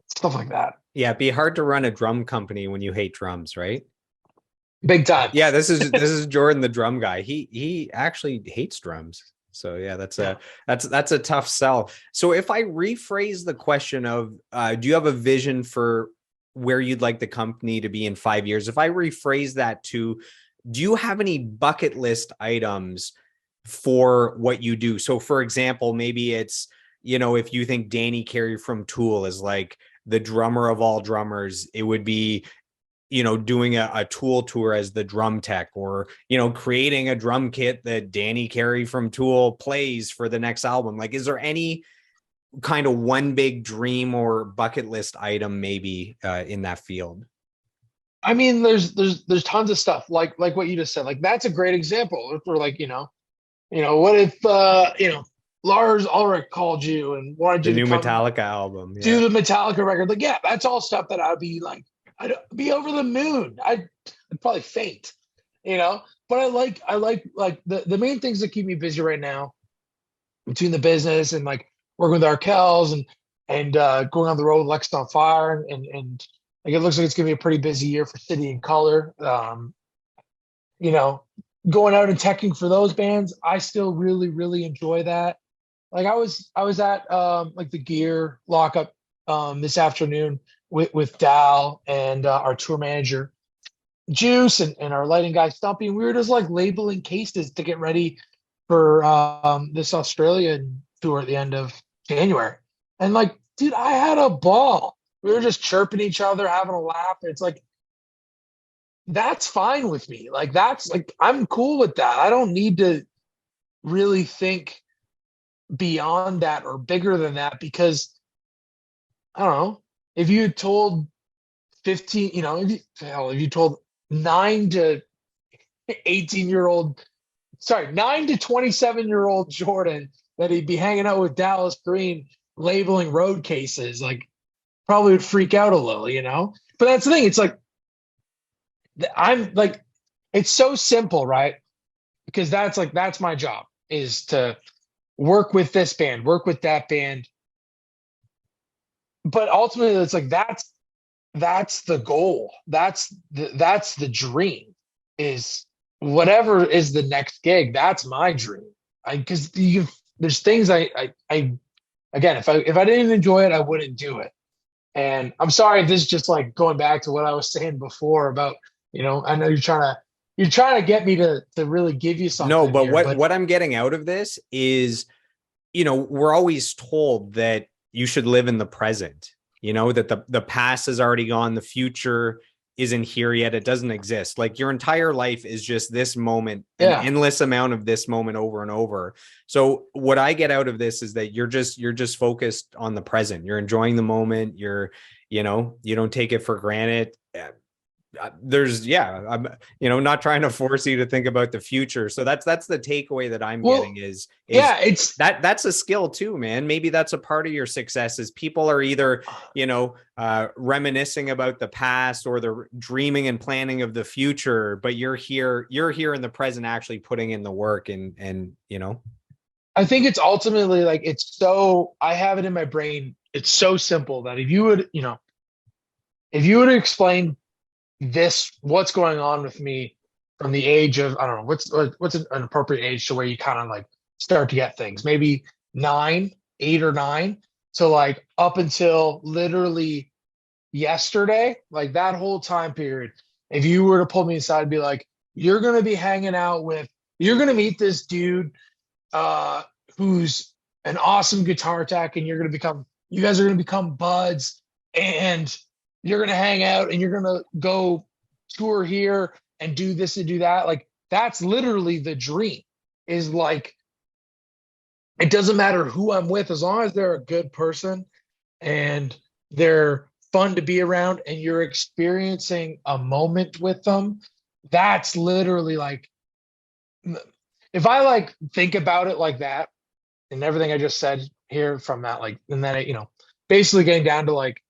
Stuff like that. Yeah, it'd be hard to run a drum company when you hate drums, right? Big time. Yeah, this is Jordan, the drum guy. He actually hates drums. So yeah, Yeah. that's a tough sell. So if I rephrase the question of do you have a vision for where you'd like the company to be in 5 years? If I rephrase that to, do you have any bucket list items for what you do? So for example, maybe it's, if you think Danny Carey from Tool is like the drummer of all drummers, it would be, doing a Tool tour as the drum tech, or, creating a drum kit that Danny Carey from Tool plays for the next album. Like, is there any kind of one big dream or bucket list item maybe in that field? I mean, there's tons of stuff like what you just said. Like that's a great example. If we're like, what if Lars Ulrich called you and wanted The you to new come Metallica album. Yeah. do the Metallica record? Like, yeah, that's all stuff that I'd be like, I'd be over the moon. I'd probably faint. But I like the main things that keep me busy right now between the business and like working with Arkells and going on the road with Alexisonfire and like it looks like it's gonna be a pretty busy year for City and Color. You know, going out and teching for those bands, I still really, really enjoy that. Like I was at like the gear lockup this afternoon with Dal and our tour manager Juice and our lighting guy Stumpy. And we were just like labeling cases to get ready for this Australian tour at the end of January. And like, dude, I had a ball. We were just chirping each other, having a laugh. It's like that's fine with me. Like that's like I'm cool with that. I don't need to really think beyond that or bigger than that because I don't know. If you had told 15, if you told 9 to 18-year-old, sorry, 9 to 27-year-old Jordan that he'd be hanging out with Dallas Green labeling road cases, like probably would freak out a little. But that's the thing. It's like I'm like, it's so simple, right? Because that's my job is to work with this band, work with that band. But ultimately, it's like that's the goal. That's the dream. Is whatever is the next gig. That's my dream. Because there's things I again, if I didn't enjoy it, I wouldn't do it. And I'm sorry if this is just like going back to what I was saying before about, I know you're trying to get me to really give you something. No, but here, what I'm getting out of this is, we're always told that you should live in the present, that the past is already gone. The future isn't here yet. It doesn't exist. Like your entire life is just this moment, an endless amount of this moment over and over. So what I get out of this is that you're just focused on the present. You're enjoying the moment. You don't take it for granted. I'm not trying to force you to think about the future. So that's the takeaway that I'm getting is it's that's a skill too, man. Maybe that's a part of your success is people are either reminiscing about the past or they're dreaming and planning of the future, but you're here in the present actually putting in the work and I think it's ultimately like I have it in my brain, it's so simple that if you would explain what's going on with me from the age of, I don't know, what's an appropriate age to where you kind of like start to get things, maybe 8 or 9. So like up until literally yesterday, like that whole time period, if you were to pull me aside and be like, you're going to meet this dude who's an awesome guitar tech and you guys are going to become buds and you're going to hang out and you're going to go tour here and do this and do that. Like, that's literally the dream is like, it doesn't matter who I'm with, as long as they're a good person and they're fun to be around and you're experiencing a moment with them. That's literally like, if I like think about it like that and everything I just said here from that, like, and then, basically getting down to like,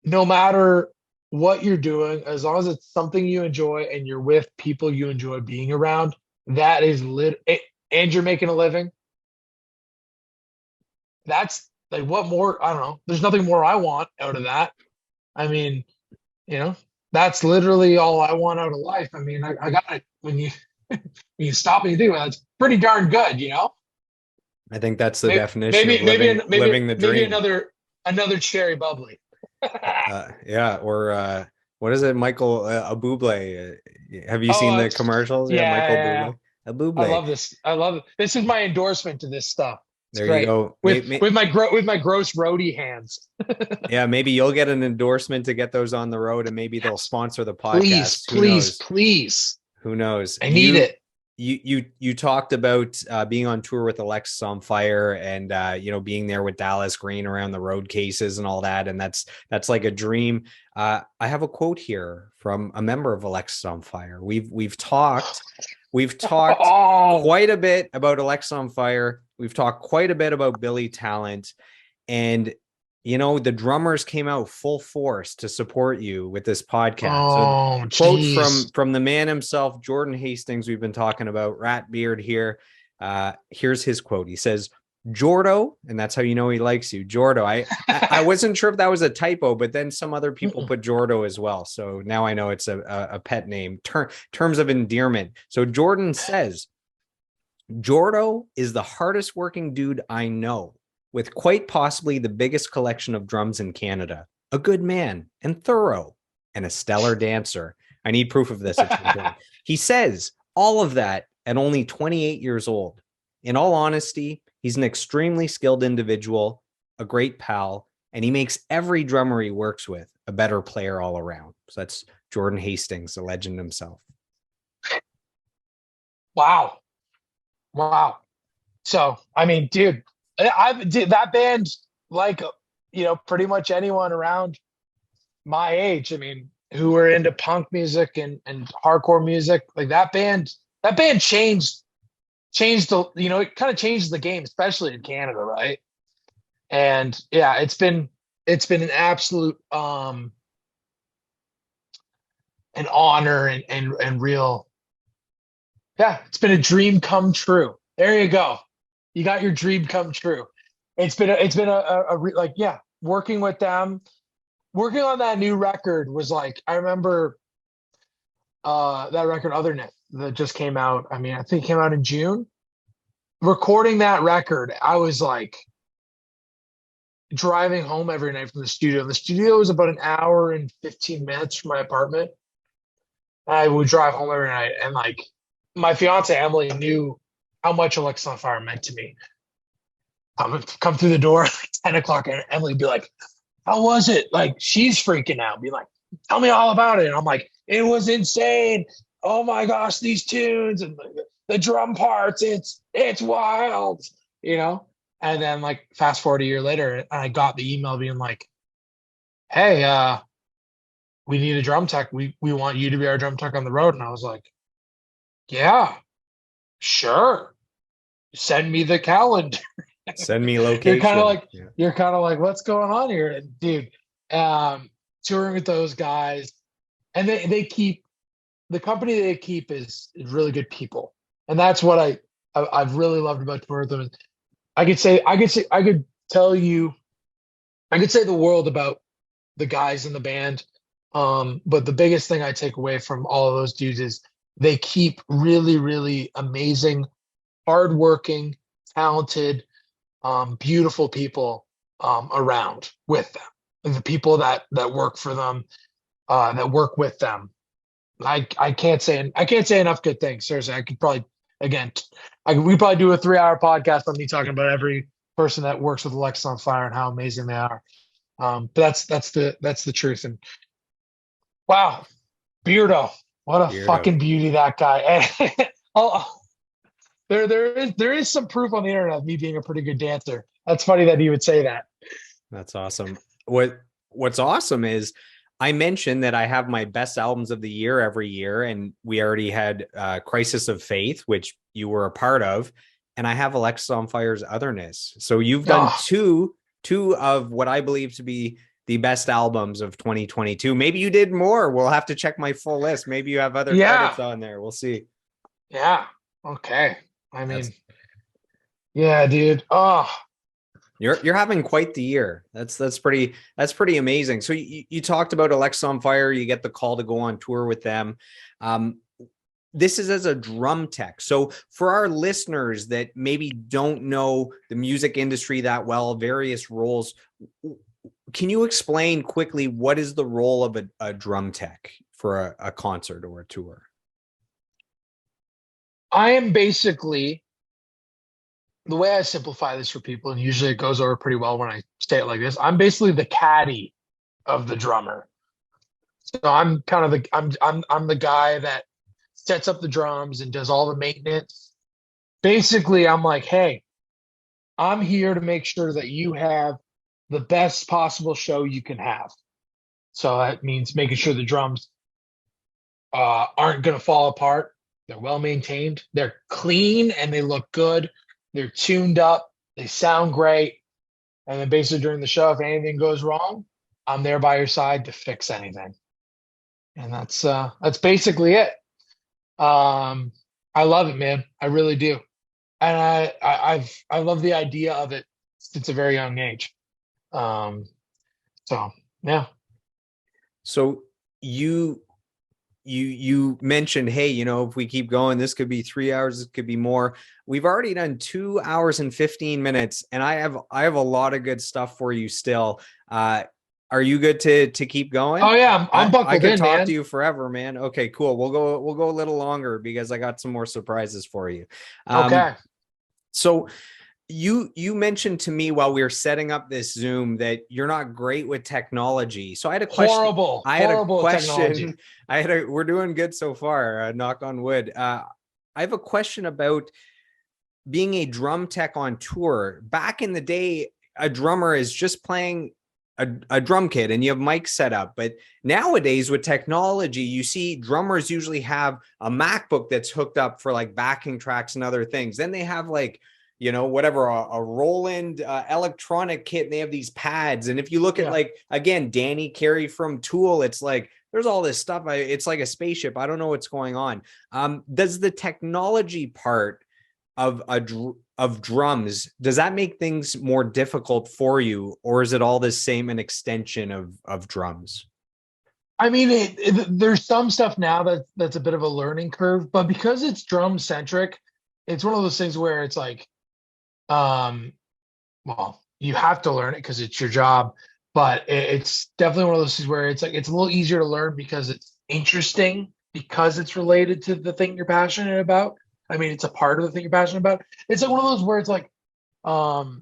no matter what you're doing, as long as it's something you enjoy and you're with people you enjoy being around, that is and you're making a living. That's like, what more? I don't know. There's nothing more I want out of that. I mean, that's literally all I want out of life. I mean, I got it when you stop and you think about it, it's pretty darn good, I think that's the definition of living the dream. Maybe another cherry bubbly. Or what is it, Michael Bublé? Have you seen the commercials? Yeah, Michael Bublé. I love this. This is my endorsement to this stuff. It's there great. You go. With my gross roadie hands. Yeah, maybe you'll get an endorsement to get those on the road, and maybe they'll sponsor the podcast. Please. Who knows? I need it. You talked about being on tour with Alexisonfire and being there with Dallas Green around the road cases and all that, and that's like a dream. I have a quote here from a member of Alexisonfire. We've talked quite a bit about Alexisonfire. We've talked quite a bit about Billy Talent, and The drummers came out full force to support you with this podcast. So Oh, quote geez. from the man himself, Jordan Hastings, we've been talking about, Rat Beard here. Here's his quote. He says, Jordo, and that's how you know he likes you, Jordo. I wasn't sure if that was a typo, but then some other people put Jordo as well. So now I know it's a pet name. Terms of endearment. So Jordan says, Jordo is the hardest working dude I know, with quite possibly the biggest collection of drums in Canada. A good man and thorough and a stellar dancer. I need proof of this at some point. He says all of that at only 28 years old. In all honesty, he's an extremely skilled individual, a great pal, and he makes every drummer he works with a better player all around. So that's Jordan Hastings, the legend himself. Wow. Wow. So, I mean, dude, that band, like, pretty much anyone around my age, I mean, who were into punk music and hardcore music, like that band changed it kind of changed the game, especially in Canada, right? And yeah, it's been an absolute an honor and real, yeah, it's been a dream come true. There you go. You got your dream come true. It's been like, yeah, working with them, working on that new record was like, I remember that record Othernet that just came out. I mean, I think it came out in June. Recording that record, I was like driving home every night from the studio. The studio was about an hour and 15 minutes from my apartment. I would drive home every night, and like my fiance Emily knew how much Alexisonfire meant to me. Come through the door like 10 o'clock, and Emily would be like, how was it? Like, she's freaking out, be like, tell me all about it. And I'm like, it was insane. Oh my gosh, these tunes and the drum parts, it's wild, And then like fast forward a year later, I got the email being like, hey, we need a drum tech. We want you to be our drum tech on the road. And I was like, yeah, sure. Send me the calendar. Send me location. You're kind of like, what's going on here? And dude, touring with those guys, and they keep, the company they keep is really good people. And that's what I've really loved about touring with them. I could say the world about the guys in the band. But the biggest thing I take away from all of those dudes is they keep really, really amazing, hardworking, talented, beautiful people around with them. And the people that work for them, that work with them. I can't say enough good things. Seriously, I could probably we probably do a 3-hour podcast on me talking about every person that works with Alexisonfire and how amazing they are. But that's the truth. And wow, Beardo, what a fucking beauty that guy. There is some proof on the internet of me being a pretty good dancer. That's funny that he would say that. That's awesome. What's awesome is I mentioned that I have my best albums of the year every year, and we already had Crisis of Faith, which you were a part of, and I have Alexisonfire's Otherness. So you've done two of what I believe to be the best albums of 2022. Maybe you did more. We'll have to check my full list. Maybe you have other credits on there. We'll see. Yeah. Okay. I mean, yeah, dude. Oh, you're having quite the year. That's pretty amazing. So you talked about Alexisonfire. You get the call to go on tour with them. This is as a drum tech. So for our listeners that maybe don't know the music industry that well, various roles, can you explain quickly what is the role of a drum tech for a concert or a tour? I am basically, the way I simplify this for people, and usually it goes over pretty well when I say it like this, I'm basically the caddy of the drummer. So I'm kind of I'm the guy that sets up the drums and does all the maintenance. Basically, I'm like, hey, I'm here to make sure that you have the best possible show you can have. So that means making sure the drums aren't going to fall apart. They're well maintained. They're clean and they look good. They're tuned up. They sound great. And then basically during the show, if anything goes wrong, I'm there by your side to fix anything. And that's basically it. I love it, man. I really do. And I love the idea of it since a very young age. So yeah. So you mentioned, hey, if we keep going, this could be 3 hours, this could be more. We've already done 2 hours and 15 minutes, and I have a lot of good stuff for you still. Are you good to keep going? Oh yeah, I'm buckled I could in, talk man. to you forever, man. Okay, cool. We'll go a little longer because I got some more surprises for you. Okay. So you mentioned to me while we were setting up this Zoom that you're not great with technology. So I had a question. Horrible technology. We're doing good so far, knock on wood. I have a question about being a drum tech on tour. Back in the day, a drummer is just playing a drum kit and you have mics set up. But nowadays with technology, you see drummers usually have a MacBook that's hooked up for like backing tracks and other things. Then they have like, whatever, a Roland electronic kit, and they have these pads. And if you look at like, again, Danny Carey from Tool, it's like, there's all this stuff. It's like a spaceship. I don't know what's going on. Does the technology part of drums, does that make things more difficult for you, or is it all the same, an extension of drums? I mean, there's some stuff now that's a bit of a learning curve, but because it's drum centric, it's one of those things where it's like, well, you have to learn it because it's your job, but it's definitely one of those things where it's like it's a little easier to learn because it's interesting, because it's related to the thing you're passionate about. I mean, it's a part of the thing you're passionate about. It's like one of those where it's like, that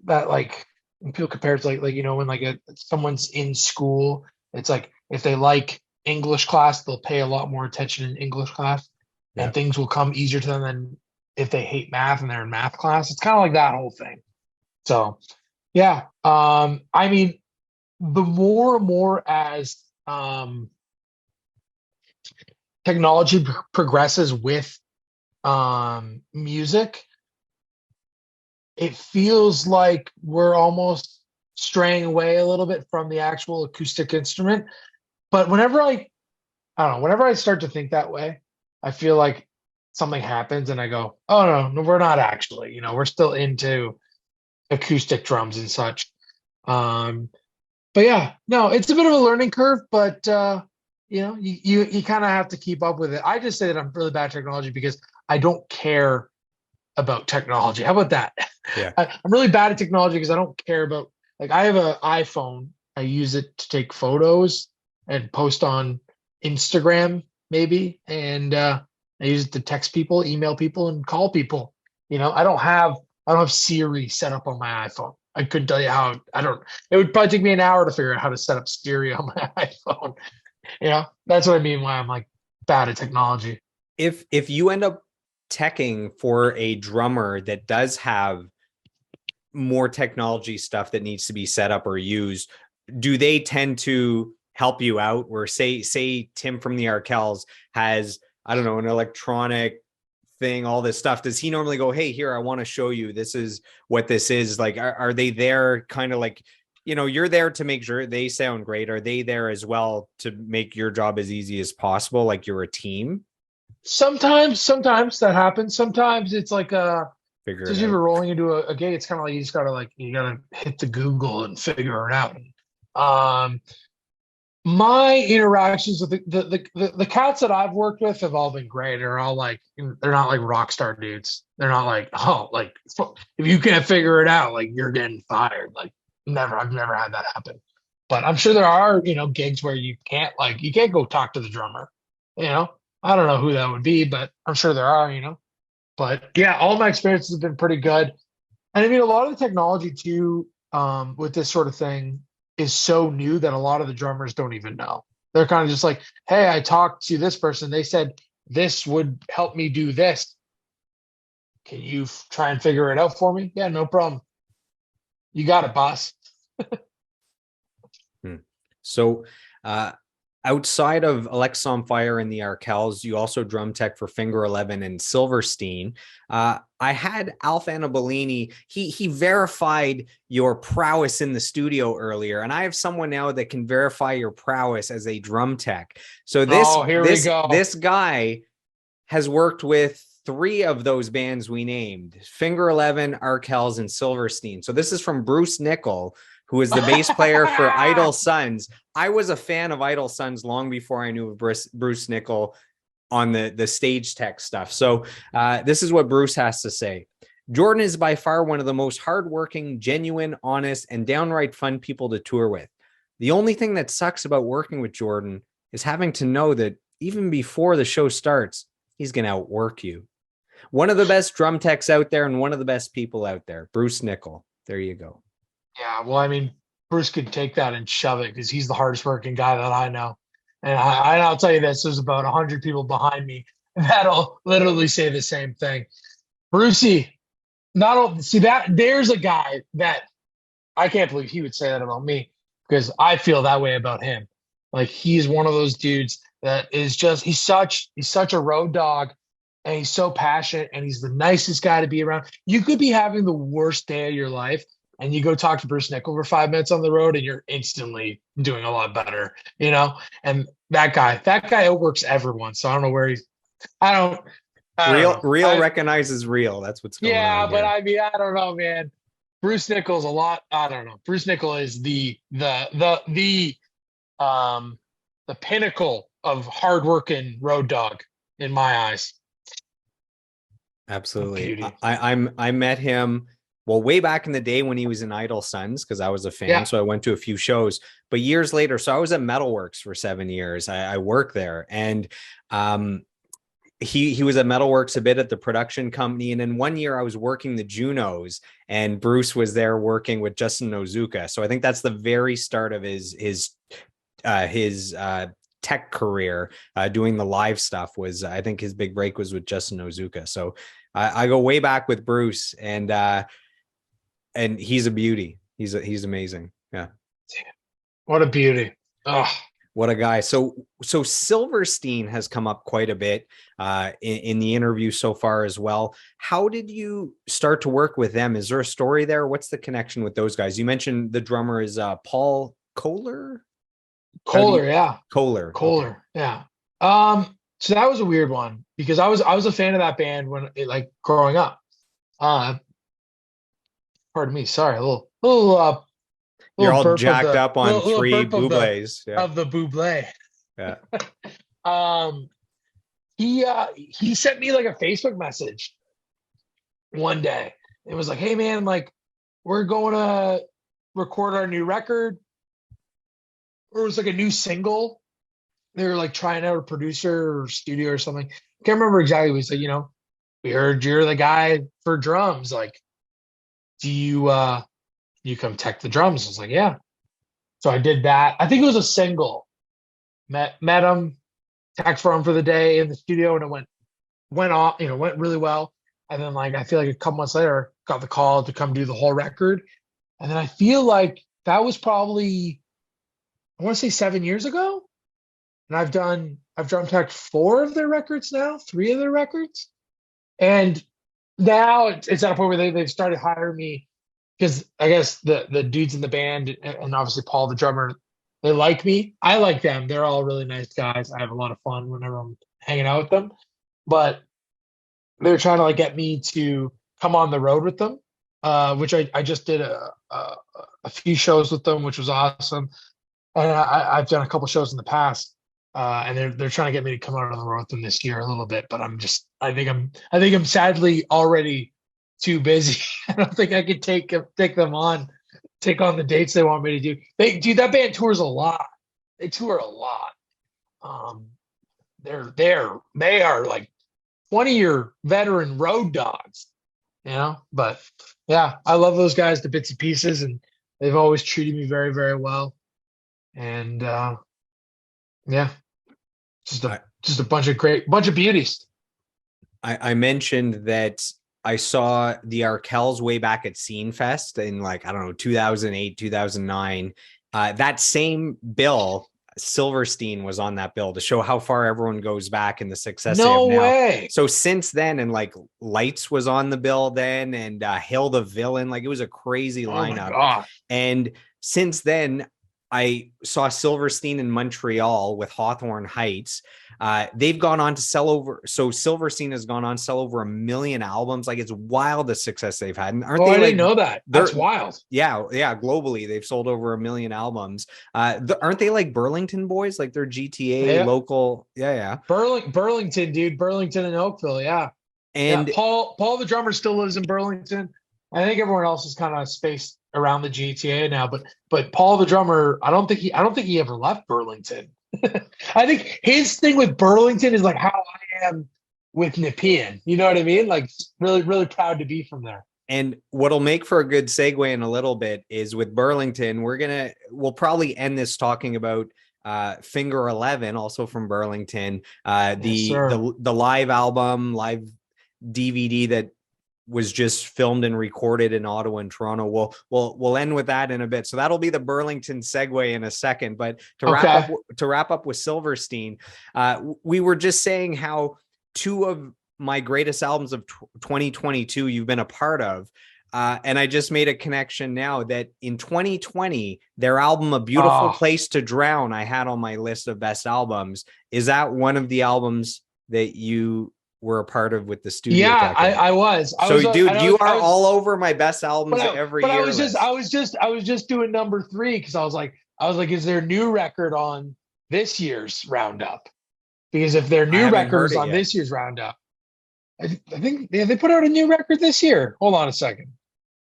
like when people compare it to like when like someone's in school, it's like if they like English class, they'll pay a lot more attention in English class, and things will come easier to them than if they hate math and they're in math class. It's kind of like that whole thing. So yeah. I mean, the more and more as technology progresses with music, it feels like we're almost straying away a little bit from the actual acoustic instrument. But whenever I don't know, whenever I start to think that way, I feel like something happens and I go, oh no, we're not actually, we're still into acoustic drums and such. But yeah, no, it's a bit of a learning curve, but you kind of have to keep up with it. I just say that I'm really bad at technology because I don't care about technology. How about that? Yeah. I'm really bad at technology because I don't care about, like, I have an iPhone. I use it to take photos and post on Instagram maybe, and I use it to text people, email people, and call people. I don't have Siri set up on my iPhone. I couldn't tell you how. It would probably take me an hour to figure out how to set up Siri on my iPhone. That's what I mean why I'm like bad at technology. If you end up teching for a drummer that does have more technology stuff that needs to be set up or used, do they tend to help you out? Where say Tim from the Arkells has, I don't know, an electronic thing, all this stuff, does he normally go, hey, here, I want to show you, this is what this is? Like, are they there kind of like, you're there to make sure they sound great? Are they there as well to make your job as easy as possible, like you're a team? Sometimes that happens. Sometimes it's like Figure just it if you're out. rolling into a gig, it's kind of like you gotta hit the Google and figure it out. My interactions with the cats that I've worked with have all been great. They're all like, they're not like rock star dudes. They're not like, oh, like if you can't figure it out, like you're getting fired. Like I've never had that happen. But I'm sure there are, gigs where you can't go talk to the drummer. I don't know who that would be, but I'm sure there are. But yeah, all my experiences have been pretty good. And I mean, a lot of the technology too, with this sort of thing is so new that a lot of the drummers don't even know. They're kind of just like, hey, I talked to this person. They said this would help me do this. Can you try and figure it out for me? Yeah, no problem. You got it, boss. So outside of Alexisonfire and the Arkells, you also drum tech for Finger 11 and Silverstein. I had Alf Annabellini. He verified your prowess in the studio earlier, and I have someone now that can verify your prowess as a drum tech. So Here we go. this guy has worked with three of those bands we named: Finger 11, Arkells, and Silverstein. So this is from Bruce Nickel, who is the bass player for Idle Sons. I was a fan of Idle Sons long before I knew of Bruce Nickel on the stage tech stuff. So this is what Bruce has to say. Jordan is by far one of the most hardworking, genuine, honest, and downright fun people to tour with. The only thing that sucks about working with Jordan is having to know that even before the show starts, he's going to outwork you. One of the best drum techs out there and one of the best people out there, Bruce Nickel. There you go. Yeah, well, I mean, Bruce could take that and shove it because he's the hardest working guy that I know. And I'll tell you this, there's about 100 people behind me that'll literally say the same thing. Brucey, there's a guy that I can't believe he would say that about me, because I feel that way about him. Like, he's one of those dudes that is just, he's such a road dog, and he's so passionate, and he's the nicest guy to be around. You could be having the worst day of your life, and you go talk to Bruce Nickel for 5 minutes on the road, and you're instantly doing a lot better, And that guy outworks everyone. So I don't know where he's. I don't real recognizes real. That's what's going on. Yeah, but I mean, I don't know, man. Bruce Nickel's a lot. I don't know. Bruce Nickel is the pinnacle of hardworking road dog in my eyes. Absolutely. I met him way back in the day when he was in Idle Sons, because I was a fan. Yeah. So I went to a few shows, but years later, so I was at Metalworks for 7 years. I worked there, and he was at Metalworks a bit at the production company. And then one year I was working the Junos, and Bruce was there working with Justin Nozuka. So I think that's the very start of his tech career. Doing the live stuff was, I think his big break was with Justin Nozuka. So I go way back with Bruce, and he's a beauty. He's amazing. Yeah. What a beauty. Oh, what a guy. So Silverstein has come up quite a bit in the interview so far as well. How did you start to work with them? Is there a story there? What's the connection with those guys? You mentioned the drummer is Paul Kohler? Yeah. Kohler. Okay. Yeah. So that was a weird one, because I was a fan of that band when growing up. Pardon me. Sorry. A little you're all jacked up on three Bublés of the Bublé. Yeah. He sent me like a Facebook message one day. It was like, "Hey man, we're going to record our new record." Or it was like a new single. They were like trying out a producer or studio or something. I can't remember exactly. He said, "We heard you're the guy for drums. Like, do you come tech the drums?" I was like, "Yeah." So I did that. I think it was a single. Met him, tech for him for the day in the studio, and it went off, went really well. And then I feel like a couple months later, got the call to come do the whole record. And then I feel like that was probably, I want to say 7 years ago. And I've drum teched 4 of their records now, 3 of their records. And now it's at a point where they've started hiring me, because I guess the dudes in the band, and obviously Paul, the drummer, they like me. I like them. They're all really nice guys. I have a lot of fun whenever I'm hanging out with them. But they're trying to get me to come on the road with them, which I just did a few shows with them, which was awesome. And I've done a couple shows in the past, and they're trying to get me to come out on the road with them this year a little bit. But I think I'm sadly already too busy. I don't think I could take them on, take on the dates they want me to do. That band tours a lot. They tour a lot. They are like 20-year veteran road dogs, But yeah, I love those guys to bits and pieces, and they've always treated me very, very well. And yeah, just a bunch of beauties. I mentioned that I saw the Arkells way back at Scene Fest in 2008, 2009. That same bill, Silverstein was on that bill to show how far everyone goes back and the success they have No now. way. So since then, and like Lights was on the bill then, and Hail the Villain, like it was a crazy lineup. Oh my God. And since then, I saw Silverstein in Montreal with Hawthorne Heights. They've gone on to sell over. So Silverstein has gone on to sell over 1 million albums. Like it's wild the success they've had. And aren't they I like, didn't know that. That's wild. Yeah. Globally, they've sold over 1 million albums. Aren't they like Burlington boys? Like they're GTA local. Yeah. Burlington, dude. Burlington and Oakville. Yeah. And Paul the drummer still lives in Burlington. I think everyone else is kind of spaced around the GTA now, but Paul the drummer, I don't think he ever left Burlington. I think his thing with Burlington is like how I am with Nepean. You know what I mean? Like really, really proud to be from there. And what'll make for a good segue in a little bit is with Burlington, we'll probably end this talking about Finger 11, also from Burlington, the live album, live DVD that was just filmed and recorded in Ottawa and Toronto. We'll end with that in a bit. So that'll be the Burlington segue in a second. But to wrap up with Silverstein, we were just saying how two of my greatest albums of 2022 you've been a part of. And I just made a connection now that in 2020, their album, A Beautiful Place to Drown, I had on my list of best albums. Is that one of the albums that you were a part of with the studio? Yeah, I was. You are all over my best albums every year. I was just doing number 3 because I was like, is there a new record on this year's roundup? Because if their new record is on this year's roundup, I think they put out a new record this year. Hold on a second.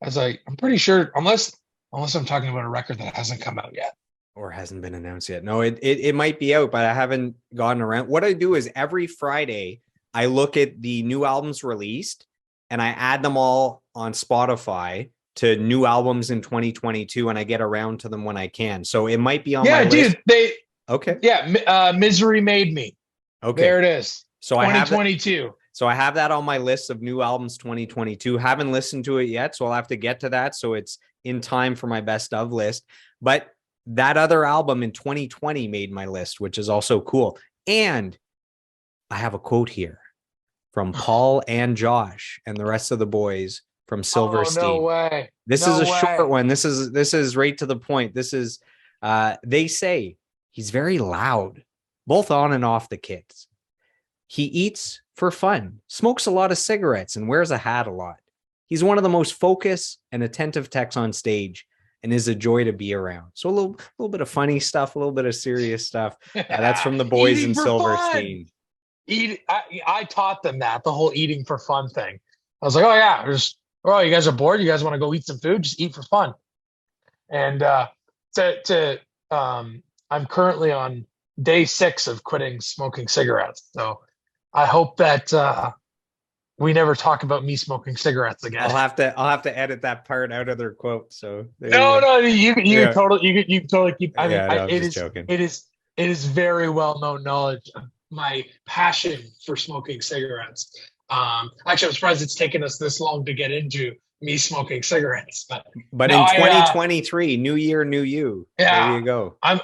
I'm pretty sure, unless I'm talking about a record that hasn't come out yet. Or hasn't been announced yet. No, it might be out, but I haven't gotten around. What I do is every Friday, I look at the new albums released and I add them all on Spotify to new albums in 2022, and I get around to them when I can. So it might be on my list. Okay. Yeah, Misery Made Me. Okay. There it is. So 2022. I have that on my list of new albums 2022. Haven't listened to it yet, so I'll have to get to that. So it's in time for my best of list. But that other album in 2020 made my list, which is also cool. And I have a quote here from Paul and Josh and the rest of the boys from Silverstein. Oh, no way. This is a short one. This is right to the point. This is, they say he's very loud, both on and off the kits. He eats for fun, smokes a lot of cigarettes, and wears a hat a lot. He's one of the most focused and attentive techs on stage and is a joy to be around. So a little bit of funny stuff, a little bit of serious stuff. That's from the boys in Silverstein. I taught them that, the whole eating for fun thing. I was like, oh yeah, you guys are bored, you guys want to go eat some food, just eat for fun. And I'm currently on day 6 of quitting smoking cigarettes, so I hope that we never talk about me smoking cigarettes again. I'll have to edit that part out of their quote. So you can totally keep. I mean, it is very well known knowledge of my passion for smoking cigarettes. Actually, I'm surprised it's taken us this long to get into me smoking cigarettes. But in 2023, new year, new you. Yeah, there you go. I'll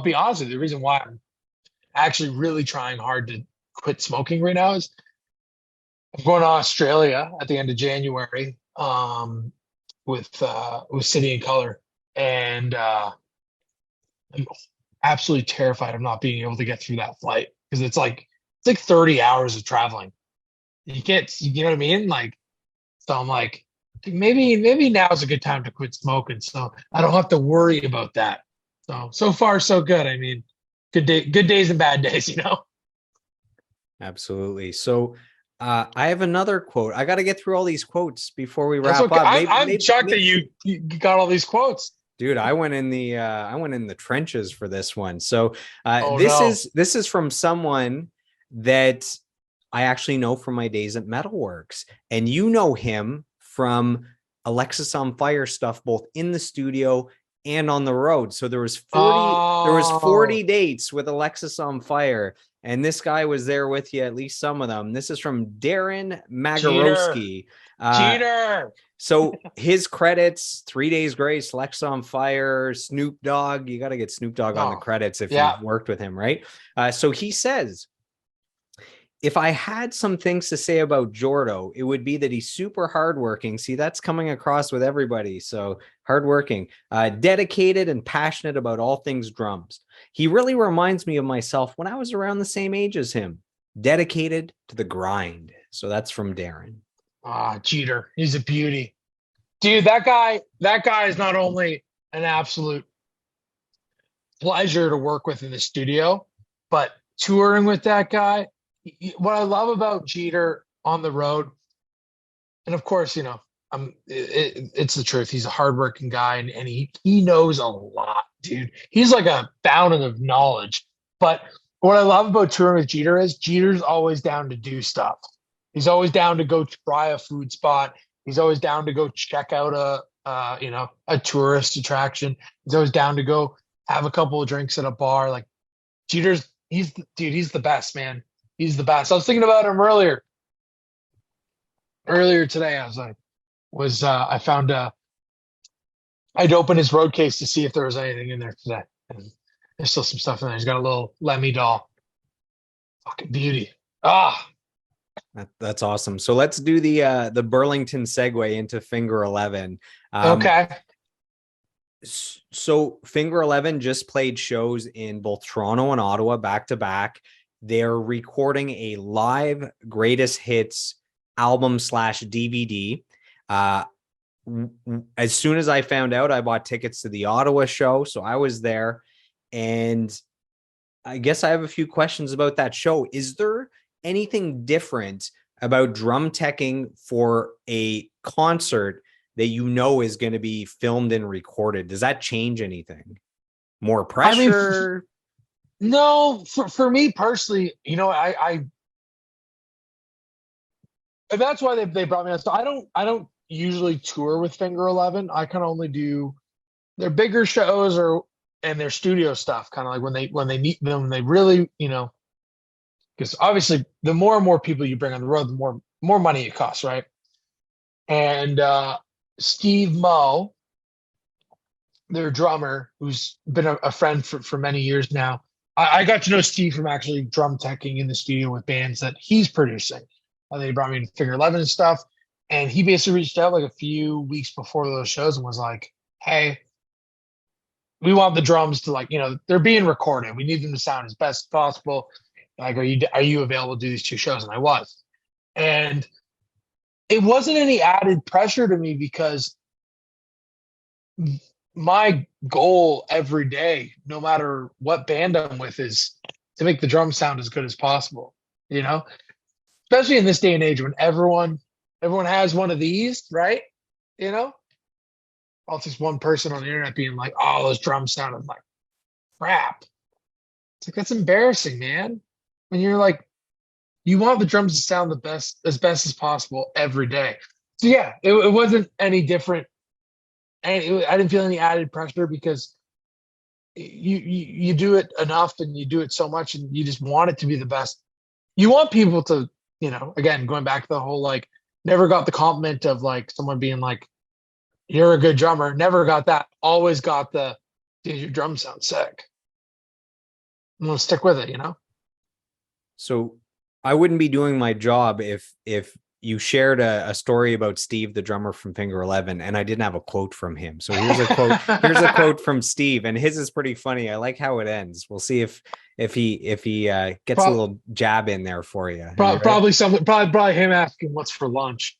be honest with you. The reason why I'm actually really trying hard to quit smoking right now is I'm going to Australia at the end of January with City and Color, and I'm absolutely terrified of not being able to get through that flight because it's like 30 hours of traveling. You know what I mean? Like, so I'm like, maybe now is a good time to quit smoking, so I don't have to worry about that. So far so good. I mean, good days and bad days, you know. Absolutely. So I have another quote. I got to get through all these quotes before we wrap up. I'm shocked that you got all these quotes. Dude, I went in the trenches for this one. So this is from someone that I actually know from my days at Metalworks, and you know him from Alexisonfire stuff, both in the studio and on the road. So there was 40 dates with Alexisonfire. And this guy was there with you, at least some of them. This is from Darren Cheater. Magarowski. Cheater. So his credits: 3 Days Grace, Alexisonfire, Snoop Dogg. You got to get Snoop Dogg on the credits if you've worked with him, right? So he says, if I had some things to say about Jordo, it would be that he's super hardworking. See, that's coming across with everybody. So hardworking, dedicated, and passionate about all things drums. He really reminds me of myself when I was around the same age as him. Dedicated to the grind. So that's from Darren. Cheater. He's a beauty. Dude, that guy is not only an absolute pleasure to work with in the studio, but touring with that guy. What I love about Jeter on the road, and of course, it's the truth. He's a hardworking guy, and he knows a lot, dude. He's like a fountain of knowledge. But what I love about touring with Jeter is Jeter's always down to do stuff. He's always down to go try a food spot. He's always down to go check out a tourist attraction. He's always down to go have a couple of drinks at a bar. Like he's the best, man. He's the best. I was thinking about him earlier today. I found I'd open his road case to see if there was anything in there today. And there's still some stuff in there. He's got a little Lemmy doll. Fucking beauty. That's awesome. So let's do the Burlington segue into Finger 11. Okay. So Finger 11 just played shows in both Toronto and Ottawa back to back. They're recording a live greatest hits album / DVD. As soon as I found out, I bought tickets to the Ottawa show. So I was there, and I guess I have a few questions about that show. Is there anything different about drum teching for a concert that is going to be filmed and recorded? Does that change anything? More pressure? No, for me personally, I and that's why they brought me on. So I don't usually tour with Finger 11. I kind of only do their bigger shows and their studio stuff. Kind of like when they meet them, they really, because obviously the more and more people you bring on the road, the more money it costs, right? And Steve Moe, their drummer, who's been a friend for many years now. I got to know Steve from actually drum teching in the studio with bands that he's producing. They brought me to Figure 11 and stuff. And he basically reached out like a few weeks before those shows and was like, hey, we want the drums to they're being recorded. We need them to sound as best as possible. Like, are you available to do these 2 shows? And I was. And it wasn't any added pressure to me because my goal every day, no matter what band I'm with, is to make the drums sound as good as possible, especially in this day and age when everyone has one of these, right? All just one person on the internet being like, oh, those drums sounded like crap. It's like, that's embarrassing, man. When you're like, you want the drums to sound as best as possible every day. So yeah, it wasn't any different. And I didn't feel any added pressure because you do it enough and you do it so much and you just want it to be the best. You want people to, again, going back to the whole, never got the compliment of someone being like, you're a good drummer. Never got that. Always got the, dude, your drums sound sick. I'm going to stick with it, So I wouldn't be doing my job if you shared a story about Steve, the drummer from Finger 11, and I didn't have a quote from him. So here's a quote. Here's a quote from Steve, and his is pretty funny. I like how it ends. We'll see if he gets a little jab in there for you. Probably him asking what's for lunch.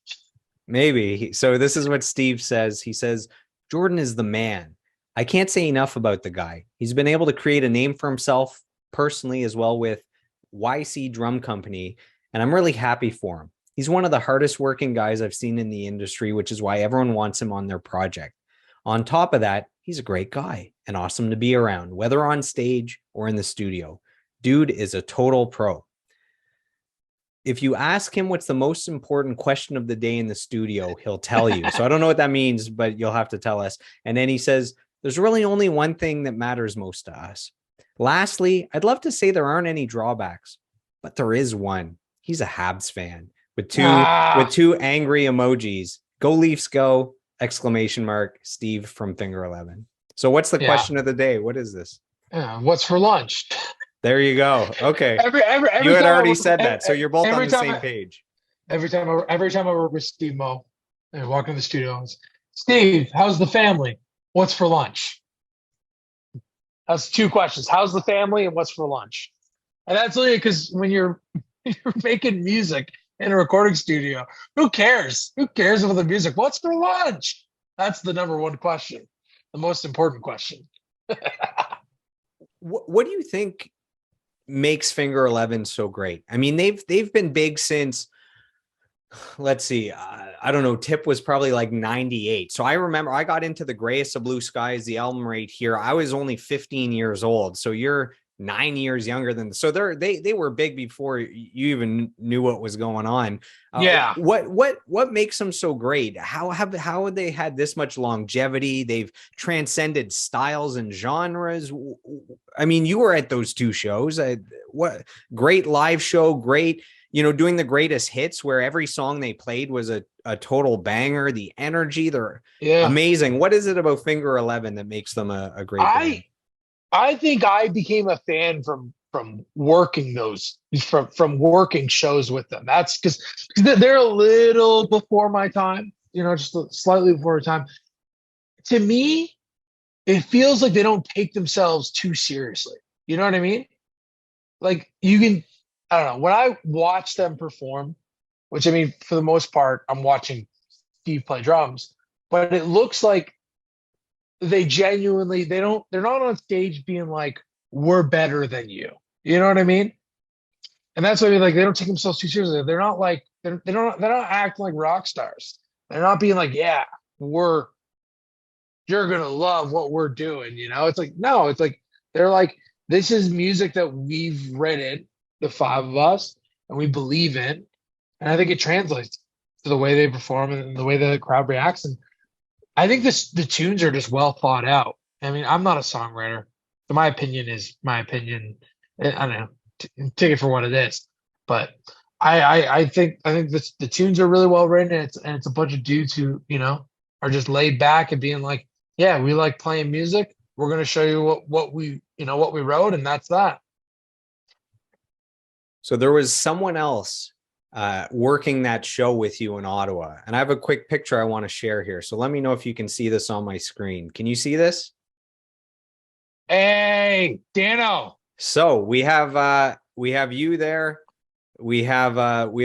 Maybe. So this is what Steve says. He says, Jordan is the man. I can't say enough about the guy. He's been able to create a name for himself personally as well with YC Drum Company, and I'm really happy for him. He's one of the hardest working guys I've seen in the industry, which is why everyone wants him on their project. On top of that, he's a great guy and awesome to be around, whether on stage or in the studio. Dude is a total pro. If you ask him what's the most important question of the day in the studio, he'll tell you. So I don't know what that means, but you'll have to tell us. And then he says, there's really only one thing that matters most to us. Lastly, I'd love to say there aren't any drawbacks, but there is one. He's a Habs fan with two angry emojis. Go Leafs, go! Exclamation mark. Steve from Finger 11. So what's the Yeah. question of the day? What is this? Yeah. What's for lunch? There you go. Okay. You Every had time already said that, so you're both on the same I, page. every time I work with Steve Mo, I walk in the studio. Steve, how's the family? What's for lunch? That's two questions. How's the family and what's for lunch? And that's really because when you're making music in a recording studio, who cares? Who cares about the music? What's for lunch? That's the number one question, the most important question. What do you think makes Finger 11 so great? I mean, they've been big since, let's see, I don't know, Tip was probably like 98. So I remember I got into the Grayest of Blue Skies, the album right here. I was only 15 years old. So you're 9 years younger than, so they were big before you even knew what was going on. Yeah. What makes them so great? How have they had this much longevity? They've transcended styles and genres. I mean, you were at those two shows. What great live show, great, doing the greatest hits where every song they played was a total banger. The energy, they're amazing. What is it about Finger 11 that makes them a great band? I think I became a fan from working those from working shows with them. That's because they're a little before my time, just slightly before my time. To me, it feels like they don't take themselves too seriously. You know what I mean? Like I don't know, when I watch them perform, which I mean, for the most part, I'm watching Steve play drums, but it looks like they're not on stage being like, we're better than you. You know what I mean? And that's what I mean, like, they don't take themselves too seriously. They're not like, they're not acting like rock stars. They're not being like, yeah, you're going to love what we're doing. It's like, no, it's like, they're like, this is music that we've written, the five of us, and we believe in. And I think it translates to the way they perform and the way the crowd reacts. And I think the tunes are just well thought out. I mean, I'm not a songwriter, so my opinion is my opinion. I don't know, take it for what it is. But I think the tunes are really well written, and it's a bunch of dudes who are just laid back and being like, yeah, we like playing music. We're gonna show you what we wrote, and that's that. So there was someone else working that show with you in Ottawa. And I have a quick picture I want to share here. So let me know if you can see this on my screen. Can you see this? Hey, Dano. So we have you there. We have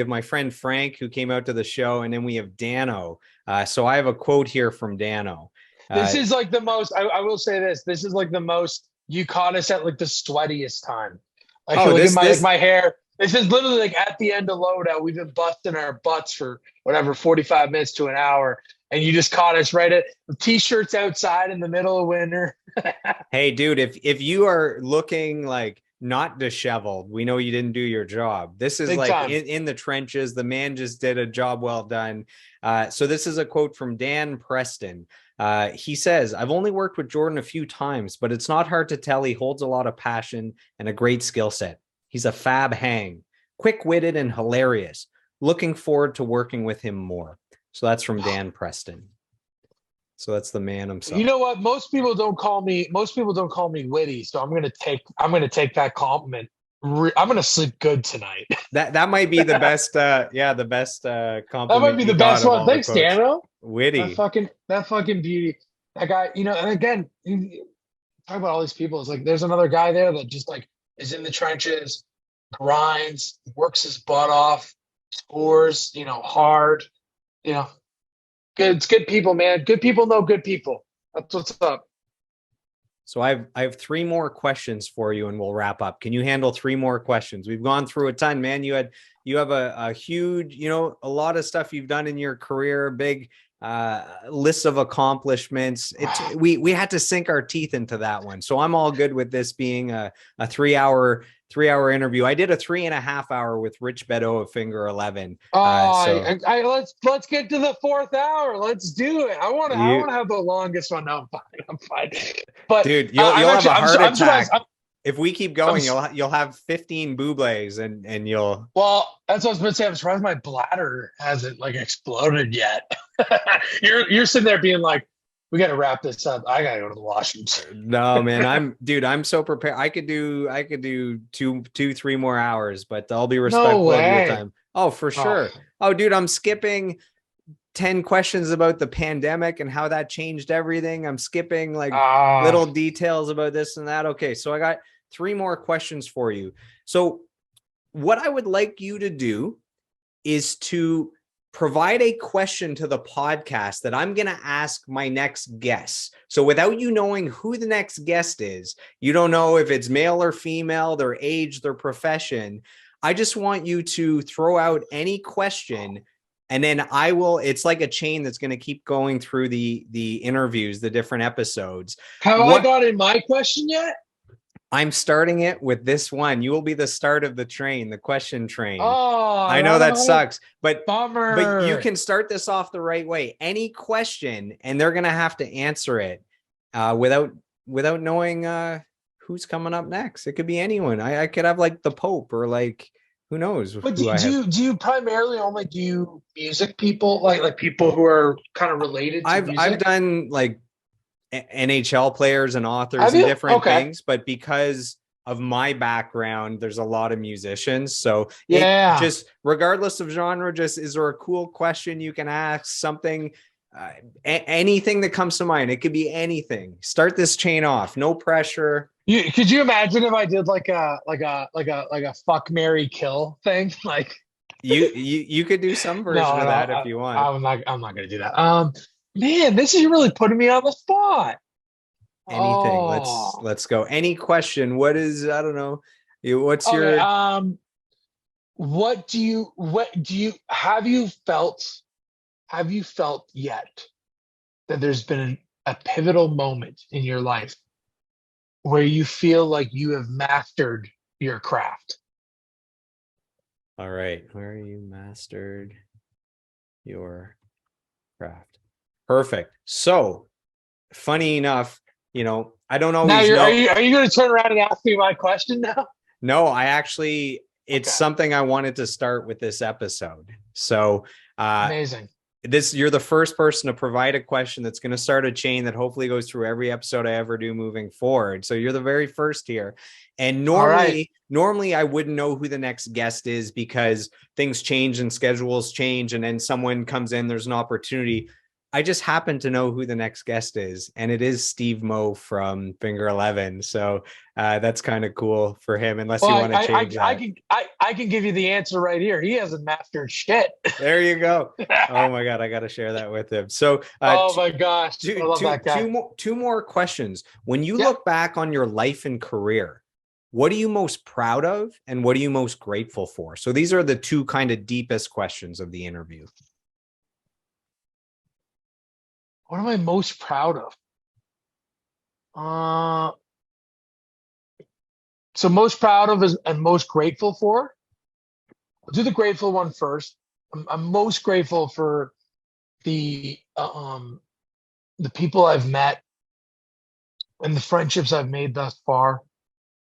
my friend Frank who came out to the show, and then we have Dano. So I have a quote here from Dano. This is like the most, I will say this is like the most, you caught us at like the sweatiest time. Like, my hair. This is literally like at the end of loadout. We've been busting our butts for whatever, 45 minutes to an hour. And you just caught us right at t-shirts outside in the middle of winter. Hey, dude, if you are looking like not disheveled, we know you didn't do your job. This is big like in the trenches. The man just did a job well done. So this is a quote from Dan Preston. He says, I've only worked with Jordan a few times, but it's not hard to tell he holds a lot of passion and a great skill set. He's a fab hang, quick-witted and hilarious. Looking forward to working with him more. So that's from Dan Preston. So that's the man himself. You know what? Most people don't call me witty. So I'm gonna take that compliment. I'm gonna sleep good tonight. That might be the best. The best compliment. That might be the best one. Thanks, Dano. Witty. That fucking beauty. That guy. And again, talk about all these people. It's like there's another guy there that just like is in the trenches, grinds, works his butt off, scores, hard, good. It's good people, man. Good people know good people. That's what's up. So I have three more questions for you and we'll wrap up. Can you handle three more questions? We've gone through a ton, man. You have a huge, a lot of stuff you've done in your career, big list of accomplishments. We had to sink our teeth into that one. So I'm all good with this being a 3-hour interview. I did a 3.5 hour with Rich Bedeau of Finger 11. Let's get to the 4th hour. Let's do it. I want to have the longest one. No, I'm fine. But dude, you'll have a heart attack. if we keep I'm going, s- you'll have 15 Bubles and you'll well, that's what I was going to say. I'm surprised my bladder hasn't like exploded yet. You're sitting there being like, we got to wrap this up. I got to go to the washroom. no, man. I'm so prepared. I could do two, 3 more hours, but I'll be No respectful of your way. time. Oh, for Oh, sure. Oh, dude, I'm skipping 10 questions about the pandemic and how that changed everything. I'm skipping like ah, little details about this and that. Okay, so I got 3 more questions for you. So, what I would like you to do is to provide a question to the podcast that I'm going to ask my next guest. So, without you knowing who the next guest is, you don't know if it's male or female, their age, their profession. I just want you to throw out any question, and then I will, it's like a chain that's going to keep going through the interviews, the different episodes. have I What got in my question yet? I'm starting it with this one. You will be the start of the train, the question train. Oh, I know that that what a sucks, but you bummer. can start this off the right way. Any question, and they're gonna have to answer it without knowing who's coming up next. It could be anyone. I could have like the Pope or like who knows But who I have. do you primarily only do music people, like people who are kind of related to I've music? done like NHL players and authors Have and you? different Okay. things, but because of my background, there's a lot of musicians. So it Yeah. just, regardless of genre, just is there a cool question you can ask? Something, anything that comes to mind. It could be anything. Start this chain off. No pressure. Could you imagine if I did like a fuck Mary kill thing? Like You could do some no, version of no, that if you want. I'm not gonna do that. Man, this is really putting me on the spot. Anything. Oh, Let's go. Any question. What is, I don't know. What's okay. your What do you have you felt yet that there's been a pivotal moment in your life where you feel like you have mastered your craft? all right? Where you mastered your craft? Perfect. So, funny enough, I don't Now always know. are you going to turn around and ask me my question now? No, I actually, it's Okay, something I wanted to start with this episode. So, uh, amazing. you're the first person to provide a question that's going to start a chain that hopefully goes through every episode I ever do moving forward. So you're the very first here. And All right. normally I wouldn't know who the next guest is because things change and schedules change, and then someone comes in, there's an opportunity. I just happen to know who the next guest is, and it is Steve Moe from Finger 11. So that's kind of cool for him, unless Well, you want to change that. I can give you the answer right here. He hasn't mastered shit. There you go. Oh my God, I got to share that with him. So, Oh my gosh, I two, love two, that guy. two more, two more questions. When you Yeah. look back on your life and career, what are you most proud of, and what are you most grateful for? So these are the two kind of deepest questions of the interview. What am I most proud of? Uh, so most proud of is and most grateful for. I'll do the grateful one first. I'm most grateful for the the people I've met and the friendships I've made thus far.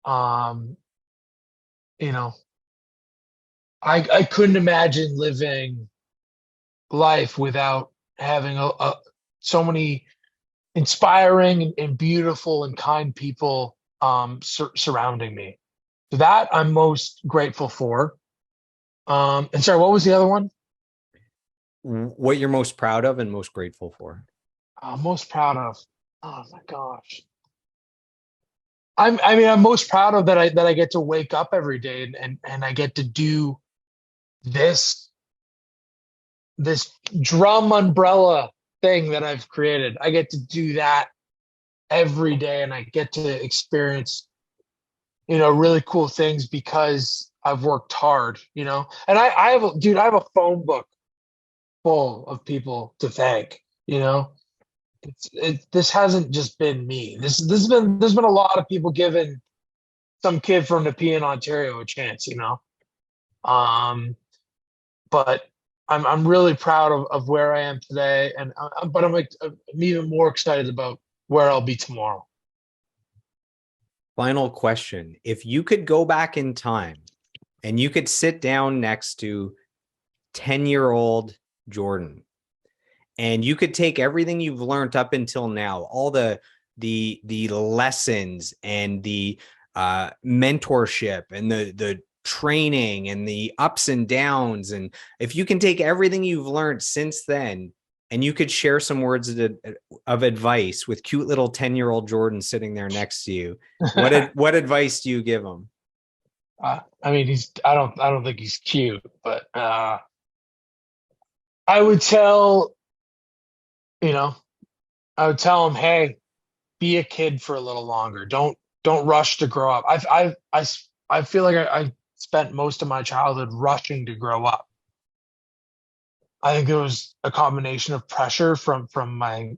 Um, you know, I couldn't imagine living life without having so many inspiring and beautiful and kind people surrounding me. So that I'm most grateful for. And sorry, what was the other one? What you're most proud of and most grateful for. Most proud of. Oh my gosh. I'm most proud of that I get to wake up every day and I get to do this this drum umbrella thing that I've created. I get to do that every day and I get to experience, really cool things because I've worked hard, And I have I have a phone book full of people to thank, this hasn't just been me. There's been a lot of people giving some kid from Nepean, Ontario a chance, Um, but I'm really proud of where I am today, and but I'm even more excited about where I'll be tomorrow. Final question. If you could go back in time and you could sit down next to 10-year-old Jordan, and you could take everything you've learned up until now, all the lessons and the mentorship and the training and the ups and downs, and if you can take everything you've learned since then and you could share some words of advice with cute little 10-year-old Jordan sitting there next to you, what advice do you give him? I mean, I don't think he's cute, but I would tell, I would tell him, hey, be a kid for a little longer. Don't rush to grow up. I feel like I spent most of my childhood rushing to grow up. I think it was a combination of pressure from my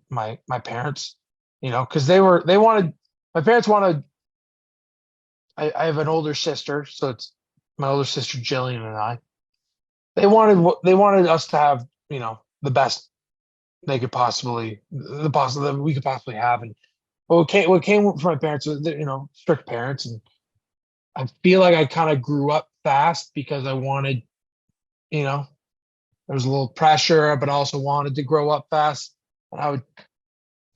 parents, because they wanted, my parents wanted. I have an older sister, so it's my older sister Jillian and I. They wanted us to have, the best they could possibly, that we could possibly have. And what came from my parents was, strict parents, and I feel like I kind of grew up fast because I wanted, there was a little pressure, but I also wanted to grow up fast. And I would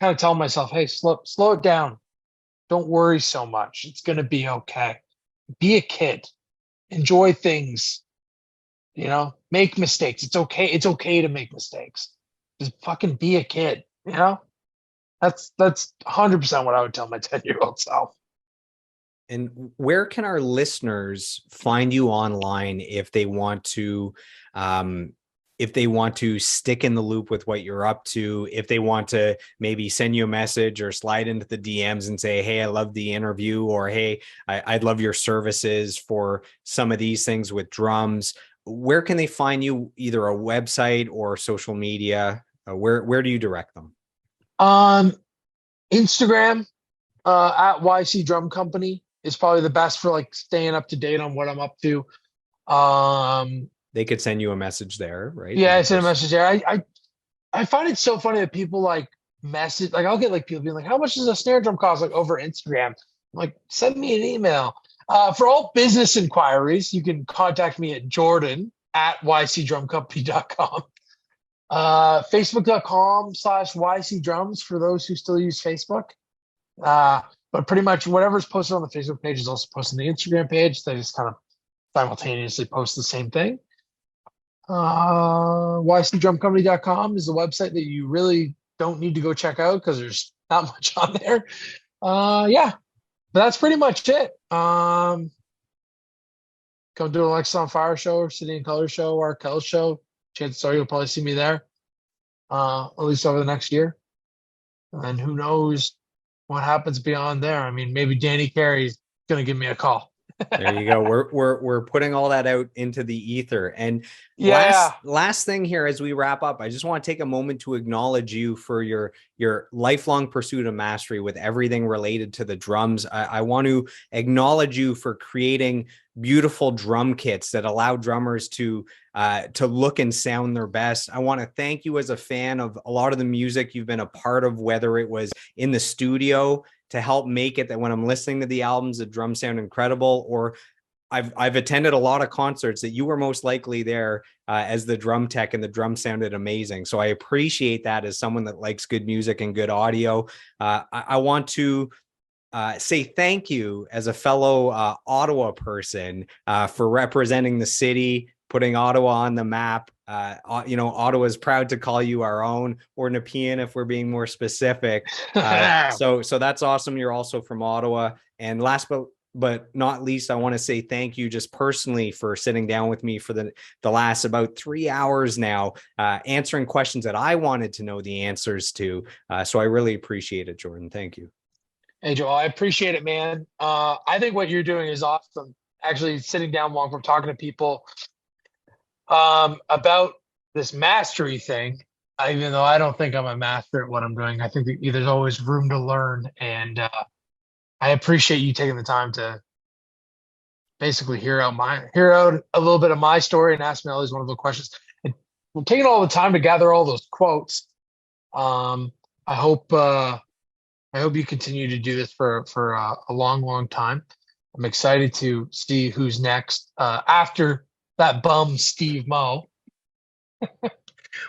kind of tell myself, hey, slow it down. Don't worry so much. It's going to be okay. Be a kid. Enjoy things. Make mistakes. It's okay. It's okay to make mistakes. Just fucking be a kid. That's 100% what I would tell my 10-year-old self. And where can our listeners find you online if they want to stick in the loop with what you're up to, if they want to maybe send you a message or slide into the DMs and say, hey, I love the interview, or hey, I'd love your services for some of these things with drums, where can they find you? Either a website or social media? Where do you direct them? Instagram, at YC Drum Company is probably the best for like staying up to date on what I'm up to. They could send you a messess there, right? Yeah, I send a message there. I find it so funny that people like message, like I'll get like people being like, how much does a snare drum cost? Like over Instagram. I'm like, send me an email. For all business inquiries, you can contact me at Jordan at ycdrumcompany.com. Facebook.com/YC Drums for those who still use Facebook. But pretty much whatever's posted on the Facebook page is also posted on the Instagram page. They just kind of simultaneously post the same thing. YCDrumCompany.com is the website that you really don't need to go check out because there's not much on there. Yeah, but that's pretty much it. Come do an Alexisonfire show or City and Color show or Arkells show. Chances are you'll probably see me there, at least over the next year. And who knows what happens beyond there. I mean, maybe Danny Carey's going to give me a call. There you go. We're putting all that out into the ether. And yeah, last thing here as we wrap up, I just want to take a moment to acknowledge you for your lifelong pursuit of mastery with everything related to the drums. I want to acknowledge you for creating beautiful drum kits that allow drummers to look and sound their best. I want to thank you as a fan of a lot of the music you've been a part of, whether it was in the studio to help make it that when I'm listening to the albums, the drums sound incredible, or I've attended a lot of concerts that you were most likely there as the drum tech and the drum sounded amazing. So I appreciate that as someone that likes good music and good audio. I want to say thank you as a fellow Ottawa person for representing the city, putting Ottawa on the map. Ottawa is proud to call you our own, or Nepean if we're being more specific. So that's awesome. You're also from Ottawa. And last but not least, I want to say thank you just personally for sitting down with me for the last about 3 hours now, answering questions that I wanted to know the answers to. So I really appreciate it, Jordan. Thank you. Hey, Joel, I appreciate it, man. I think what you're doing is awesome. Actually, sitting down long from talking to people about this mastery thing, even though I don't think I'm a master at what I'm doing. I think that there's always room to learn. And I appreciate you taking the time to basically hear out a little bit of my story and ask me all these wonderful questions. And we're taking all the time to gather all those quotes. I hope I hope you continue to do this for a long, long time. I'm excited to see who's next after that bum Steve Moe.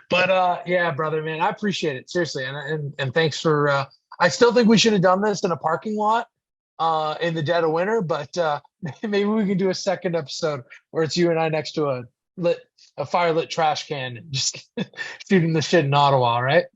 But yeah, brother, man, I appreciate it seriously, and thanks for. I still think we should have done this in a parking lot in the dead of winter, but maybe we can do a second episode where it's you and I next to a fire lit trash can, just shooting the shit in Ottawa, right?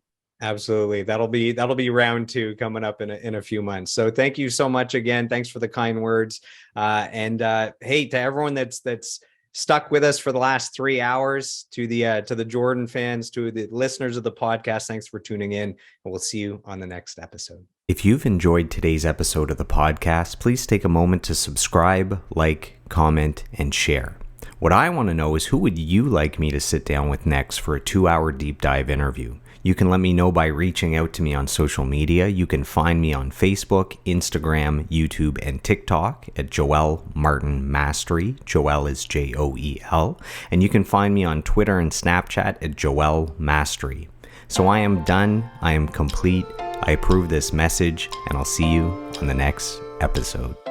Absolutely. That'll be round 2 coming up in a few months. So thank you so much again. Thanks for the kind words. And hey, to everyone that's stuck with us for the last 3 hours, to the Jordan fans, to the listeners of the podcast, thanks for tuning in, and we'll see you on the next episode. If you've enjoyed today's episode of the podcast, please take a moment to subscribe, like, comment, and share. What I want to know is, who would you like me to sit down with next for a 2-hour deep dive interview? You can let me know by reaching out to me on social media. You can find me on Facebook, Instagram, YouTube, and TikTok at Joel Martin Mastery. Joel is Joel. And you can find me on Twitter and Snapchat at Joel Mastery. So I am done. I am complete. I approve this message, and I'll see you on the next episode.